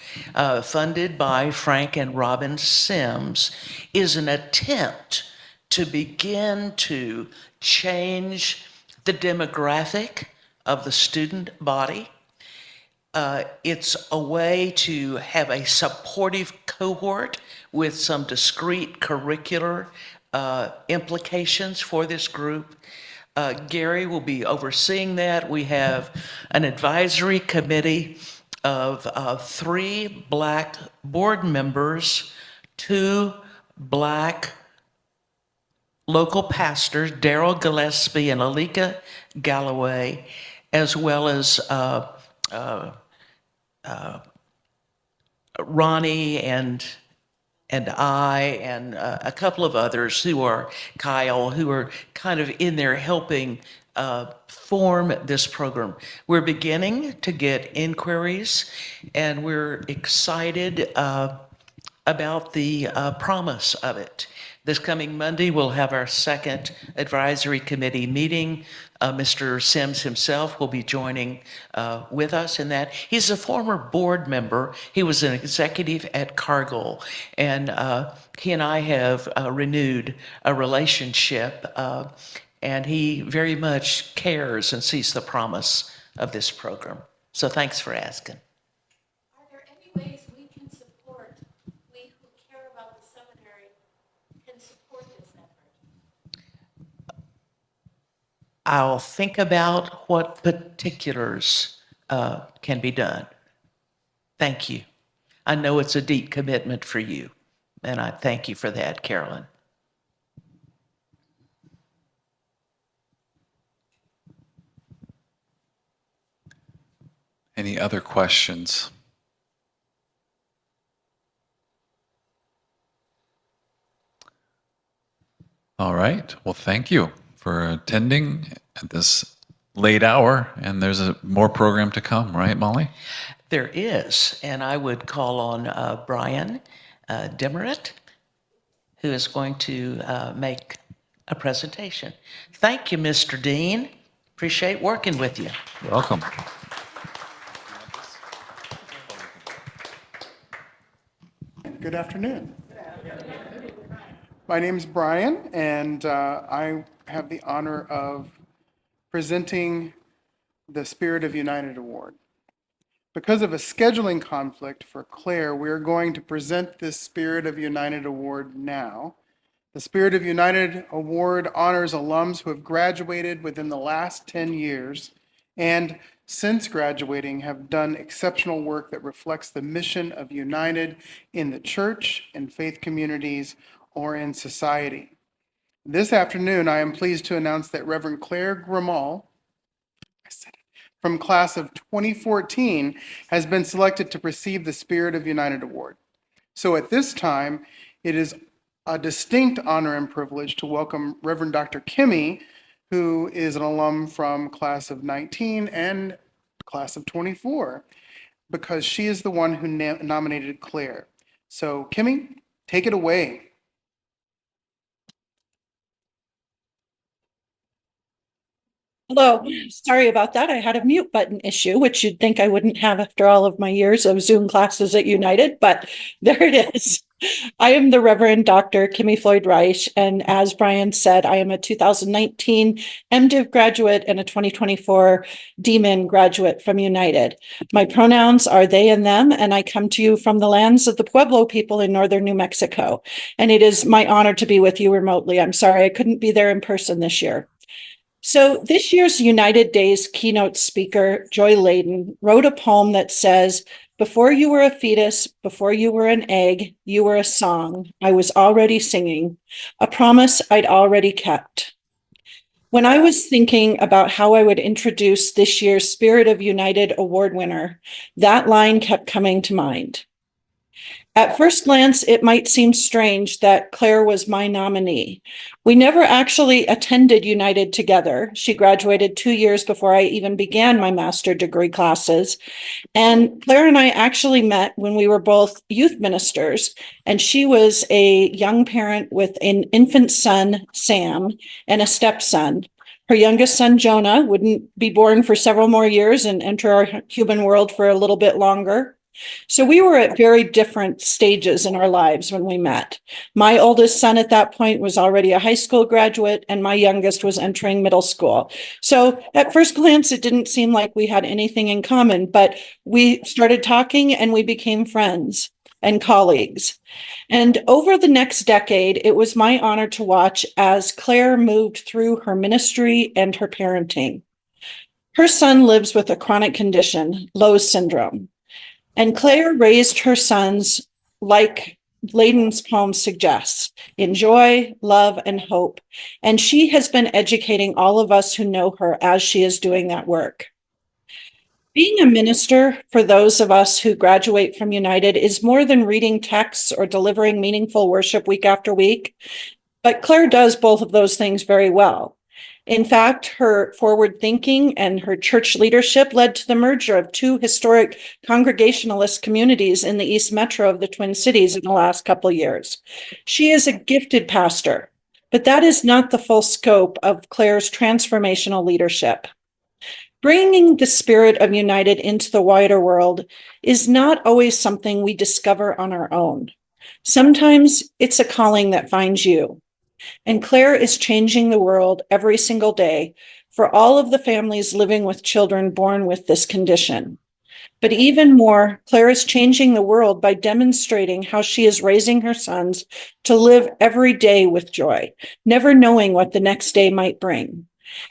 funded by Frank and Robin Sims, is an attempt to begin to change the demographic of the student body. It's a way to have a supportive cohort with some discrete curricular implications for this group. Gary will be overseeing that. We have an advisory committee of 3 Black board members, 2 Black local pastors, Daryl Gillespie and Alika Galloway, as well as Ronnie and I and a couple of others who are Kyle, who are kind of in there helping form this program. We're beginning to get inquiries, and we're excited about the promise of it. This coming Monday, we'll have our second advisory committee meeting. Mr. Sims himself will be joining with us in that. He's a former board member. He was an executive at Cargill, and he and I have renewed a relationship, and he very much cares and sees the promise of this program. So thanks for asking. Are there any ways we can support, we who care about the seminary, can support this effort? I'll think about what particulars can be done. Thank you. I know it's a deep commitment for you, and I thank you for that, Carolyn. Any other questions? All right. Well, thank you for attending at this late hour. And there's more program to come, right, Molly? There is, and I would call on Brian Demeret, who is going to make a presentation. Thank you, Mr. Dean. Appreciate working with you. Welcome. Good afternoon. My name is Brian, and I have the honor of presenting the Spirit of United Award. Because of a scheduling conflict for Claire, we're going to present this Spirit of United Award now. The Spirit of United Award honors alums who have graduated within the last 10 years and since graduating have done exceptional work that reflects the mission of United in the church, in faith communities, or in society. This afternoon, I am pleased to announce that Reverend Claire Grimal, from class of 2014, has been selected to receive the Spirit of United Award. So at this time, it is a distinct honor and privilege to welcome Reverend Dr. Kimmy, who is an alum from class of 19 and class of 24, because she is the one who nominated Claire. So Kimmy, take it away. Hello, sorry about that. I had a mute button issue, which you'd think I wouldn't have after all of my years of Zoom classes at United, but there it is. I am the Reverend Dr. Kimmy Floyd Reich, and as Brian said, I am a 2019 MDiv graduate and a 2024 DMin graduate from United. My pronouns are they and them, and I come to you from the lands of the Pueblo people in northern New Mexico, and it is my honor to be with you remotely. I'm sorry I couldn't be there in person this year. So this year's United Days keynote speaker, Joy Ladin, wrote a poem that says, "Before you were a fetus, before you were an egg, you were a song I was already singing, a promise I'd already kept." When I was thinking about how I would introduce this year's Spirit of United Award winner, that line kept coming to mind. At first glance, it might seem strange that Claire was my nominee. We never actually attended United together. She graduated 2 years before I even began my master's degree classes. And Claire and I actually met when we were both youth ministers, and she was a young parent with an infant son, Sam, and a stepson. Her youngest son, Jonah, wouldn't be born for several more years and enter our human world for a little bit longer. So we were at very different stages in our lives when we met. My oldest son at that point was already a high school graduate, and my youngest was entering middle school. So at first glance, it didn't seem like we had anything in common, but we started talking and we became friends and colleagues. And over the next decade, it was my honor to watch as Claire moved through her ministry and her parenting. Her son lives with a chronic condition, Lowe's syndrome. And Claire raised her sons like Ladin's poem suggests, in joy, love, and hope. And she has been educating all of us who know her as she is doing that work. Being a minister for those of us who graduate from United is more than reading texts or delivering meaningful worship week after week. But Claire does both of those things very well. In fact, her forward thinking and her church leadership led to the merger of two historic Congregationalist communities in the East Metro of the Twin Cities in the last couple of years. She is a gifted pastor, but that is not the full scope of Claire's transformational leadership. Bringing the Spirit of United into the wider world is not always something we discover on our own. Sometimes it's a calling that finds you. And Claire is changing the world every single day for all of the families living with children born with this condition. But even more, Claire is changing the world by demonstrating how she is raising her sons to live every day with joy, never knowing what the next day might bring.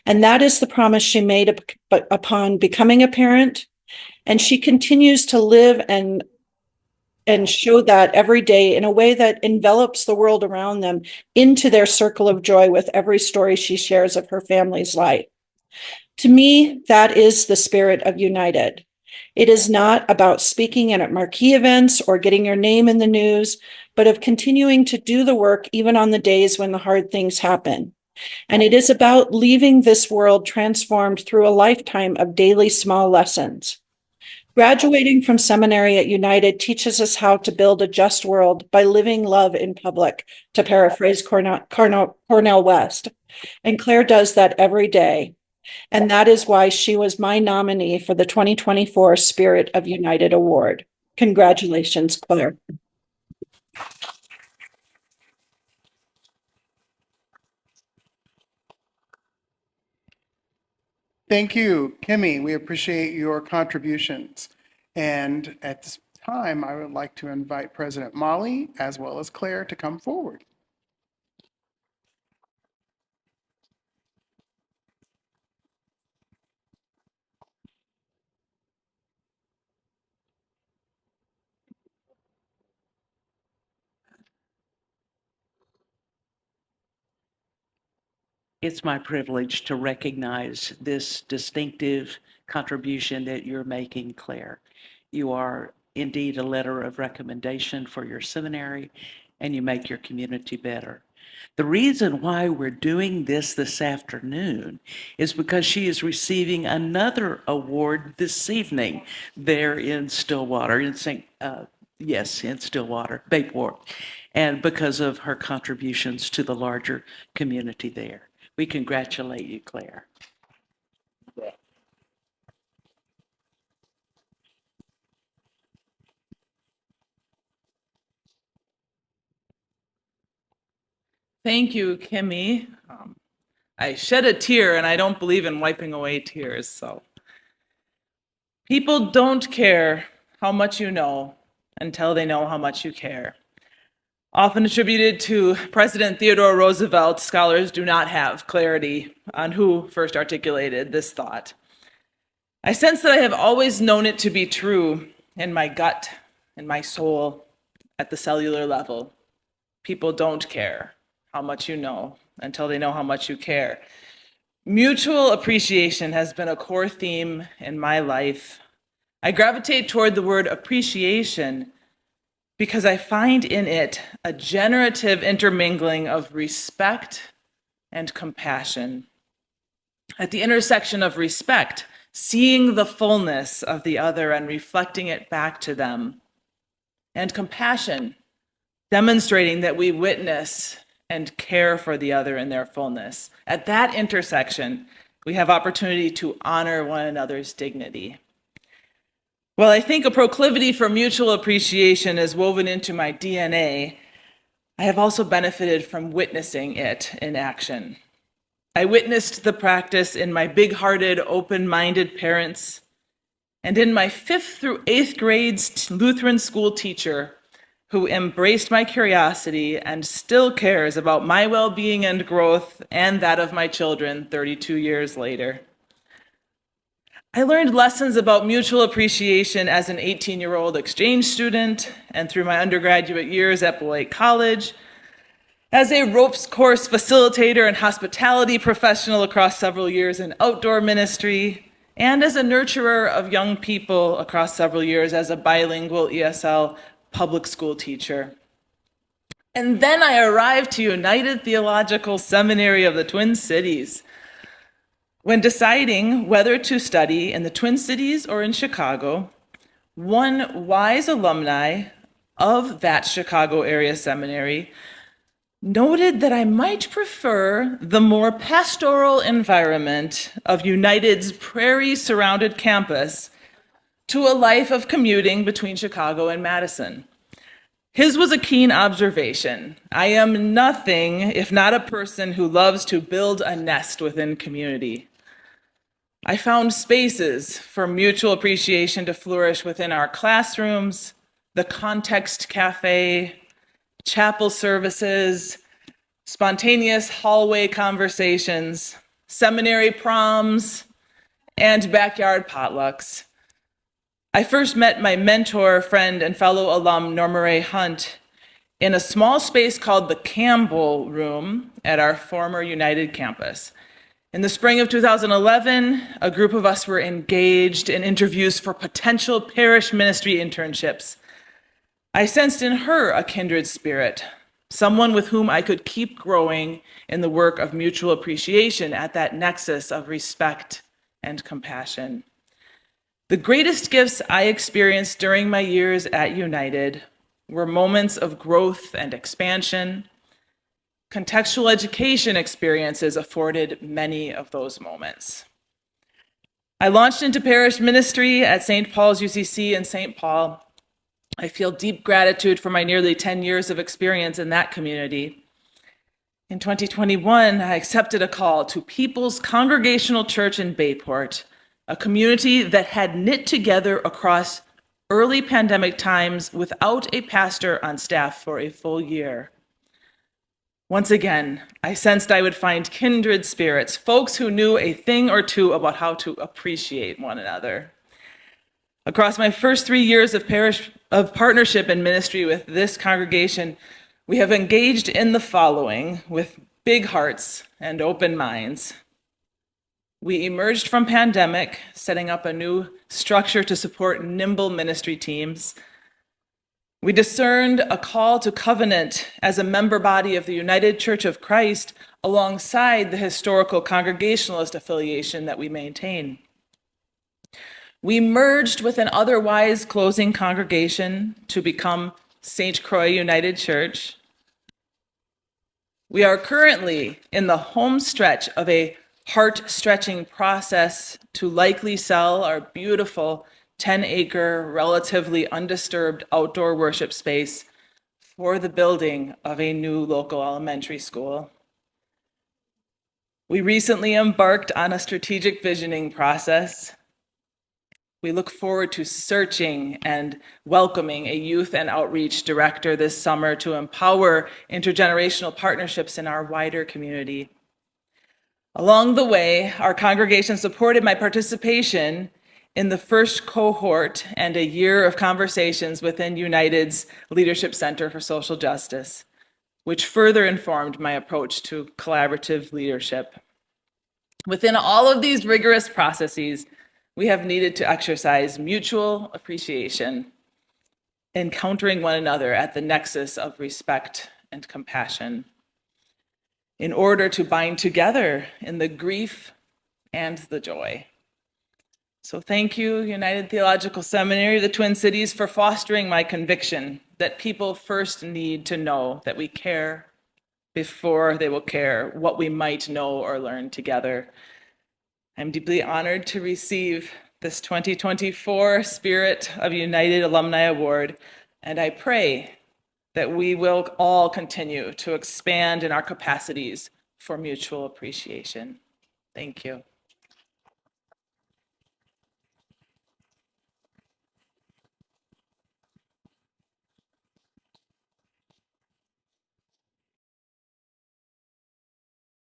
And that is the promise she made upon becoming a parent. And she continues to live and show that every day in a way that envelops the world around them into their circle of joy with every story she shares of her family's life. To me, that is the Spirit of United. It is not about speaking at marquee events or getting your name in the news, but of continuing to do the work even on the days when the hard things happen. And it is about leaving this world transformed through a lifetime of daily small lessons. Graduating from seminary at United teaches us how to build a just world by living love in public, to paraphrase Cornell West. And Claire does that every day. And that is why she was my nominee for the 2024 Spirit of United Award. Congratulations, Claire. Thank you, Kimmy. We appreciate your contributions. And at this time, I would like to invite President Molly as well as Claire to come forward. It's my privilege to recognize this distinctive contribution that you're making, Claire. You are indeed a letter of recommendation for your seminary, and you make your community better. The reason why we're doing this afternoon is because she is receiving another award this evening there in Stillwater, in Stillwater, Bayport, and because of her contributions to the larger community there. We congratulate you, Claire. Thank you, Kimmy. I shed a tear, and I don't believe in wiping away tears, so. People don't care how much you know until they know how much you care. Often attributed to President Theodore Roosevelt, scholars do not have clarity on who first articulated this thought. I sense that I have always known it to be true in my gut, in my soul, at the cellular level. People don't care how much you know until they know how much you care. Mutual appreciation has been a core theme in my life. I gravitate toward the word appreciation because I find in it a generative intermingling of respect and compassion. At the intersection of respect, seeing the fullness of the other and reflecting it back to them, and compassion, demonstrating that we witness and care for the other in their fullness. At that intersection, we have opportunity to honor one another's dignity. While I think a proclivity for mutual appreciation is woven into my DNA, I have also benefited from witnessing it in action. I witnessed the practice in my big-hearted, open-minded parents, and in my 5th through 8th grade Lutheran school teacher who embraced my curiosity and still cares about my well-being and growth and that of my children 32 years later. I learned lessons about mutual appreciation as an 18-year-old exchange student and through my undergraduate years at Beloit College, as a ropes course facilitator and hospitality professional across several years in outdoor ministry, and as a nurturer of young people across several years as a bilingual ESL public school teacher. And then I arrived to United Theological Seminary of the Twin Cities. When deciding whether to study in the Twin Cities or in Chicago, one wise alumni of that Chicago area seminary noted that I might prefer the more pastoral environment of United's prairie-surrounded campus to a life of commuting between Chicago and Madison. His was a keen observation. I am nothing if not a person who loves to build a nest within community. I found spaces for mutual appreciation to flourish within our classrooms, the Context Cafe, chapel services, spontaneous hallway conversations, seminary proms, and backyard potlucks. I first met my mentor, friend, and fellow alum, Norma Ray Hunt, in a small space called the Campbell Room at our former United campus. In the spring of 2011, a group of us were engaged in interviews for potential parish ministry internships. I sensed in her a kindred spirit, someone with whom I could keep growing in the work of mutual appreciation at that nexus of respect and compassion. The greatest gifts I experienced during my years at United were moments of growth and expansion. Contextual education experiences afforded many of those moments. I launched into parish ministry at St. Paul's UCC in St. Paul. I feel deep gratitude for my nearly 10 years of experience in that community. In 2021, I accepted a call to People's Congregational Church in Bayport, a community that had knit together across early pandemic times without a pastor on staff for a full year. Once again, I sensed I would find kindred spirits, folks who knew a thing or two about how to appreciate one another. Across my first 3 years of partnership and ministry with this congregation, we have engaged in the following with big hearts and open minds. We emerged from pandemic, setting up a new structure to support nimble ministry teams. We discerned a call to covenant as a member body of the United Church of Christ alongside the historical Congregationalist affiliation that we maintain. We merged with an otherwise closing congregation to become St. Croix United Church. We are currently in the home stretch of a heart-stretching process to likely sell our beautiful 10-acre, relatively undisturbed outdoor worship space for the building of a new local elementary school. We recently embarked on a strategic visioning process. We look forward to searching and welcoming a youth and outreach director this summer to empower intergenerational partnerships in our wider community. Along the way, our congregation supported my participation in the first cohort and a year of conversations within United's Leadership Center for Social Justice, which further informed my approach to collaborative leadership. Within all of these rigorous processes, we have needed to exercise mutual appreciation, encountering one another at the nexus of respect and compassion, in order to bind together in the grief and the joy. So thank you, United Theological Seminary, the Twin Cities, for fostering my conviction that people first need to know that we care before they will care what we might know or learn together. I'm deeply honored to receive this 2024 Spirit of United Alumni Award, and I pray that we will all continue to expand in our capacities for mutual appreciation. Thank you.